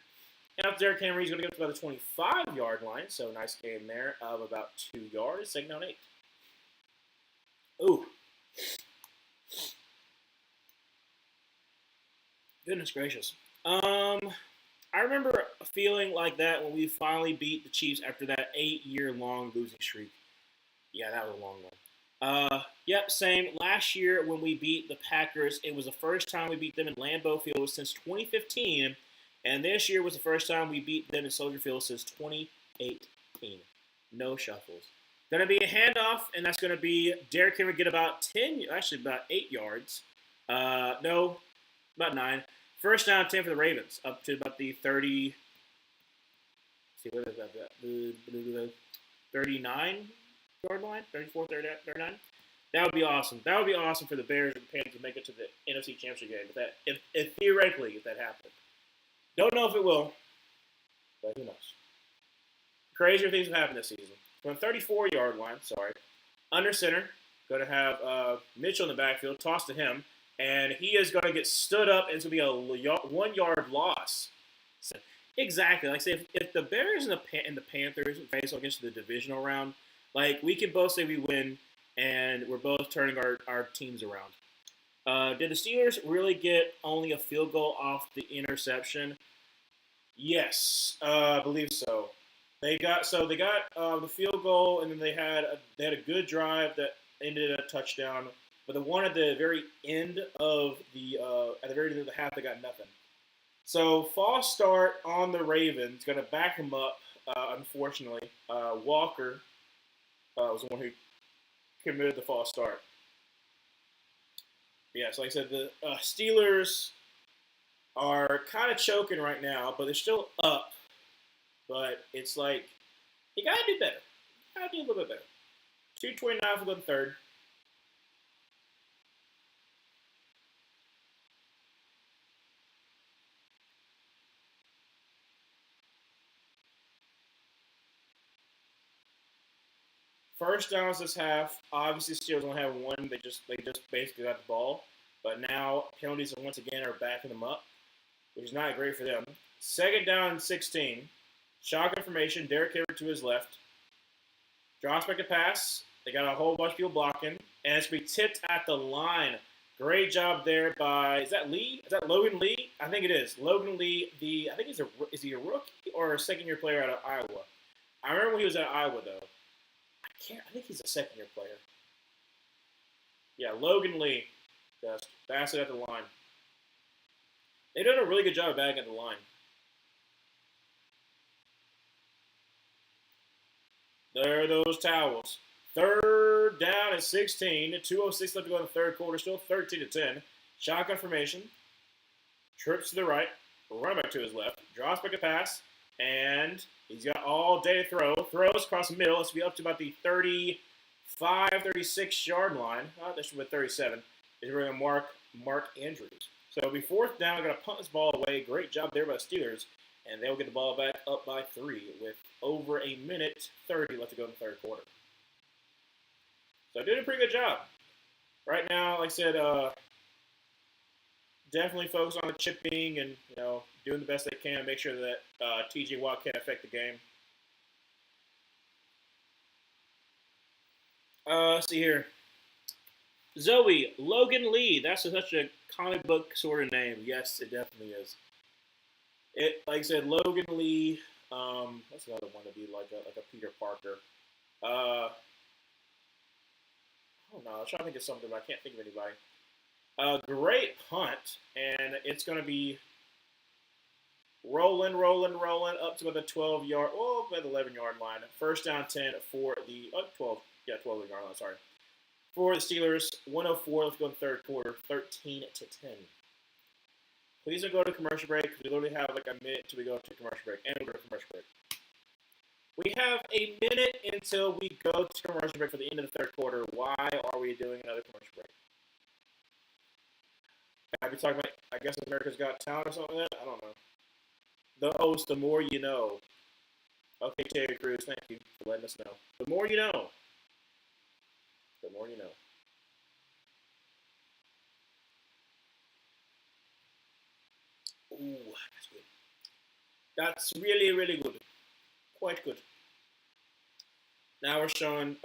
And after Derrick Henry's going to get to about the 25-yard line, so nice game there of about 2 yards, second down 8. Ooh, goodness gracious. I remember feeling like that when we finally beat the Chiefs after that 8-year-long losing streak. Yeah, that was a long one. Yep, same. Last year when we beat the Packers, it was the first time we beat them in Lambeau Field since 2015, and this year was the first time we beat them in Soldier Field since 2018. No shuffles. Gonna be a handoff, and that's gonna be Derrick Henry get about 10, actually about 8 yards. No, about 9. First down 10 for the Ravens, up to about the 30. See what is that? 39-yard line, 34, 39. That would be awesome. That would be awesome for the Bears and Panthers to make it to the NFC Championship game. If theoretically, if that happened, don't know if it will, but who knows? Crazier things have happened this season. From the 34-yard line, under center, going to have Mitchell in the backfield, toss to him, and he is going to get stood up, and it's going to be a 1-yard loss. So Exactly. Like, say, if the Bears and the Panthers face off against the divisional round, like, we can both say we win, and we're both turning our teams around. Did the Steelers really get only a field goal off the interception? Yes, I believe so. They got the field goal, and then they had a good drive that ended in a touchdown. But the one at the very end of the at the very end of the half, they got nothing. So false start on the Ravens, going to back him up. Unfortunately, Walker was the one who committed the false start. Yeah, so like I said, the Steelers are kind of choking right now, but they're still up. But it's like you gotta do better. You gotta do a little bit better. 2:29 for the third. First downs this half. Obviously, Steelers only have one. They just basically got the ball. But now penalties once again are backing them up, which is not great for them. Second down and 16. Shock information. Derek Henry to his left. Drops back to pass. They got a whole bunch of people blocking, and it's going to be tipped at the line. Great job there by is that Lee? Is that Logan Lee? I think it is. Logan Lee. I think is he a rookie or a second year player out of Iowa? I remember when he was at Iowa though. I think he's a second year player. Yeah, Logan Lee. Just pass it at the line. They've done a really good job of bagging at the line. There are those towels. Third down at 16. 2:06 left to go in the third quarter. Still 13-10. Shotgun formation. Trips to the right. Running back to his left. Drops back a pass. And he's got all day to throw. Throws across the middle. It's going to be up to about the 35, 36-yard line. That should be 37. He's going to Mark Andrews. So it'll be fourth down. Going to punt this ball away. Great job there by the Steelers. And they'll get the ball back up by 3 with over a minute 30 left to go in the third quarter. So doing a pretty good job. Right now, like I said, definitely focus on the chipping and doing the best they can to make sure that T.J. Watt can't affect the game. Let's see here. Zoe, Logan Lee. That's such a comic book sort of name. Yes, it definitely is. It, like I said, Logan Lee. That's another one to be like a Peter Parker. I don't know. I was trying to think of something, but I can't think of anybody. Great punt, and it's going to be rolling up to about the 12-yard, about the 11-yard line. First down 10 for the 12-yard line. Sorry, for the Steelers. 1:04 left to go in the third quarter. 13-10. Please don't go to commercial break because we literally have like a minute until we go to commercial break, and we'll go to commercial break. We have a minute until we go to commercial break for the end of the third quarter. Why are we doing another commercial break? I'd be talking about, I guess, America's Got Talent or something like that. I don't know. The host, the more you know. Okay, Terry Crews, thank you for letting us know. The more you know. The more you know. Ooh, that's good. That's really, really good. Quite good. Now we're showing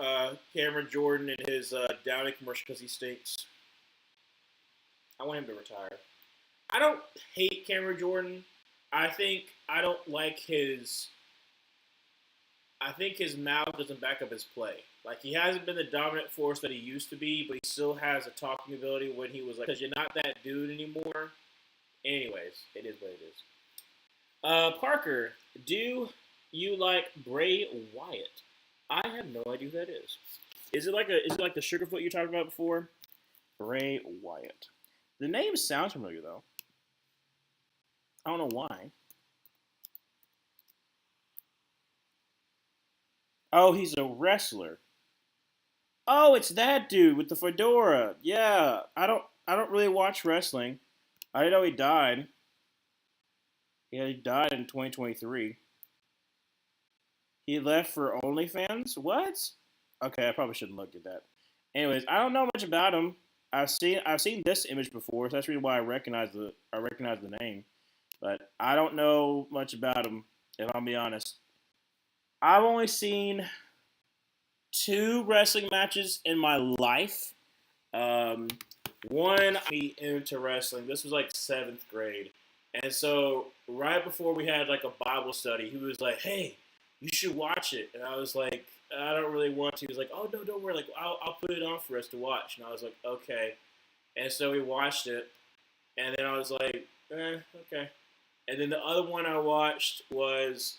Cameron Jordan in his Downy commercial because he stinks. I want him to retire. I don't hate Cameron Jordan. I don't like his. I think his mouth doesn't back up his play. Like, he hasn't been the dominant force that he used to be, but he still has a talking ability when he was like, because you're not that dude anymore. Anyways, it is what it is. Parker, do you like Bray Wyatt? I have no idea who that is. Is it like the Sugarfoot you talked about before? Bray Wyatt. The name sounds familiar though. I don't know why. Oh, he's a wrestler. Oh, it's that dude with the fedora. Yeah, I don't really watch wrestling. I didn't know he died. Yeah, he died in 2023. He left for OnlyFans? What? Okay, I probably shouldn't look at that. Anyways, I don't know much about him. I've seen this image before, so that's really why I recognize the name. but I don't know much about him. If I'm be honest, I've only seen two wrestling matches in my life. Um, one me into wrestling. This was like seventh grade, and so right before we had like a Bible study, he was like, "Hey, you should watch it," and I was like, "I don't really want to." He was like, "Oh no, don't worry. Like I'll put it on for us to watch," and I was like, "Okay," and so we watched it, and then I was like, okay." And then the other one I watched was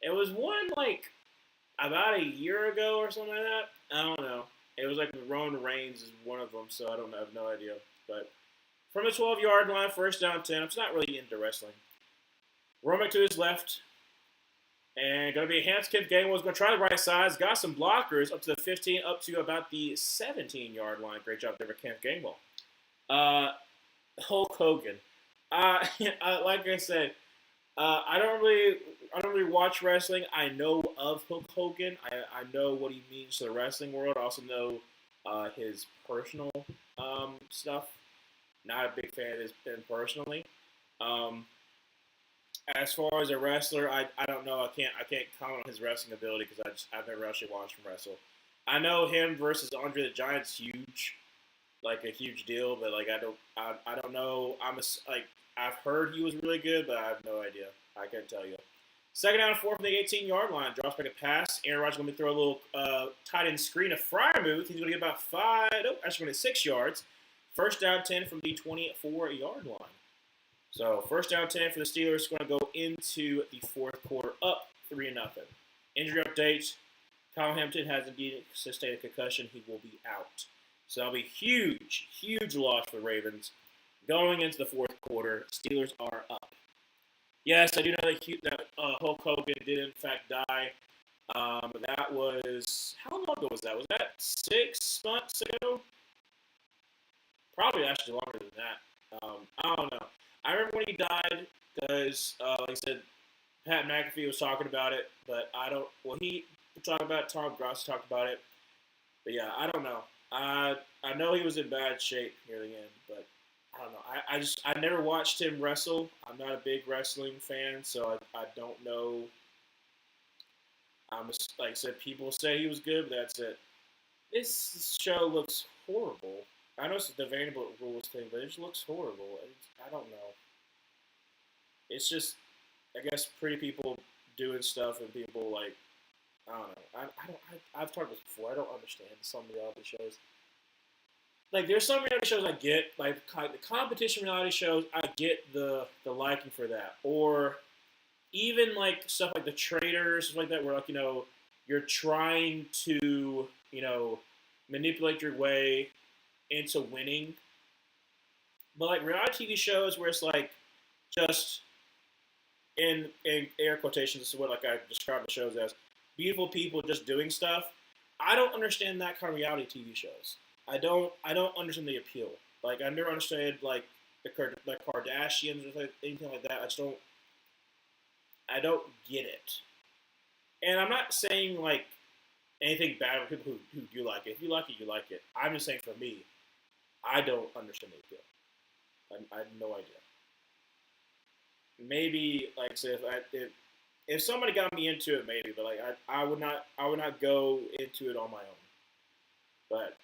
it was one like about a year ago or something like that. I don't know. It was like Roman Reigns is one of them, so I have no idea. But from the 12-yard line, first down 10. I'm just not really into wrestling. Roman to his left, and going to be a hands kick game. Was going to try the right sides. Got some blockers up to the 15, up to about the 17-yard line. Great job there for Kent Gainwell. Uh, Hulk Hogan. Like I said, I don't really watch wrestling. I know of Hulk Hogan. I know what he means to the wrestling world. I also know his personal stuff. Not a big fan of his personally. Um, as far as a wrestler, I don't know. I can't comment on his wrestling ability because I've never actually watched him wrestle. I know him versus Andre the Giant's huge, like a huge deal, but like I don't know. Like I've heard he was really good, but I have no idea. I can't tell you. Second down and four from the 18-yard line. Drops back a pass. Aaron Rodgers going to throw a little tight end screen of Fryermuth. He's going to get about actually going to 6 yards. First down 10 from the 24-yard line. So first down 10 for the Steelers. Going to go into the fourth quarter up 3-0. Injury update. Kyle Hampton has indeed sustained a concussion. He will be out. So that'll be huge, huge loss for the Ravens. Going into the fourth quarter, Steelers are up. Yes, I do know that Hulk Hogan did in fact die. That was how long ago was that? Was that 6 months ago? Probably actually longer than that. I don't know. I remember when he died because, like I said, Pat McAfee was talking about it, but I don't. Well, he talked about it, Tom Gross talked about it, but yeah, I don't know. I know he was in bad shape near the end, but I don't know. I never watched him wrestle. I'm not a big wrestling fan, so I don't know. Like I said, people say he was good, but that's it. This show looks horrible. I know it's the Vanderbilt rules thing, but it just looks horrible. I don't know. It's just, I guess, pretty people doing stuff and people like, I don't know. I've talked about this before. I don't understand some of the reality shows. Like there's some reality shows I get, like the competition reality shows, I get the liking for that, or even like stuff like the traders, stuff like that, where like you're trying to manipulate your way into winning, but like reality TV shows where it's like just in air quotations, this is what like I describe the shows as beautiful people just doing stuff. I don't understand that kind of reality TV shows. I don't understand the appeal. Like I never understood like the Kardashians or like, anything like that. I don't get it. And I'm not saying like anything bad for people who do like it. If you like it, you like it. I'm just saying for me, I don't understand the appeal. I have no idea. Maybe like I said, if somebody got me into it, maybe, but like I would not go into it on my own. But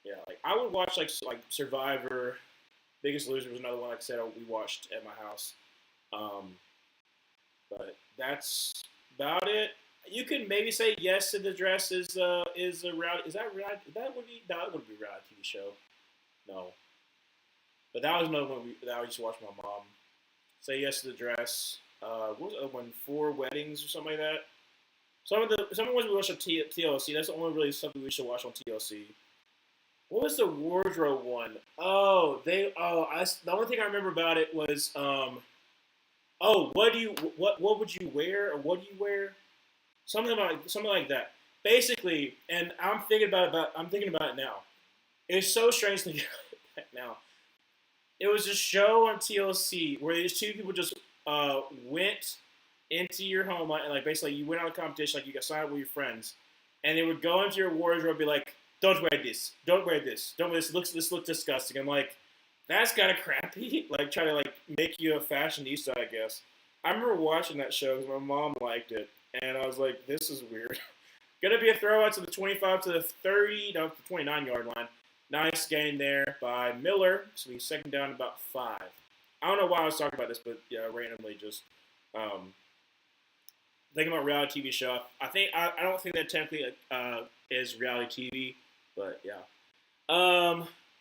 yeah, like I would watch like Survivor, Biggest Loser was another one. Like I said, we watched at my house. Um, but that's about it. You can maybe say Yes to the Dress is a reality. Is that reality? That would be a reality TV show. No, but that was another one that I used to watch with my mom. Say Yes to the Dress. What was the other one? Four Weddings or something like that. Some of the ones we watch on TLC. That's the only really something we should watch on TLC. What was the wardrobe one? Oh, the only thing I remember about it was what would you wear or what do you wear? Something like that. Basically, and I'm thinking about it now. It's so strange to think about it now. It was a show on TLC where these two people just went into your home and like basically you went on a competition, like you got signed up with your friends, and they would go into your wardrobe and be like, "Don't wear this, don't wear this, don't wear this. This looks disgusting." I'm like, That's kind of crappy. Like trying to like make you a fashionista, I guess. I remember watching that show because my mom liked it, and I was like, "This is weird." Gonna be a throw out to the 25 to the 30, no, the 29-yard line. Nice gain there by Miller. So he's second down about 5. I don't know why I was talking about this, but yeah, randomly just um, thinking about reality TV show. I don't think that technically is reality TV, but yeah.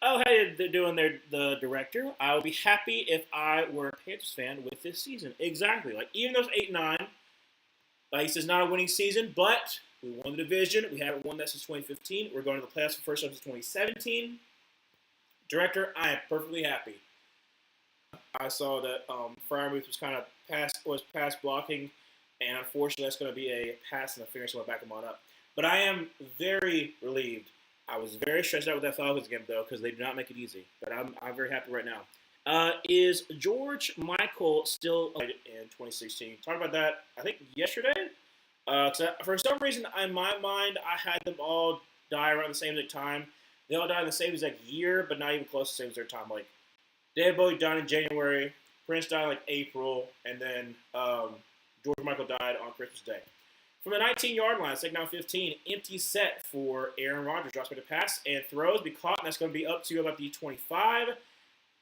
Oh, hey, they're doing the director. I would be happy if I were a Panthers fan with this season. Exactly. Like, even though it's 8-9, like, this is not a winning season, but we won the division. We haven't won that since 2015. We're going to the playoffs for the first time since 2017. Director, I am perfectly happy. I saw that Fryermuth was pass blocking, and unfortunately, that's going to be a pass interference, so I'll back him on up. But I am very relieved. I was very stressed out with that Falcons game, though, because they do not make it easy. But I'm very happy right now. Is George Michael still in 2016? Talked about that, I think, yesterday. For some reason, in my mind, I had them all die around the same exact time. They all died in the same exact year, but not even close to the same exact time. Like, David Bowie died in January, Prince died in like April, and then George Michael died on Christmas Day. From the 19-yard line, second down 15, empty set for Aaron Rodgers. Drops back to pass and throws, be caught, and that's going to be up to about the 25,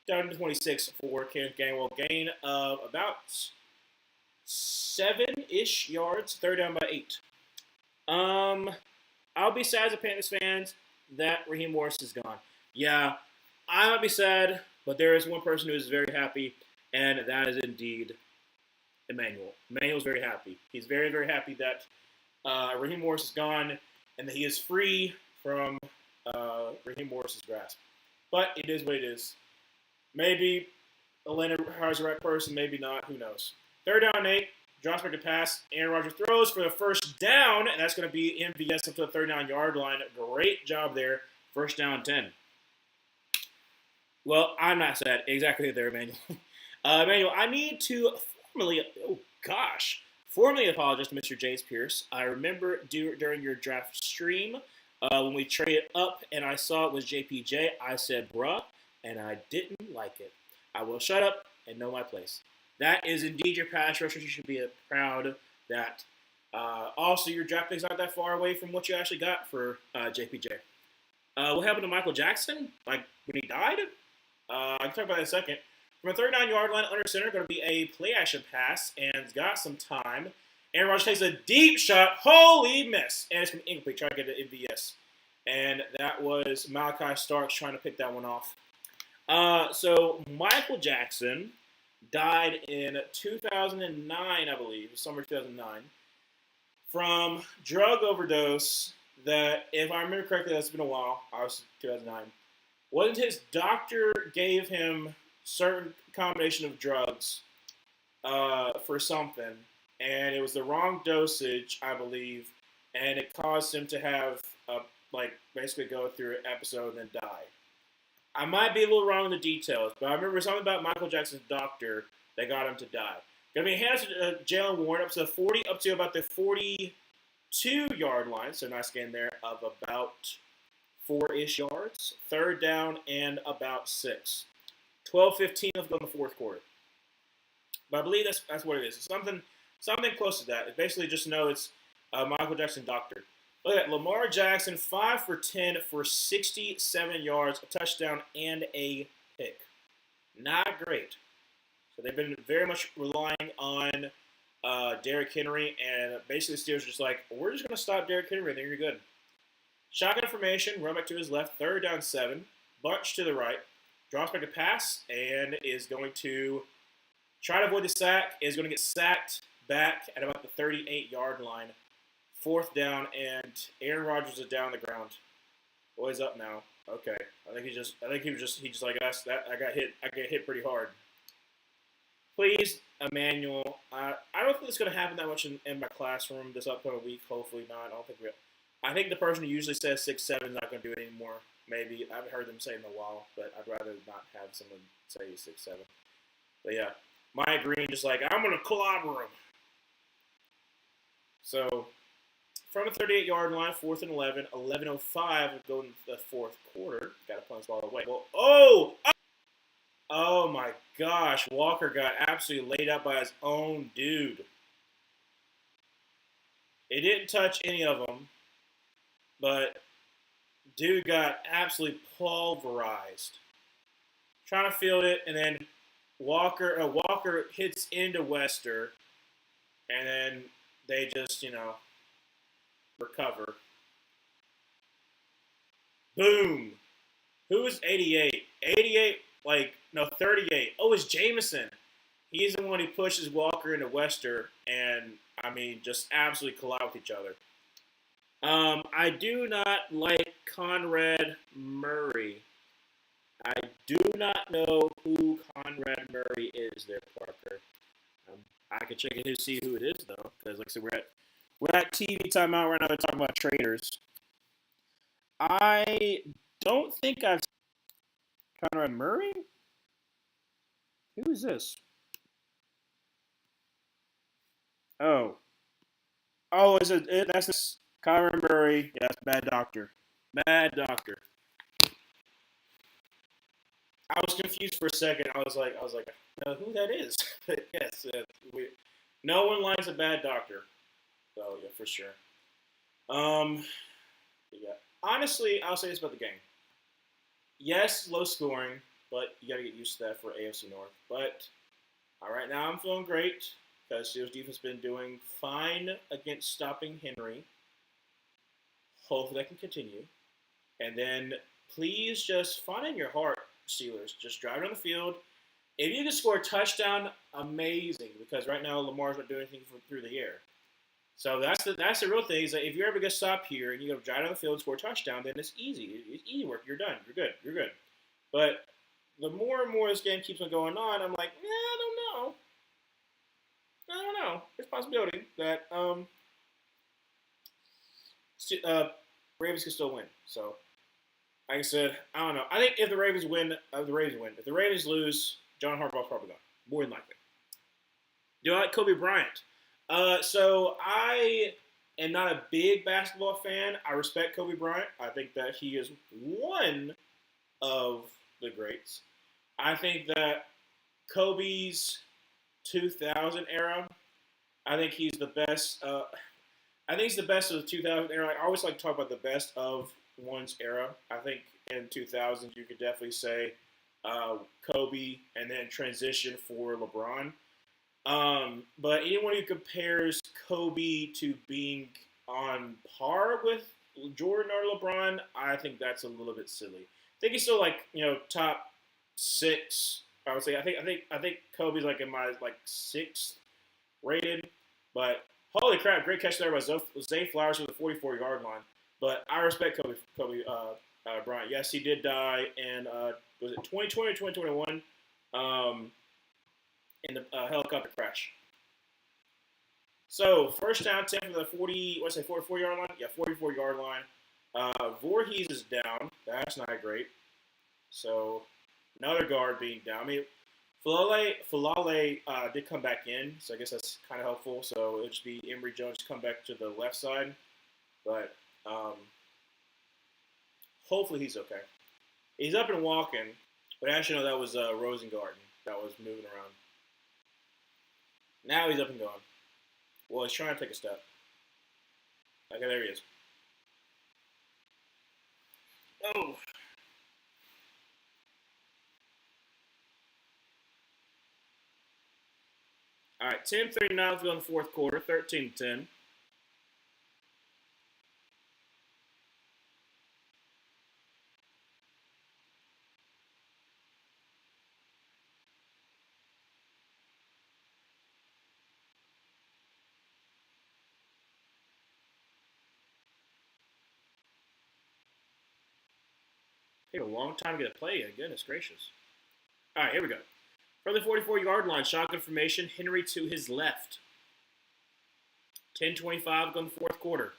down to 26 for Kenneth Gainwell. Gain of about 7-ish yards, third down by 8. I'll be sad as a Panthers fans that Raheem Morris is gone. Yeah, I might be sad, but there is one person who is very happy, and that is indeed Emmanuel. Emmanuel's very happy. He's very, very happy that Raheem Morris is gone and that he is free from Raheem Morris's grasp. But it is what it is. Maybe Atlanta hires the right person, maybe not. Who knows? Third down 8. Drops back to pass. Aaron Rodgers throws for the first down, and that's going to be MVS up to the 39-yard line. Great job there. First down 10. Well, I'm not sad. Exactly there, Emmanuel. Emmanuel, I need to formally apologize to Mr. James Pierce. I remember during your draft stream when we traded up and I saw it was JPJ, I said, bruh, and I didn't like it. I will shut up and know my place. That is indeed your pass rusher. You should be proud that. Also, your draft pick's not that far away from what you actually got for JPJ. What happened to Michael Jackson? Like, when he died? I can talk about that in a second. From a 39-yard line under center, going to be a play-action pass, and it's got some time. Aaron Rodgers takes a deep shot. Holy miss. And it's from incomplete. Try to get to MVS. And that was Malachi Starks trying to pick that one off. So Michael Jackson died in 2009, I believe, summer 2009, from drug overdose that, if I remember correctly, that's been a while. Obviously, 2009. Wasn't his doctor gave him certain combination of drugs for something, and it was the wrong dosage, I believe, and it caused him to have basically go through an episode and then die. I might be a little wrong in the details, but I remember something about Michael Jackson's doctor that got him to die. Gonna be handed to Jalen Warren up to about the 42-yard line, so nice gain there of about 4-ish yards. Third down and about 6. 12-15 left in the fourth quarter. But I believe that's what it is. It's something close to that. It basically just know it's Michael Jackson doctor. Look at that. Lamar Jackson, 5 for 10 for 67 yards, a touchdown, and a pick. Not great. So they've been very much relying on Derrick Henry, and basically the Steelers are just like, we're just going to stop Derrick Henry, and then you're good. Shotgun formation, run back to his left, third down 7, bunch to the right, drops back to pass, and is going to try to avoid the sack, is going to get sacked back at about the 38-yard line. Fourth down, and Aaron Rodgers is down the ground. Boy's up now. Okay. I think he just like us. That I got hit pretty hard. Please, Emmanuel. I don't think it's gonna happen that much in my classroom this upcoming week. Hopefully not. I think the person who usually says 6'7" is not gonna do it anymore. Maybe. I haven't heard them say it in a while, but I'd rather not have someone say 6'7". But yeah. Maya Green just like, I'm gonna clobber him. So from the 38-yard line, 4th and 11, 11:05 going into the fourth quarter. Got to punch the ball away. Well, Oh my gosh, Walker got absolutely laid out by his own dude. It didn't touch any of them, but dude got absolutely pulverized. Trying to field it, and then Walker hits into Wester, and then they just recover. Boom. Who is 88? 88, like no 38. Oh, it's Jameson. He's the one who pushes Walker into Wester, and I mean just absolutely collide with each other. I do not like Conrad Murray. I do not know who Conrad Murray is there, Parker. I could check it to see who it is though, because like I said, we're at TV timeout right now. They're talking about traders. I don't think I've seen Conrad Murray. Who is this? Oh, is it? That's this Conrad Murray. Yeah, that's Bad Doctor. Bad Doctor. I was confused for a second. I was like, who that is? Yes, no one likes a Bad Doctor. So yeah, for sure. Um, yeah. Honestly, I'll say this about the game. Yes, low scoring, but you got to get used to that for AFC North. But all right, now I'm feeling great because Steelers defense has been doing fine against stopping Henry. Hopefully that can continue. And then please just find in your heart, Steelers, just drive down the field. If you can score a touchdown, amazing. Because right now Lamar's not doing anything through the air. So that's the real thing is that if you're ever gonna stop here and you go drive down the field and score a touchdown, then it's easy. It's easy work. You're done. You're good. You're good. But the more and more this game keeps on going on, I'm like, yeah, I don't know. I don't know. There's a possibility that Ravens can still win. So, like I said, I don't know. I think if the Ravens win, the Ravens win. If the Ravens lose, John Harbaugh's probably gone. More than likely. Do I like Kobe Bryant? So I am not a big basketball fan. I respect Kobe Bryant. I think that he is one of the greats. I think that Kobe's 2000 era, I think he's the best. I think he's the best of the 2000 era. I always like to talk about the best of one's era. I think in 2000 you could definitely say Kobe and then transition for LeBron. But anyone who compares Kobe to being on par with Jordan or LeBron, I think that's a little bit silly. I think he's still like top six. I would say I think Kobe's like in my like sixth rated. But holy crap, great catch there by Zay Flowers with the 44-yard line. But I respect Kobe Bryant. Yes, he did die in was it 2020 or 2021? In the helicopter crash. So first down, 10 from the 44-yard line? Yeah, 44-yard line. Voorhees is down. That's not great. So another guard being down. I mean, Falale did come back in, so I guess that's kind of helpful. So it'll just be Emory Jones come back to the left side. But hopefully he's okay. He's up and walking. But actually, no, that was Rosengarten that was moving around. Now he's up and going. Well, he's trying to take a step. Okay, there he is. Oh. All right, 10:39 to go in the fourth quarter, 13-10. Take a long time to get a play in. Goodness gracious. All right, here we go. From the 44-yard line, shotgun formation, Henry to his left. 10:25 go in the fourth quarter.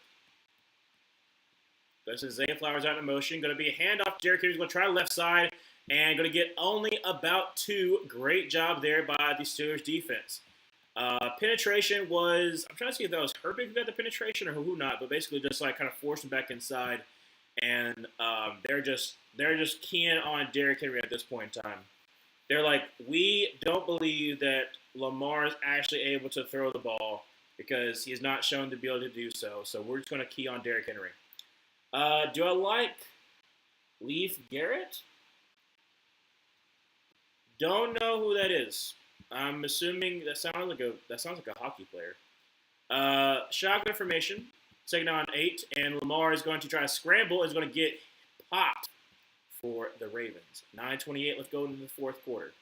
This is Zay Flowers out in motion. Going to be a handoff. Derrick Henry's going to try left side and going to get only about two. Great job there by the Steelers defense. Penetration was, I'm trying to see if that was Herbig who got the penetration or who not, but basically just like kind of forced him back inside. And they're just keying on Derrick Henry at this point in time. They're like, we don't believe that Lamar is actually able to throw the ball because he's not shown to be able to do so. So we're just going to key on Derrick Henry. Do I like Leif Garrett? Don't know who that is. I'm assuming that sounds like a hockey player. Shotgun formation, second on 8, and Lamar is going to try to scramble. Is going to get popped for the Ravens. 9:28. Let's go into the fourth quarter.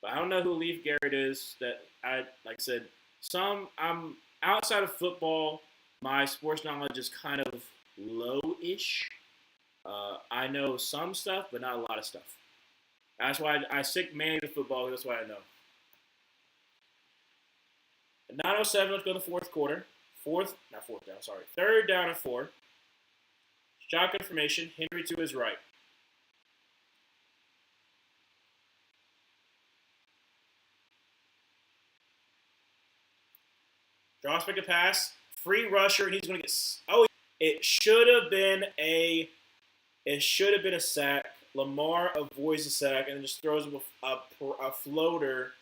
But I don't know who Leif Garrett is. That I like I said. I'm outside of football. My sports knowledge is kind of low-ish. I know some stuff, but not a lot of stuff. That's why I stick mainly to football. That's why I know. At 9:07, let's go to the fourth quarter. Not fourth down, sorry. Third down and 4. Shotgun formation. Henry to his right. Draws back a pass. Free rusher, and he's going to get. Oh, it should have been a. It should have been a sack. Lamar avoids the sack and then just throws him a floater.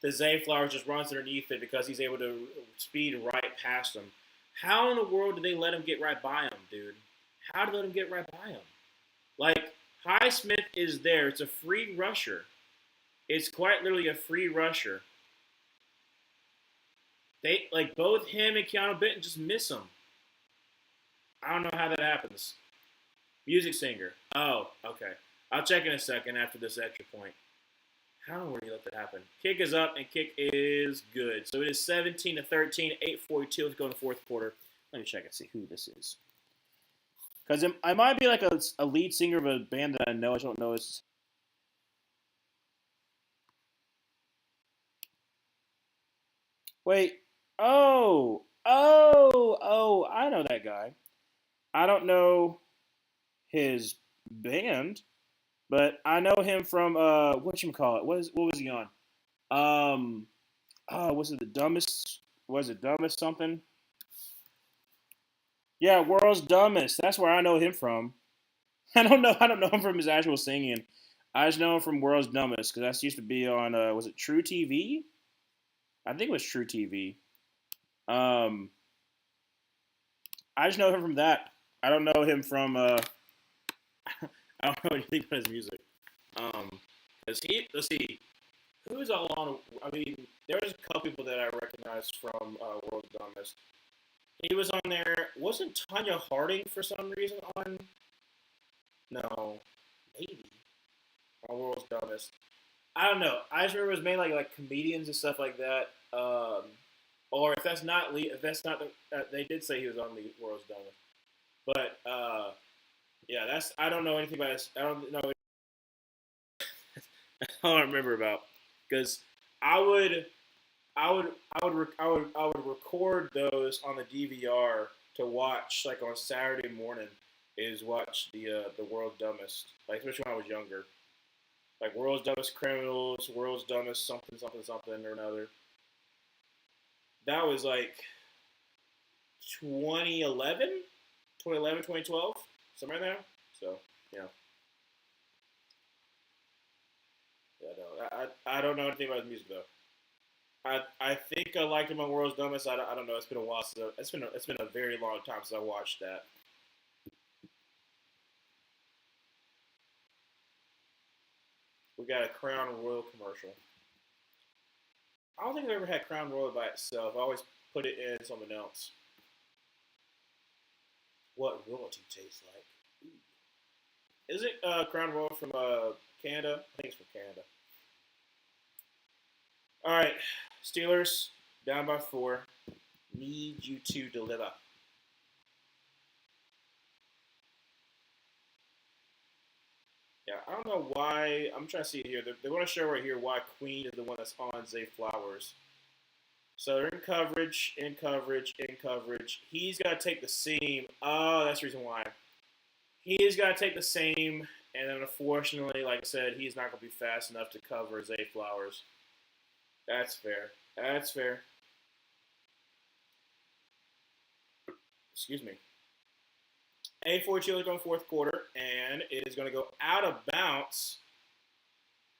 The Zay Flowers just runs underneath it because he's able to speed right past him. How in the world did they let him get right by him, dude? How did they let him get right by him? Like, Highsmith is there. It's a free rusher. It's quite literally a free rusher. They like both him and Keanu Benton just miss him. I don't know how that happens. Music singer. Oh, okay. I'll check in a second after this extra point. How would you let that happen? Kick is up and kick is good. So it is 17-13, 8:42. Let's go in the fourth quarter. Let me check and see who this is. Because I might be like a lead singer of a band that I know. I don't know. It's wait. Oh! I know that guy. I don't know his band, but I know him from whatchamacallit. What was he on? Um was it the dumbest? Was it dumbest something? Yeah, World's Dumbest. That's where I know him from. I don't know him from his actual singing. I just know him from World's Dumbest because that used to be on. Was it True TV? I think it was True TV. Um, I just know him from that. I don't know him from. I don't know anything about his music. Um, cause he let's see who's all on. I mean, there's a couple people that I recognize from World's Dumbest. He was on there. Wasn't Tanya Harding for some reason on? No, maybe on World's Dumbest. I don't know. I just remember it was mainly like comedians and stuff like that. Or if that's not if that's not they did say he was on the World's Dumbest. But yeah, that's I don't know anything about this. I don't know. I don't remember about because I would I would record those on the DVR to watch like on Saturday morning. Is watch the World's Dumbest, like especially when I was younger, like World's Dumbest Criminals, World's Dumbest something something something or another. That was like 2011, 2011, 2012, somewhere there. So yeah, yeah, no, I don't know anything about his music though. I think I liked him on World's Dumbest. I don't know. It's been a while since it's been a very long time since I watched that. We got a Crown Royal commercial. I don't think I've ever had Crown Royal by itself. I always put it in something else. What royalty tastes like? Is it Crown Royal from Canada? I think it's from Canada. All right, Steelers down by 4. Need you to deliver. Yeah, I don't know why. I'm trying to see it here. They're going to show right here why Queen is the one that's on Zay Flowers. So they're in coverage, in coverage, in coverage. He's got to take the seam. Oh, that's the reason why. He's got to take the seam, and then unfortunately, like I said, he's not going to be fast enough to cover Zay Flowers. That's fair. That's fair. Excuse me. A4 Chile going fourth quarter, and it is going to go out of bounds.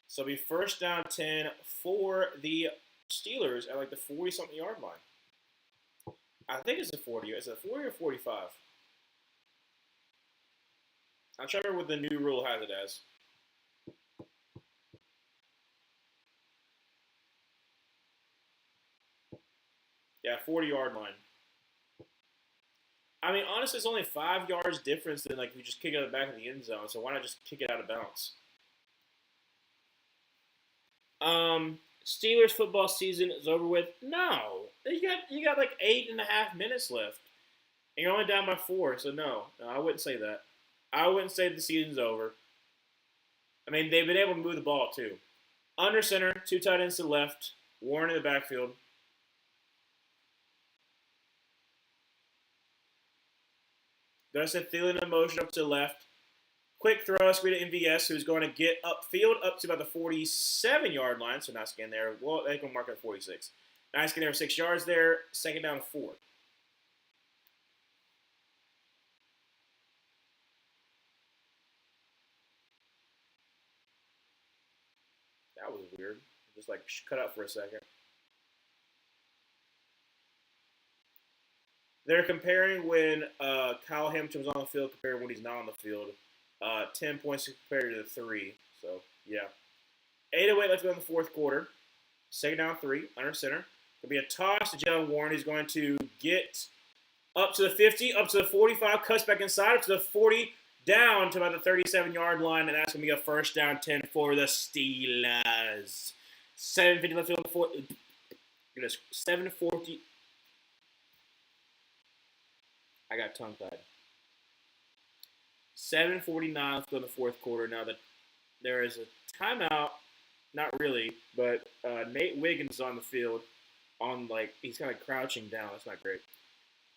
So it'll be first down 10 for the Steelers at like the 40 something yard line. I think it's a 40. Is it 40 or 45? I'm trying to remember what the new rule has it as. Yeah, 40 yard line. I mean, honestly, it's only 5 yards difference than like if you just kick it out the back of the end zone. So why not just kick it out of bounds? Steelers football season is over with. No, you got like 8.5 minutes left, and you're only down by 4. So no, I wouldn't say that. I wouldn't say the season's over. I mean, they've been able to move the ball too. Under center, two tight ends to the left, Warren in the backfield. Gus and Thielen in motion up to the left. Quick throw, screen to MVS, who's going to get upfield up to about the 47-yard line. So nice getting there. Well, they can mark it at 46. Nice getting there, 6 yards there. Second down 4. That was weird. Just like cut out for a second. They're comparing when Kyle Hamilton was on the field compared to when he's not on the field. 10 points compared to the 3. So, yeah. 8:08 left to go in the fourth quarter. Second down 3, under center. It'll be a toss to Jalen Warren. He's going to get up to the 50, up to the 45, cuts back inside, up to the 40, down to about the 37-yard line, and that's going to be a first down 10 for the Steelers. 7:50 left to go. 7:40. I got tongue-tied. 7:49 left to go in the fourth quarter. Now that there is a timeout, not really, but Nate Wiggins is on the field. He's kind of crouching down. That's not great.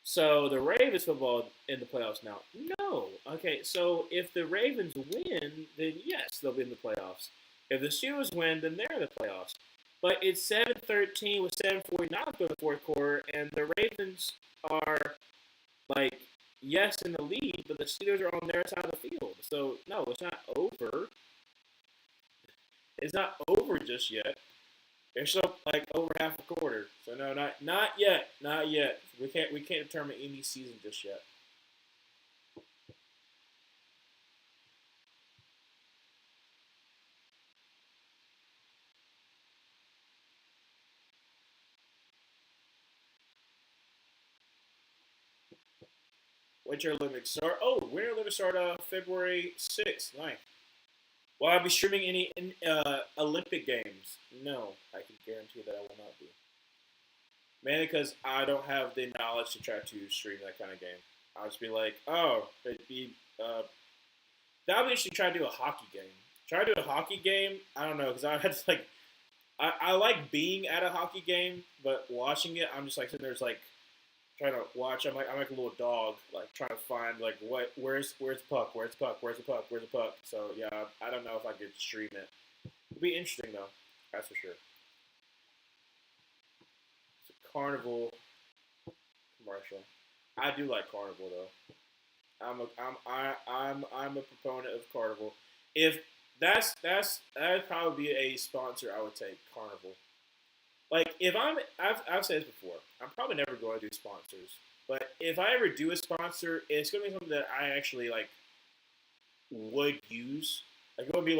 So the Ravens football in the playoffs now? No. Okay, so if the Ravens win, then yes, they'll be in the playoffs. If the Steelers win, then they're in the playoffs. But it's 7:13 with 7:49 for the fourth quarter, and the Ravens are yes in the lead, but the Steelers are on their side of the field. So no, it's not over. It's not over just yet. They're still over half a quarter. So no, not yet. Not yet. We can't determine any season just yet. Winter Olympics start. Oh, Winter Olympics start February 6th, 9th. Will I be streaming any Olympic games? No, I can guarantee that I will not be. Mainly because I don't have the knowledge to try to stream that kind of game. I'll just be like, oh, it'd be that would be interesting to try to do a hockey game. Try to do a hockey game. I don't know because I had to I like being at a hockey game, but watching it, I'm just sitting there, trying to watch. I'm like a little dog, trying to find where's the puck, where's the puck, where's the puck, where's the puck. So yeah, I don't know if I could stream it. It'd be interesting though, that's for sure. It's a Carnival commercial. I do like Carnival though. I'm a proponent of Carnival. If that'd probably be a sponsor I would take, Carnival. If I've said this before, I'm probably never going to do sponsors. But if I ever do a sponsor, it's gonna be something that I actually would use. It would be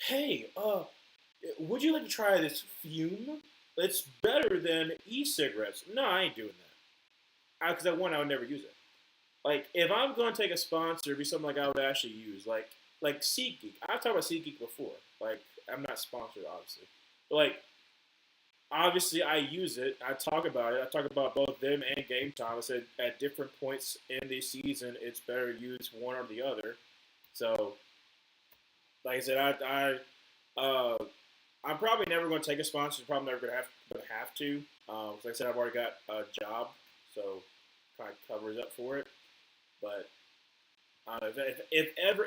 hey, would you like to try this fume? It's better than e-cigarettes. No, I ain't doing that. Because I would never use it. If I'm going to take a sponsor, it'd be something I would actually use. Like SeatGeek. I've talked about SeatGeek before. I'm not sponsored, obviously. But obviously, I use it. I talk about it. I talk about both them and Game Time. I said at different points in the season, it's better to use one or the other. So, like I said, I'm probably never going to take a sponsor. Probably never going to have to. Like I said, I've already got a job, so kind of covers up for it. But if ever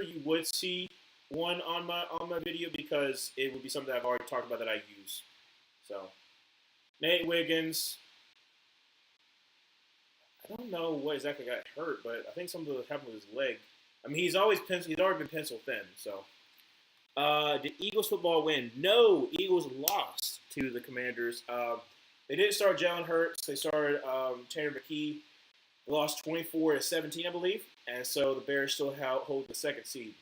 you would see one on my video, because it would be something I've already talked about that I use. So Nate Wiggins, I don't know what exactly got hurt, but I think something happened with his leg. I mean, he's already been pencil thin, so Did Eagles football win? No, Eagles lost to the Commanders. They didn't start Jalen Hurts. They started Tanner McKee. They lost 24-17, I believe, and so the Bears still hold the second seed.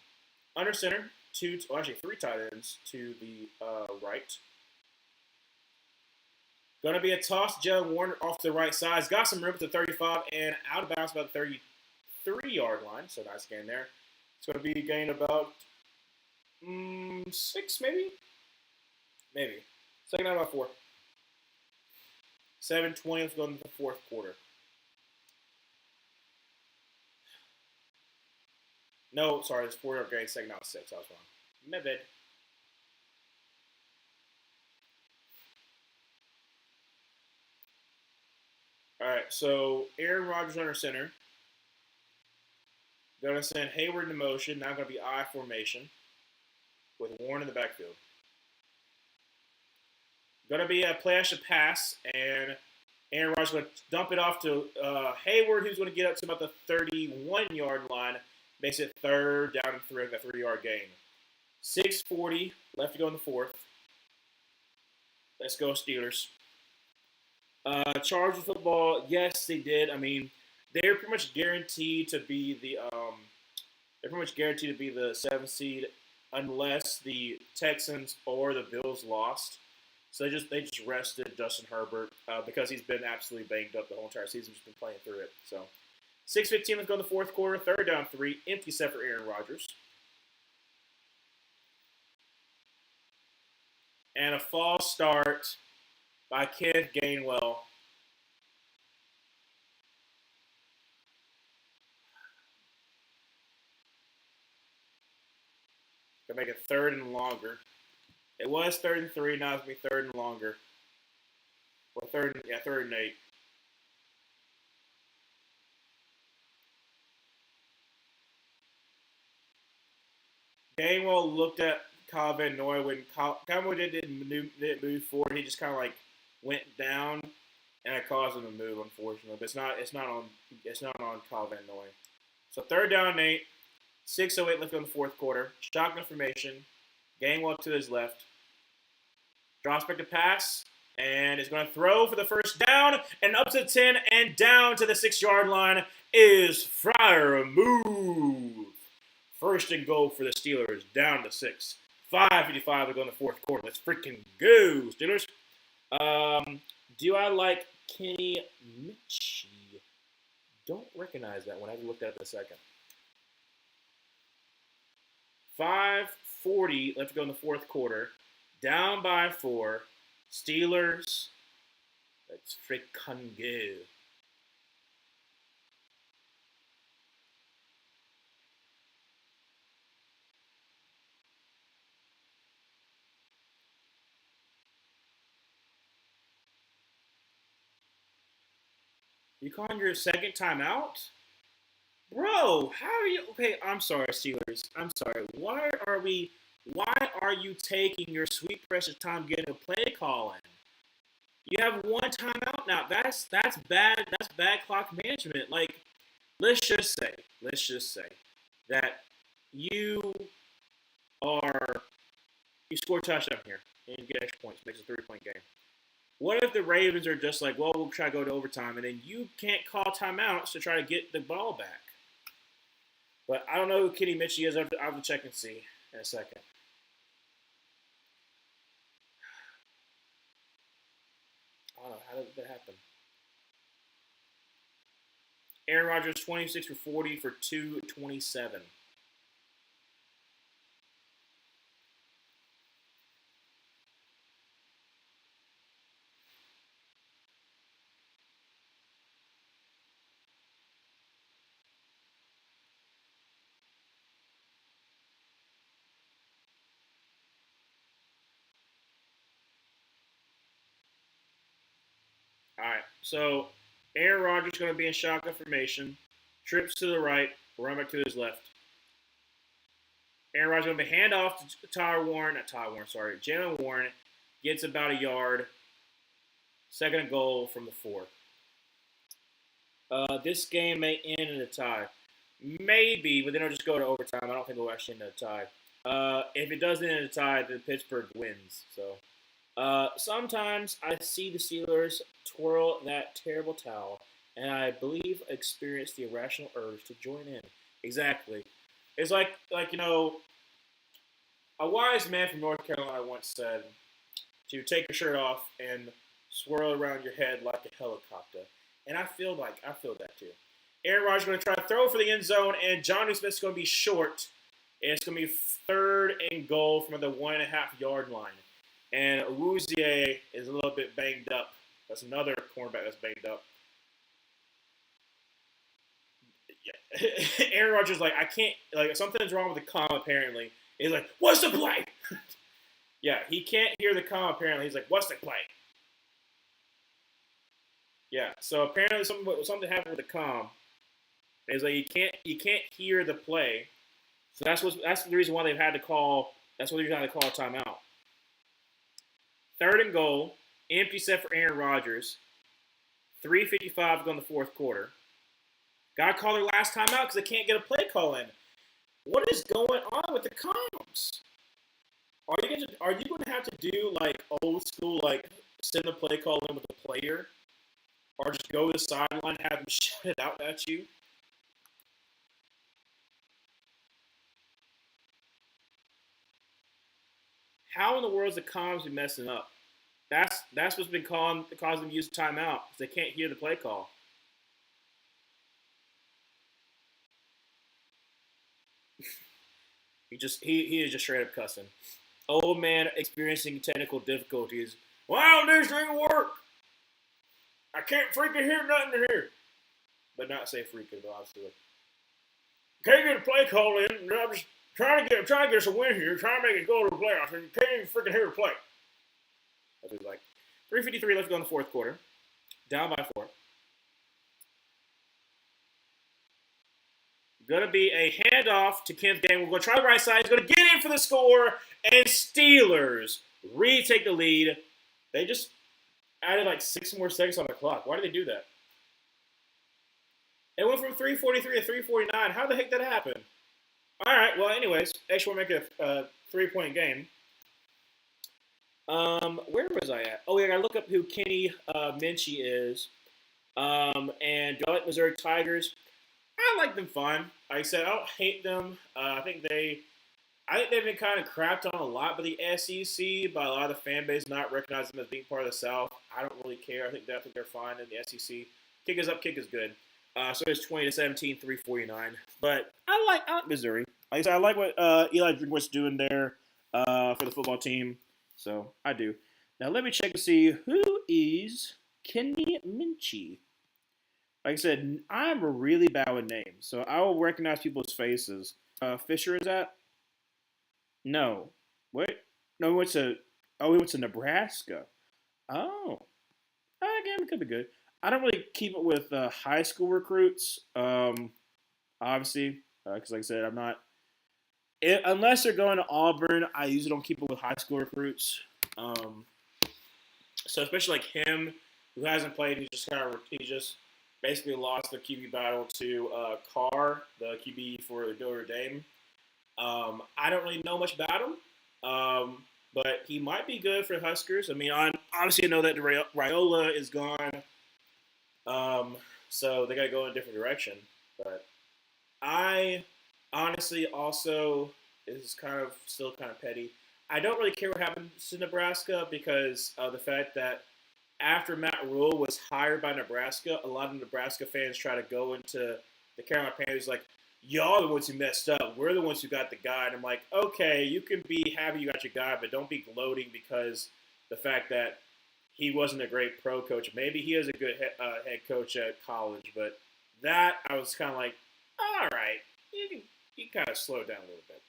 Under center, actually three tight ends to the right. Going to be a toss. Jalen Warren off the right side. He's got some room to 35 and out of bounds about the 33-yard line. So nice gain there. It's going to be a gain about 6, maybe? Maybe. Second down about 4. 7:20. Let's go into the fourth quarter. No, sorry, it's 4-yard gain. Second down 6. I was wrong. My bad. All right, so Aaron Rodgers under center. Going to send Hayward into motion. Now going to be I formation with Warren in the backfield. Going to be a play action pass, and Aaron Rodgers going to dump it off to Hayward, who's going to get up to about the 31-yard line. Makes it third down and 3, a 3-yard gain. 6:40 left to go in the fourth. Let's go Steelers. Chargers football, yes, they did. I mean, they're pretty much guaranteed to be the 7th seed unless the Texans or the Bills lost. So they just rested Justin Herbert because he's been absolutely banged up the whole entire season. He's been playing through it. So 6:15, let's go in the fourth quarter. Third down 3, empty set for Aaron Rodgers. And a false start by Kenneth Gainwell. Gonna make it third and longer. It was 3rd and 3, now it's gonna be 3rd and longer. Or 3rd and 8. Gainwell looked at Kyle Van Noy when Kyle didn't move forward. He just kind of like went down, and it caused him to move. Unfortunately, but it's not on Kyle Van Noy. So 3rd down and 8, 6:08 left in the fourth quarter. Shotgun formation. Gainwell to his left. Drops back to pass, and is going to throw for the first down, and up to 10, and down to the 6-yard line is Fryer. Move. First and goal for the Steelers, down to 6. 5:55 to go in the fourth quarter. Let's freaking go, Steelers. Do I like Kenny Mitchell? Don't recognize that one. I haven't looked at it in a second. 5:40 left to go in the fourth quarter. Down by 4. Steelers. Let's freaking go. You calling your second timeout? Bro, how are you? Okay, I'm sorry, Steelers. I'm sorry. Why are you taking your sweet precious time getting a play call in? You have one timeout now. That's bad. That's bad clock management. Like, let's just say that you score a touchdown here and you get extra points, makes a 3-point game. What if the Ravens are just like, well, we'll try to go to overtime, and then you can't call timeouts to try to get the ball back? But I don't know who Kenny Mitchell is. I'll have to check and see in a second. I don't know. How did that happen? Aaron Rodgers, 26 for 40 for 227. All right, so Aaron Rodgers is going to be in shotgun formation. Trips to the right, run back to his left. Aaron Rodgers is going to be handoff to Jalen Warren gets about a yard. Second and goal from the 4. This game may end in a tie. Maybe, but then it'll just go to overtime. I don't think it'll actually end in a tie. If it doesn't end in a tie, then Pittsburgh wins. So sometimes I see the Steelers twirl that terrible towel, and I believe experience the irrational urge to join in. Exactly. It's like a wise man from North Carolina once said to take your shirt off and swirl around your head like a helicopter. And I feel that too. Aaron Rodgers is going to try to throw for the end zone, and Johnny Smith's going to be short. And it's going to be third and goal from the 1.5 yard line. And Awuzie is a little bit banged up. That's another cornerback that's banged up. Yeah. Aaron Rodgers is like, I can't, like, something's wrong with the comm apparently. He's like, what's the play? Yeah, he can't hear the comm apparently. He's like, what's the play? Yeah, so apparently something happened with the comm. It's like you can't hear the play. So that's the reason why they've had to call. That's what they're trying to call a timeout. Third and goal, empty set for Aaron Rodgers. 3:55 to go in the fourth quarter. Got to call their last timeout because they can't get a play call in. What is going on with the comms? Are you going to have to do like old school, like send the play call in with the player, or just go to the sideline and have them shout it out at you? How in the world is the comms be messing up? That's what's been causing them to use timeout because they can't hear the play call. He is just straight up cussing. Old man experiencing technical difficulties. Wow, this didn't work. I can't freaking hear nothing in here. But not say freaking, obviously. Can't get a play call in. I'm just trying to get us a win here. Trying to make it go to the playoffs. And you can't even freaking hear the play. That's what he's like. 3:53 left to go in the fourth quarter. Down by 4. Going to be a handoff to Kenneth Gainwell. We're going to try the right side. He's going to get in for the score. And Steelers retake the lead. They just added like 6 more seconds on the clock. Why did they do that? It went from 3:43 to 3:49. How the heck did that happen? All right. Well, anyways, actually, we'll make it a 3-point game. Where was I at? Oh, yeah, I got to look up who Kenny Minchie is. And do I like Missouri Tigers? I like them fine. Like I said, I don't hate them. I think they've been kind of crapped on a lot by the SEC, by a lot of the fan base not recognizing them as being part of the South. I don't really care. I think they're fine in the SEC. Kick is up, kick is good. So it's 20-17, 3:49. But I like Missouri. Like I said, I like what Eli Drinkwitz's doing there for the football team. So I do. Now let me check to see who is Kenny Minchie. Like I said, I'm really bad with names, so I will recognize people's faces. Fisher is that? No. Wait. No, he went to Nebraska. Oh. Again, it could be good. I don't really keep it with high school recruits, obviously, because like I said, I'm not. Unless they're going to Auburn, I usually don't keep it with high school recruits. So especially like him, who hasn't played, he just basically lost the QB battle to Carr, the QB for Notre Dame. I don't really know much about him, but he might be good for the Huskers. I mean, obviously I know that Raiola is gone, so they got to go in a different direction. But I honestly also, this is still kind of petty. I don't really care what happens to Nebraska because of the fact that after Matt Rule was hired by Nebraska, a lot of Nebraska fans try to go into the Carolina Panthers like, y'all are the ones who messed up. We're the ones who got the guy. And I'm like, okay, you can be happy you got your guy, but don't be gloating because the fact that he wasn't a great pro coach. Maybe he is a good head coach at college, but that I was kind of like, all right, you kind of slow down a little bit.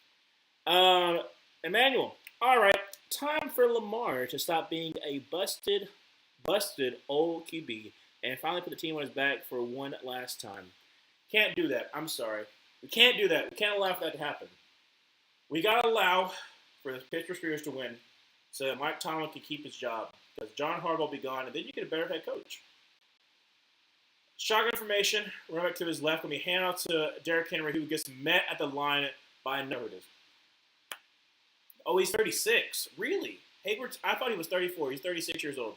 Emmanuel, all right, time for Lamar to stop being a busted old QB and finally put the team on his back for one last time. Can't do that. I'm sorry. We can't do that. We can't allow for that to happen. We got to allow for the Pittsburgh Steelers to win so that Mike Tomlin can keep his job because John Harbaugh will be gone, and then you get a better head coach. Shotgun information. Running back to his left. Going to be hand out to Derrick Henry, who gets met at the line by no, it is. Oh, he's 36. Really? Hayward? I thought he was 34. He's 36 years old,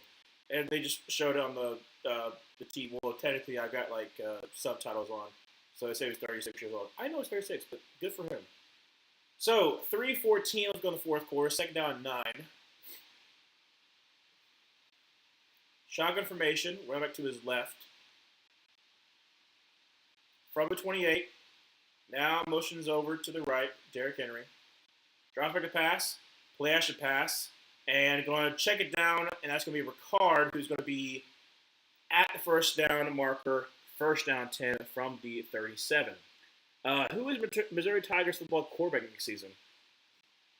and they just showed it on the team. Well, technically, I got like subtitles on, so they say he's 36 years old. I know he's 36, but good for him. So 3:14. Let's go in the fourth quarter. Second down, 9. Shotgun formation. Running back to his left from the 28. Now motions over to the right. Derrick Henry. Drops back to pass. Play action pass. And going to check it down, and that's going to be Ricard, who's going to be at the first down marker, first down 10 from the 37. Who is Missouri Tigers football quarterback next season?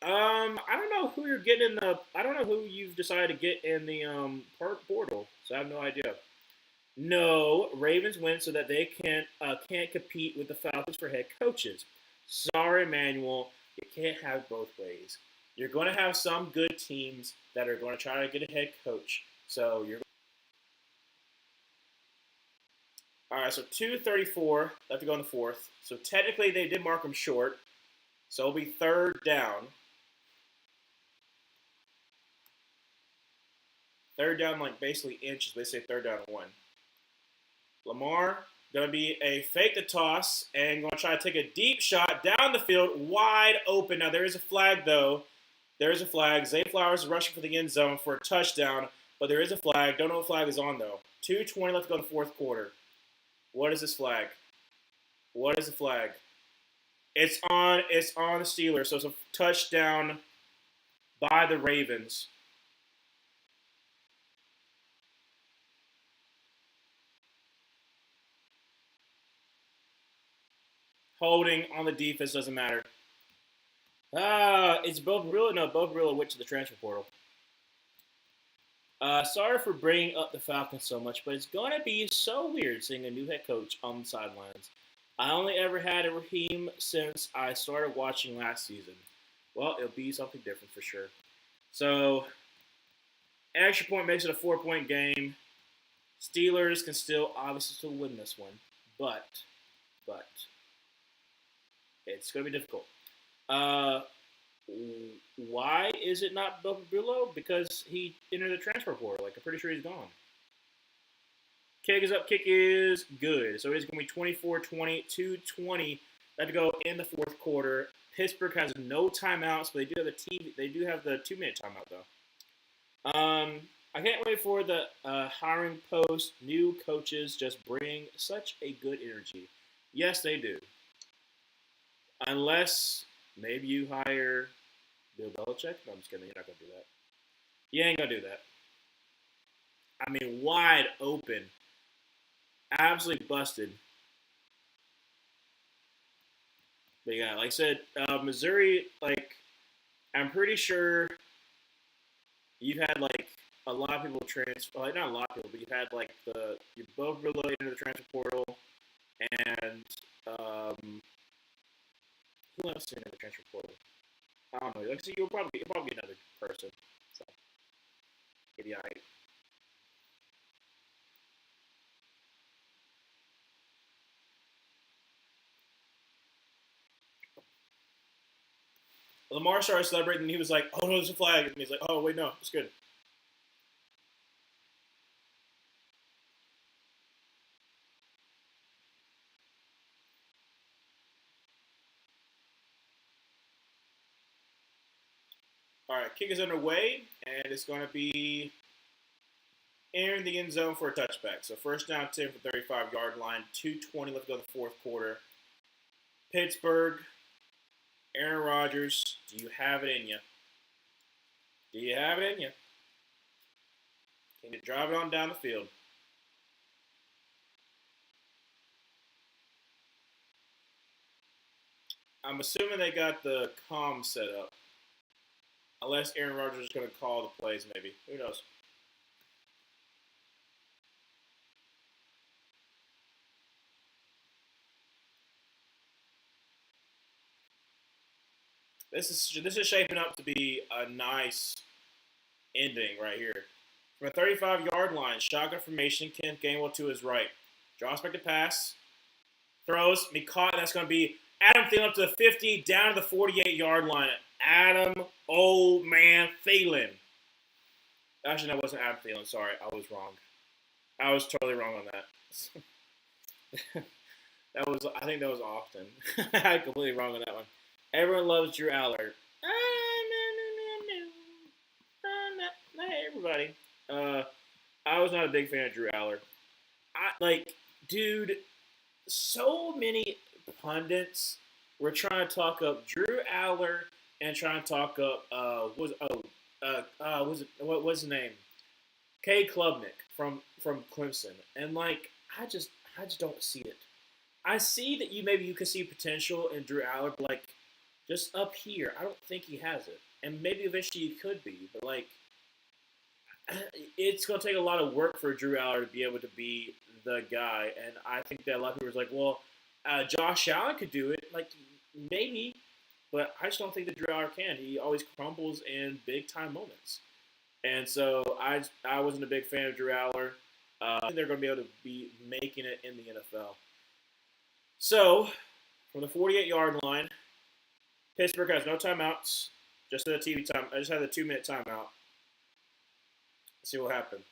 I don't know who you're getting in the. I don't know who you've decided to get in the portal, so I have no idea. No, Ravens win so that they can't compete with the Falcons for head coaches. Sorry, Emmanuel, you can't have both ways. You're going to have some good teams that are going to try to get a head coach. So you're all right. So 2:34 left to go in the fourth. So technically they did mark him short. So it'll be third down. Third down, like basically inches. They say third down and 1. Lamar going to be a fake the toss and going to try to take a deep shot down the field, wide open. Now there is a flag though. There is a flag. Zay Flowers is rushing for the end zone for a touchdown, but there is a flag. Don't know what flag is on though. 2:20 left to go in the fourth quarter. What is this flag? What is the flag? It's on the Steelers, so it's a touchdown by the Ravens. Holding on the defense doesn't matter. It's Bo Perillo. No, Bo Perillo went to the transfer portal. Sorry for bringing up the Falcons so much, but it's going to be so weird seeing a new head coach on the sidelines. I only ever had a Raheem since I started watching last season. Well, it'll be something different for sure. So, extra point makes it a 4-point game. Steelers can obviously still win this one, but it's going to be difficult. Why is it not Bo Perillo? Because he entered the transfer portal. Like, I'm pretty sure he's gone. Kick is up. Kick is good. So it's going to be 24-20, 2:20 left to go in the fourth quarter. Pittsburgh has no timeouts, but they do have the 2-minute timeout though. I can't wait for the hiring post. New coaches just bring such a good energy. Yes, they do. Unless maybe you hire Bill Belichick. No, I'm just kidding. You're not going to do that. You ain't going to do that. I mean, wide open. Absolutely busted. But yeah, like I said, Missouri, like, I'm pretty sure you've had, like, a lot of people transfer. Like, not a lot of people, but you've had, like, you both related to the transfer portal. And, who else is in the transfer portal? I don't know. Like, so you'll probably another person. So, maybe I. Lamar started celebrating, and he was like, "Oh no, there's a flag," and he's like, "Oh wait, no, it's good." All right, kick is underway, and it's going to be entering the end zone for a touchback. So first down, 10 for 35-yard line. 2:20 left to go in the fourth quarter. Pittsburgh, Aaron Rodgers, do you have it in you? Do you have it in you? Can you drive it on down the field? I'm assuming they got the comm set up. Unless Aaron Rodgers is going to call the plays, maybe. Who knows? This is shaping up to be a nice ending right here. From a 35-yard line, shotgun formation, Kenneth Gainwell to his right. Drops back to pass. Throws, be caught, and that's going to be Adam Thielen up to the 50, down to the 48-yard line. Adam Old Man Thielen. Actually, that wasn't Adam Thielen. Sorry, I was wrong. I was totally wrong on that. I think that was Austin. I was completely wrong on that one. Everyone loves Drew Aller. Not everybody. Uh, I was not a big fan of Drew Aller. Dude, so many pundits were trying to talk up Drew Aller and trying to talk up what was his name? K. Klubnik from Clemson, and I just don't see it. I see that maybe you could see potential in Drew Aller, but just up here, I don't think he has it, and maybe eventually he could be, but it's going to take a lot of work for Drew Aller to be able to be the guy, and I think that a lot of people are like, well, Josh Allen could do it, maybe, but I just don't think that Drew Aller can. He always crumbles in big time moments, and so I wasn't a big fan of Drew Aller. I think they're going to be able to be making it in the NFL. So, from the 48-yard line, Pittsburgh has no timeouts, just the TV time. I just had the 2-minute timeout. Let's see what happened.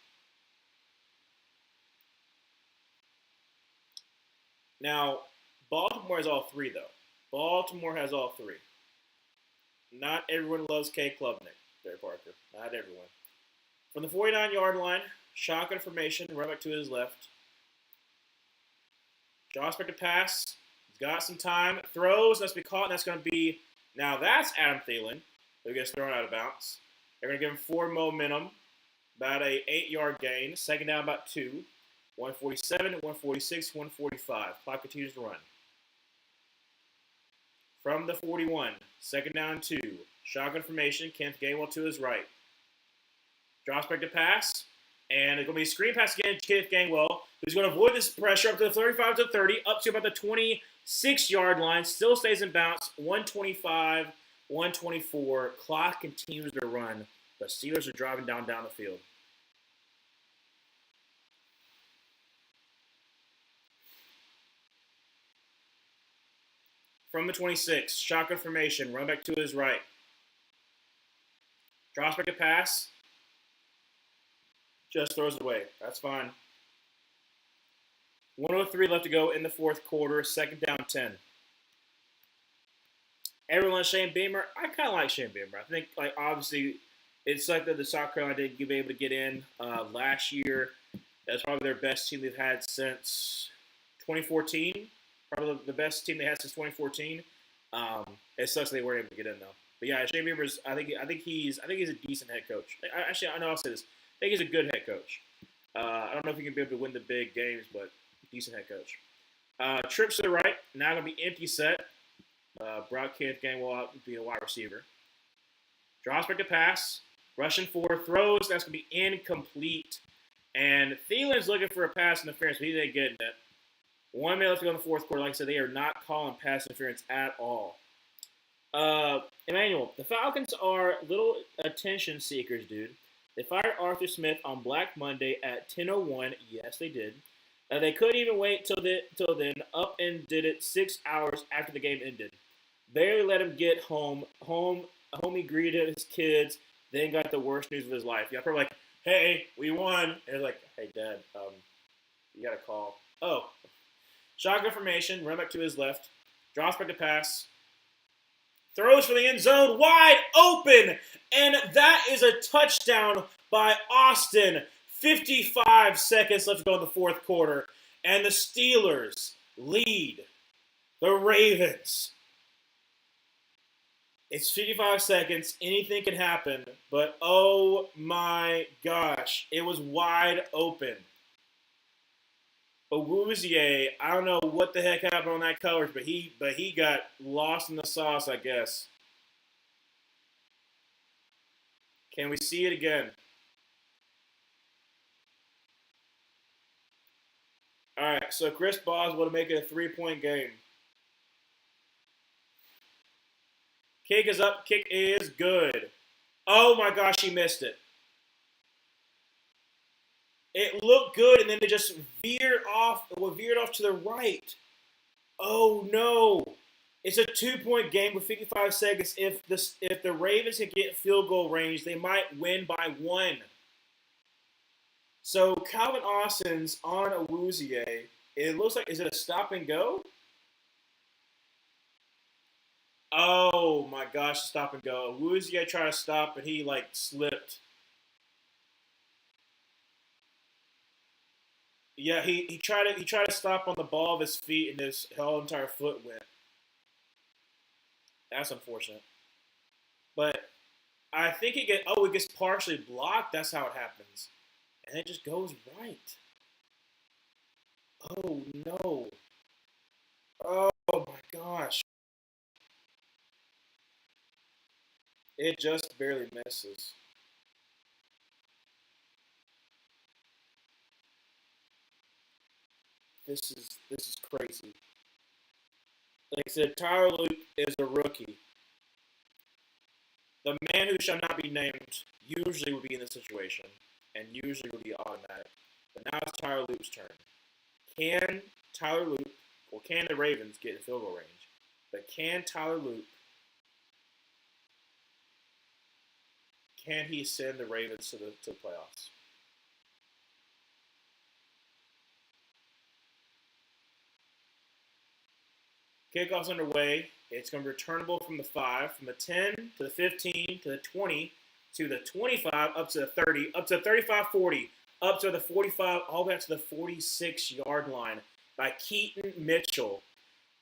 Now, Baltimore has all three, though. Baltimore has all three. Not everyone loves K. Klubnik, Barry Parker. Not everyone. From the 49-yard line, shotgun formation, run back to his left. Draws back to pass. He's got some time. Throws. That's be caught. And that's going to be, now that's Adam Thielen, who gets thrown out of bounds. They're going to give him 4 momentum. About a 8-yard gain. Second down, about 2. 147, 146, 145. Clock continues to run. From the 41, second down 2. Shotgun formation. Kenneth Gainwell to his right. Drops back to pass. And it's going to be a screen pass again to Kenneth Gainwell, who's going to avoid this pressure up to the 35 to 30, up to about the 26-yard line. Still stays in bounds. 125, 124. Clock continues to run. The Steelers are driving down the field. From the 26, shotgun formation, run back to his right. Drops back to pass. Just throws it away. That's fine. 1:03 left to go in the fourth quarter. Second down 10. Everyone, Shane Beamer. I kind of like Shane Beamer. I think, obviously, it's like that the South Carolina didn't be able to get in last year. That's probably their best team they've had since 2014. Probably the best team they had since 2014. It sucks they weren't able to get in though. But yeah, Shane Beamer's. I think he's a decent head coach. Actually, I know I'll say this. I think he's a good head coach. I don't know if he can be able to win the big games, but decent head coach. Trips to the right. Now going to be empty set. Brought Kenneth Gainwell out being a wide receiver. Drops back to pass. Rushing forward. Throws. That's going to be incomplete. And Thielen's looking for a pass interference, but he ain't getting it. 1 minute left to go in the fourth quarter. Like I said, they are not calling pass interference at all. Emmanuel, the Falcons are little attention seekers, dude. They fired Arthur Smith on Black Monday at 10:01. Yes, they did. They couldn't even wait till then. Up and did it 6 hours after the game ended. Barely let him get home. Homie greeted his kids. Then got the worst news of his life. Y'all probably like, hey, we won. And like, hey, Dad, you got a call. Oh. Shotgun formation, run back to his left. Drops back to pass. Throws for the end zone, wide open. And that is a touchdown by Austin. 55 seconds left to go in the fourth quarter. And the Steelers lead the Ravens. It's 55 seconds. Anything can happen. But oh my gosh, it was wide open. Awuzie, I don't know what the heck happened on that coverage, but he got lost in the sauce, I guess. Can we see it again? All right, so Chris Boswell to make it a 3-point game. Kick is up. Kick is good. Oh my gosh, he missed it. It looked good, and then it just veered off to the right. Oh, no. It's a 2-point game with 55 seconds. If the Ravens can get field goal range, they might win by 1. So Calvin Austin's on Awuzie. It looks like, is it a stop and go? Oh my gosh, stop and go. Awuzie tried to stop and he like slipped. Yeah, he tried to stop on the ball of his feet and his whole entire foot went. That's unfortunate. But I think it gets partially blocked. That's how it happens. And it just goes right. Oh no. Oh my gosh. It just barely misses. This is crazy. Like I said, Tyler Luke is a rookie. The man who shall not be named usually would be in this situation, and usually would be automatic. But now it's Tyler Luke's turn. Can Tyler Luke, or can the Ravens get in field goal range? But can Tyler Luke, can he send the Ravens to the playoffs? Kickoff's underway. It's going to be returnable from the 5, from the 10 to the 15 to the 20 to the 25, up to the 30, up to the 35 40, up to the 45, all the way up to the 46-yard line by Keaton Mitchell.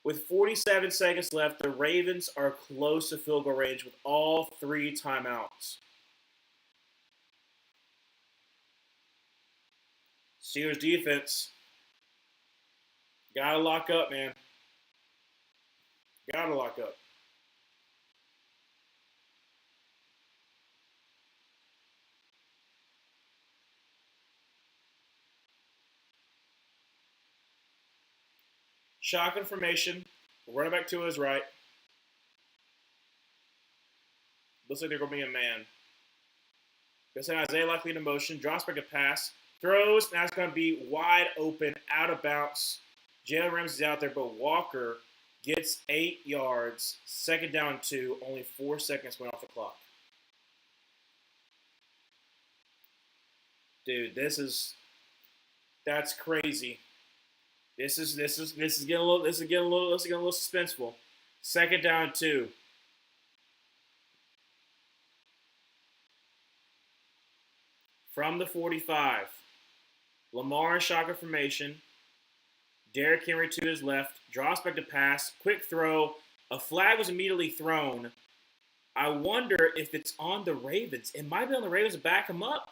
With 47 seconds left, the Ravens are close to field goal range with all 3 timeouts. Steelers defense. Gotta lock up, man. Gotta lock up. Shock information. Running back to his right. Looks like they're going to be a man. Gonna send Isaiah likely into motion. Drops back a pass. Throws. Now it's going to be wide open, out of bounds. Jalen Ramsey's out there, but Walker gets 8 yards. Second down 2. Only 4 seconds went off the clock. Dude, that's crazy. This is getting a little suspenseful. Second down 2. From the 45. Lamar in shocker formation. Derrick Henry to his left. Draws back to pass. Quick throw. A flag was immediately thrown. I wonder if it's on the Ravens. It might be on the Ravens to back him up.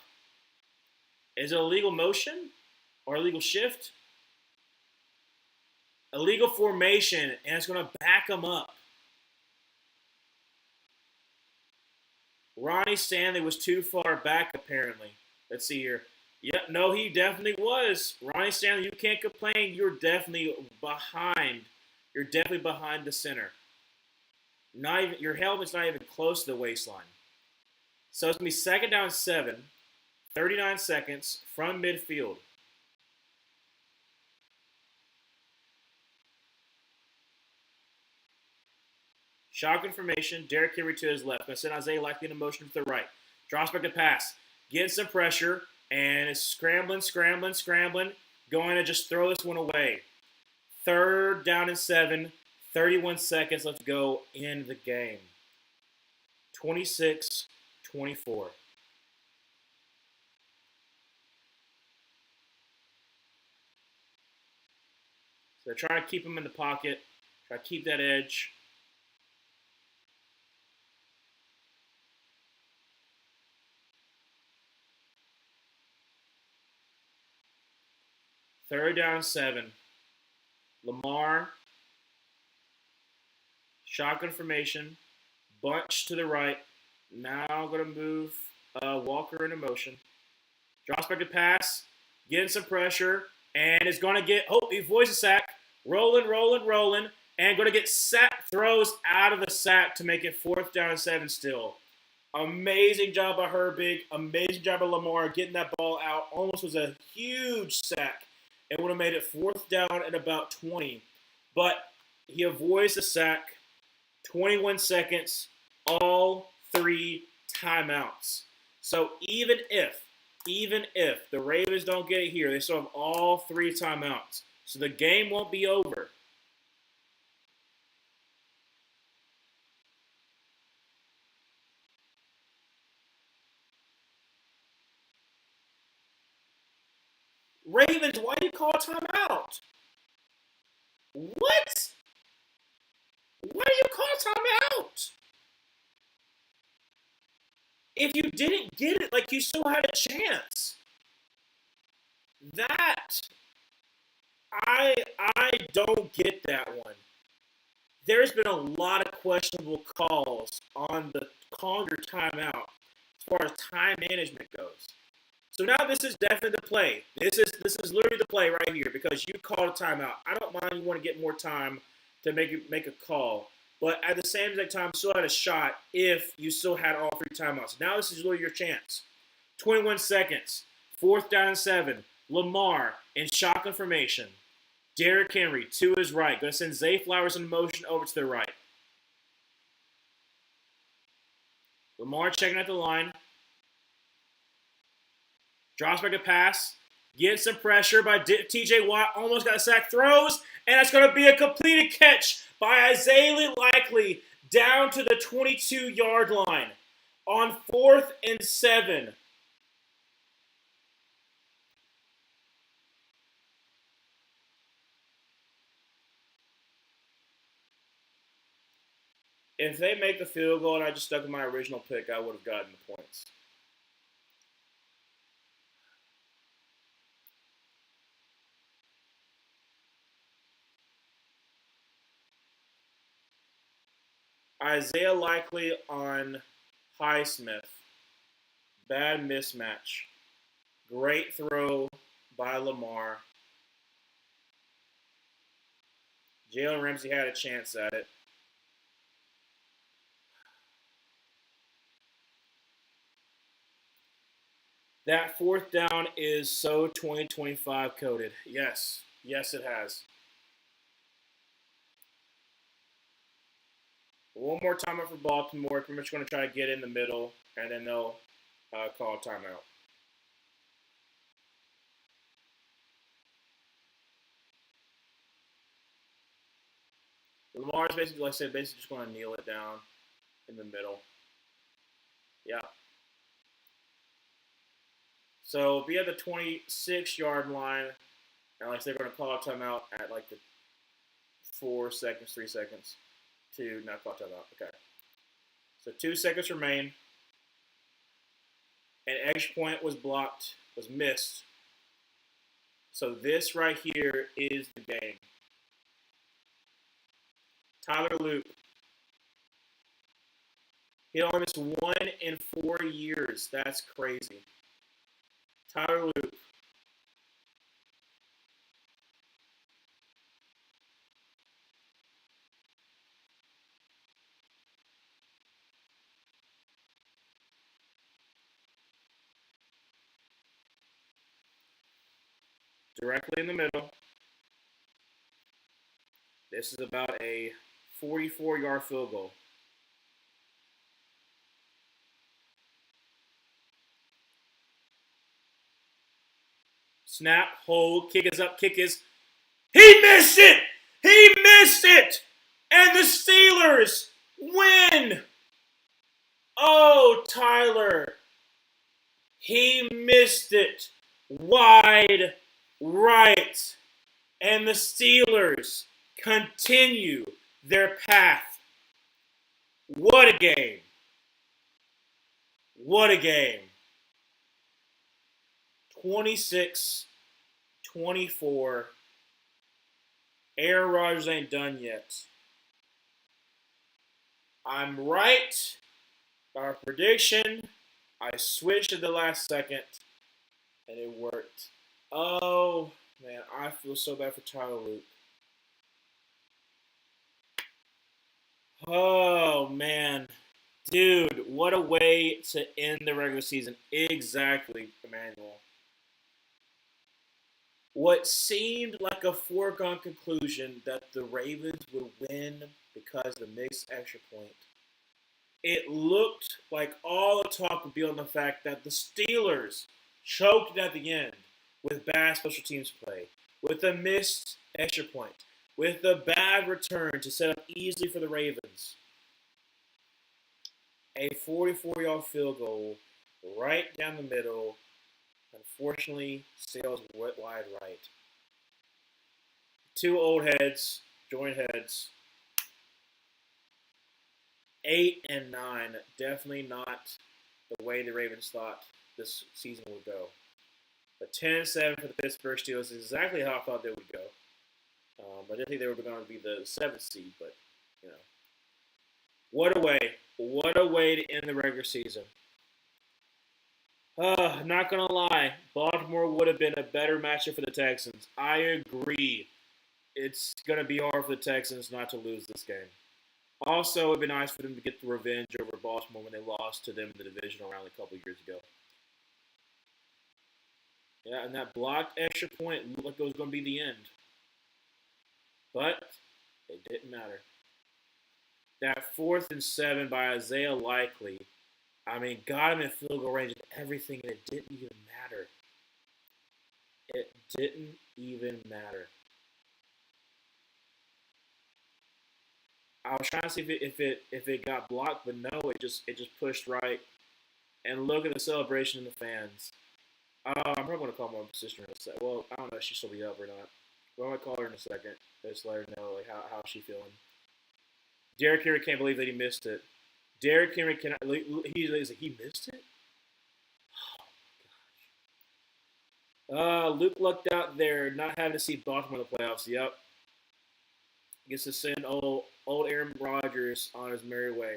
Is it a legal motion or a legal shift? Illegal formation, and it's going to back him up. Ronnie Stanley was too far back, apparently. Let's see here. Yep, no, he definitely was. Ronnie Stanley, you can't complain. You're definitely behind. You're definitely behind the center. Not even your helmet's not even close to the waistline. So it's going to be second down 7, 39 seconds from midfield. Shock information. Derrick Henry to his left. Going to send Isaiah likely in motion to the right. Drops back to pass. Gets some pressure. And is scrambling. Going to just throw this one away. Third down and 7. 31 seconds left to go in the game. 26-24. So they're trying to keep him in the pocket. Try to keep that edge. Third down 7. Lamar. Shotgun formation. Bunch to the right. Now going to move Walker into motion. Drops back to pass. Getting some pressure. And is going to get, he avoids a sack. Rolling. And going to get sack. Throws out of the sack to make it 4th down and 7 still. Amazing job by Herbig. Amazing job by Lamar getting that ball out. Almost was a huge sack. It would have made it 4th down at about 20. But he avoids the sack. 21 seconds, all 3 timeouts. So even if the Ravens don't get it here, they still have all 3 timeouts. So the game won't be over. Ravens, why do you call a timeout? What? Why do you call a timeout? If you didn't get it, like, you still had a chance. That I don't get that one. There's been a lot of questionable calls on the Conger timeout as far as time management goes. So now this is definitely the play. This is literally the play right here because you called a timeout. I don't mind you want to get more time to make a call, but at the same time, still had a shot if you still had all 3 timeouts. Now this is literally your chance. 21 seconds, 4th down and 7. Lamar in shotgun formation. Derrick Henry to his right. Going to send Zay Flowers in motion over to the right. Lamar checking at the line. Drops back a pass. Gets some pressure by TJ Watt. Almost got a sack. Throws. And it's going to be a completed catch by Isaiah Likely down to the 22-yard line on 4th and 7. If they make the field goal and I just stuck with my original pick, I would have gotten the points. Isaiah Likely on Highsmith. Bad mismatch. Great throw by Lamar. Jalen Ramsey had a chance at it. That 4th down is so 2025 coded. Yes. Yes, it has. One more timeout for Baltimore. Pretty much going to try to get in the middle, and then they'll call a timeout. Lamar's basically, like I said, basically just going to kneel it down in the middle. Yeah. So be at the 26-yard line, and like they're going to call a timeout at like the 4 seconds, 3 seconds to not call timeout. Okay. So 2 seconds remain. An extra point was blocked, was missed. So this right here is the game. Tyler Loop. He only missed 1 in 4 years. That's crazy. Tyler Loop. Directly in the middle. This is about a 44-yard field goal. Snap, hold, kick is up, kick is. He missed it! He missed it! And the Steelers win! Oh, Tyler. He missed it. Wide right. And the Steelers continue their path. What a game. What a game. 26-24. Aaron Rodgers ain't done yet. I'm right. Our prediction. I switched at the last second. And it worked. Oh, man. I feel so bad for Tyler Luke. Oh, man. Dude, what a way to end the regular season. Exactly, Emmanuel. What seemed like a foregone conclusion that the Ravens would win because the missed extra point. It looked like all the talk would be on the fact that the Steelers choked at the end with bad special teams play, with the missed extra point, with the bad return to set up easily for the Ravens. A 44-yard field goal right down the middle, unfortunately, sails wide right. Two old heads, joint heads. 8 and 9, definitely not the way the Ravens thought this season would go. But 10-7 for the Pittsburgh Steelers is exactly how I thought they would go. I didn't think they were going to be the 7th seed, but you know, what a way to end the regular season. Not gonna lie, Baltimore would have been a better matchup for the Texans. I agree. It's gonna be hard for the Texans not to lose this game. Also, it'd be nice for them to get the revenge over Baltimore when they lost to them in the divisional round a couple years ago. Yeah, and that blocked extra point looked like it was going to be the end. But it didn't matter. That 4th and 7 by Isaiah Likely, got him in field goal range and everything, and it didn't even matter. It didn't even matter. I was trying to see if it got blocked, but no, it just pushed right. And look at the celebration in the fans. I'm probably going to call my sister in a second. Well, I don't know if she'll still be up or not. But I'm going to call her in a second. Just let her know how she's feeling. Derrick Henry can't believe that he missed it. Derrick Henry cannot. He missed it? Oh, my gosh. Luke lucked out there, not having to see Baltimore in the playoffs. Yep. Gets to send old Aaron Rodgers on his merry way.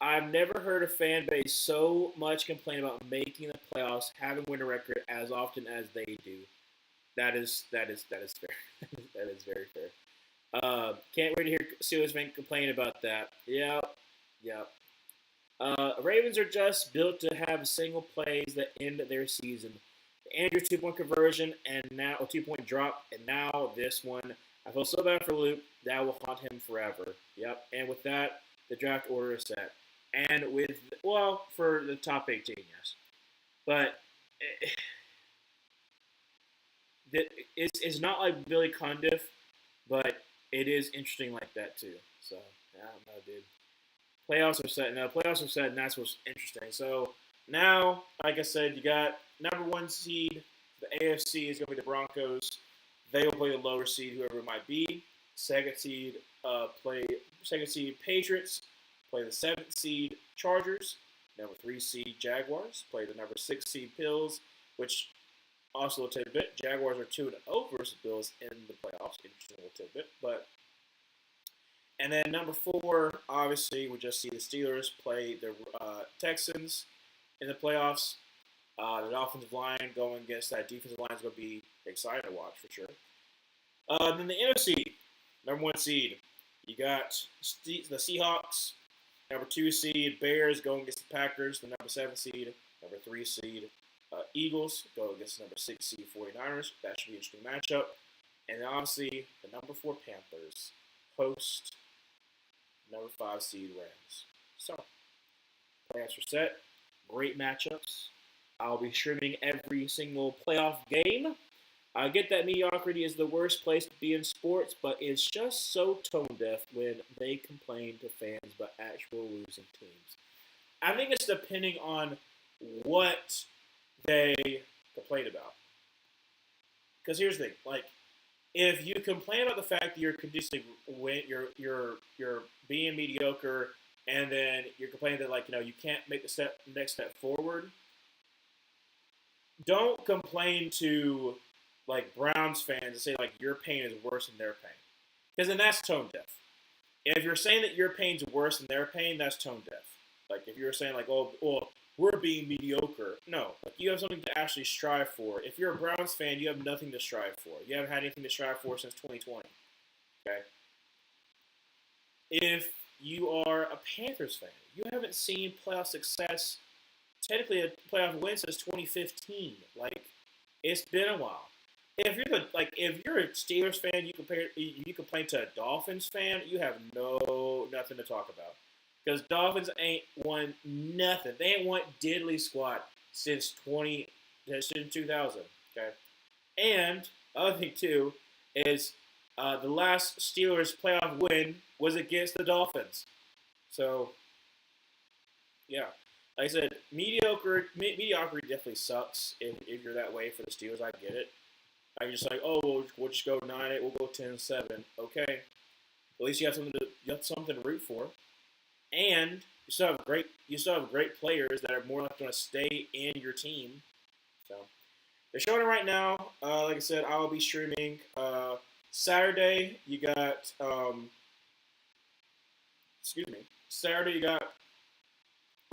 I've never heard a fan base so much complain about making the playoffs, having win a record as often as they do. That is fair. That is very fair. Can't wait to hear Steelers fans complain about that. Yep. Ravens are just built to have single plays that end their season. The Andrews 2-point conversion and now a 2-point drop, and now this one. I feel so bad for Luke. That will haunt him forever. Yep. And with that, the draft order is set. And for the top 18, yes. But it's not like Billy Cundiff, but it is interesting like that too. So, yeah, I don't know, dude. Playoffs are set. Now, playoffs are set, and that's what's interesting. So, now, like I said, you got number 1 seed. The AFC is going to be the Broncos. They will play the lower seed, whoever it might be. Second seed Patriots play the 7th seed Chargers. Number 3 seed Jaguars play the number 6 seed Bills, which also a tidbit. Jaguars are 2-0 versus Bills in the playoffs. Interesting little tidbit. And then number 4, obviously, we just see the Steelers play the Texans in the playoffs. The offensive line going against that defensive line is going to be exciting to watch for sure. Then the NFC, number 1 seed, you got the Seahawks. Number 2 seed Bears going against the Packers. The number 7 seed, number 3 seed Eagles go against the number 6 seed 49ers. That should be an interesting matchup. And then obviously the number 4 Panthers host number 5 seed Rams. So playoffs are set. Great matchups. I'll be streaming every single playoff game. I get that mediocrity is the worst place to be in sports, but it's just so tone deaf when they complain to fans about actual losing teams. I think it's depending on what they complain about. Because here's the thing, like, if you complain about the fact that you're consistently you're being mediocre, and then you're complaining that you can't make the next step forward, don't complain to Browns fans and say your pain is worse than their pain, because then that's tone deaf. If you're saying that your pain's worse than their pain, that's tone deaf. If you're saying we're being mediocre, no, you have something to actually strive for. If you're a Browns fan, you have nothing to strive for. You haven't had anything to strive for since 2020. Okay. If you are a Panthers fan, you haven't seen playoff success, technically a playoff win since 2015. It's been a while. if you're a Steelers fan, you complain to a Dolphins fan, you have nothing to talk about because Dolphins ain't won nothing. They ain't won diddly squat since 2000. Okay, and other thing too is the last Steelers playoff win was against the Dolphins. So yeah, like I said, mediocrity definitely sucks if you're that way for the Steelers. I get it. I'm just like, oh, we'll just go 9-8. We'll go 10-7. Okay, at least you have something to root for, and you still have great players that are more likely going to stay in your team. So they're showing it right now. Like I said, I'll be streaming Saturday. You got excuse me. Saturday you got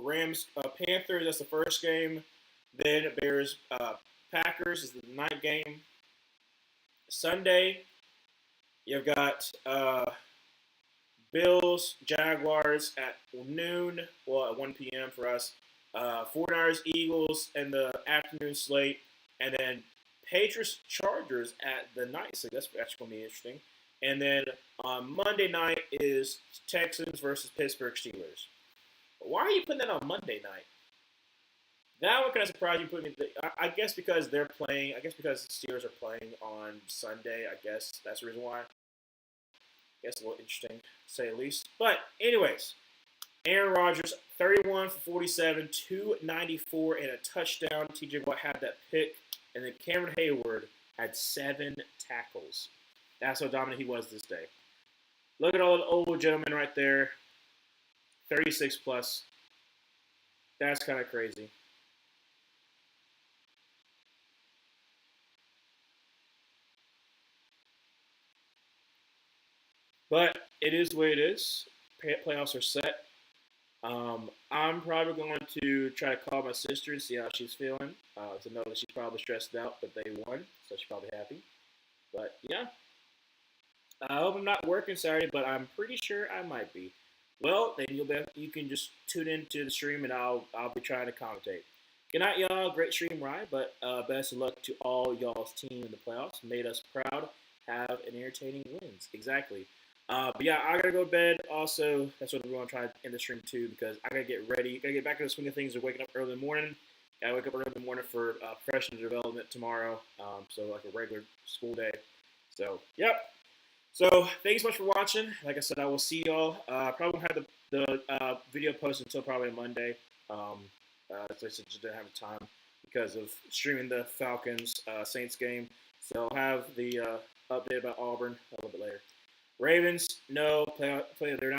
Rams Panthers. That's the first game. Then Bears Packers is the night game. Sunday you've got Bills Jaguars at noon. Well, at 1 p.m. for us. 49ers Eagles in the afternoon slate, and then Patriots Chargers at the night. So that's going to be interesting. And then on Monday night is Texans versus Pittsburgh Steelers. Why are you putting that on Monday night? That one kind of surprised you putting it. I guess because they're playing. I guess because the Steelers are playing on Sunday. I guess that's the reason why. I guess a little interesting, to say the least. But anyways, Aaron Rodgers, 31 for 47, 294 and a touchdown. T.J. Watt had that pick, and then Cameron Hayward had 7 tackles. That's how dominant he was this day. Look at all the old gentlemen right there. 36 plus. That's kind of crazy. But it is the way it is. Playoffs are set. I'm probably going to try to call my sister and see how she's feeling. To know that she's probably stressed out, but they won, so she's probably happy. But yeah, I hope I'm not working Saturday, but I'm pretty sure I might be. Well, then you can just tune into the stream, and I'll be trying to commentate. Good night, y'all. Great stream, Ryan. But best of luck to all y'all's team in the playoffs. Made us proud. Have an entertaining wins. Exactly. But yeah, I gotta go to bed. Also, that's what we're gonna try to end the stream too because I gotta get ready. Gotta get back to the swing of things of waking up early in the morning. Gotta wake up early in the morning for professional development tomorrow. So like a regular school day. So yep. So thanks so much for watching. Like I said, I will see y'all. Probably won't have the video posted until probably Monday. So I just didn't have time because of streaming the Falcons Saints game. So I'll have the update about Auburn a little bit later. Ravens, no, they're not.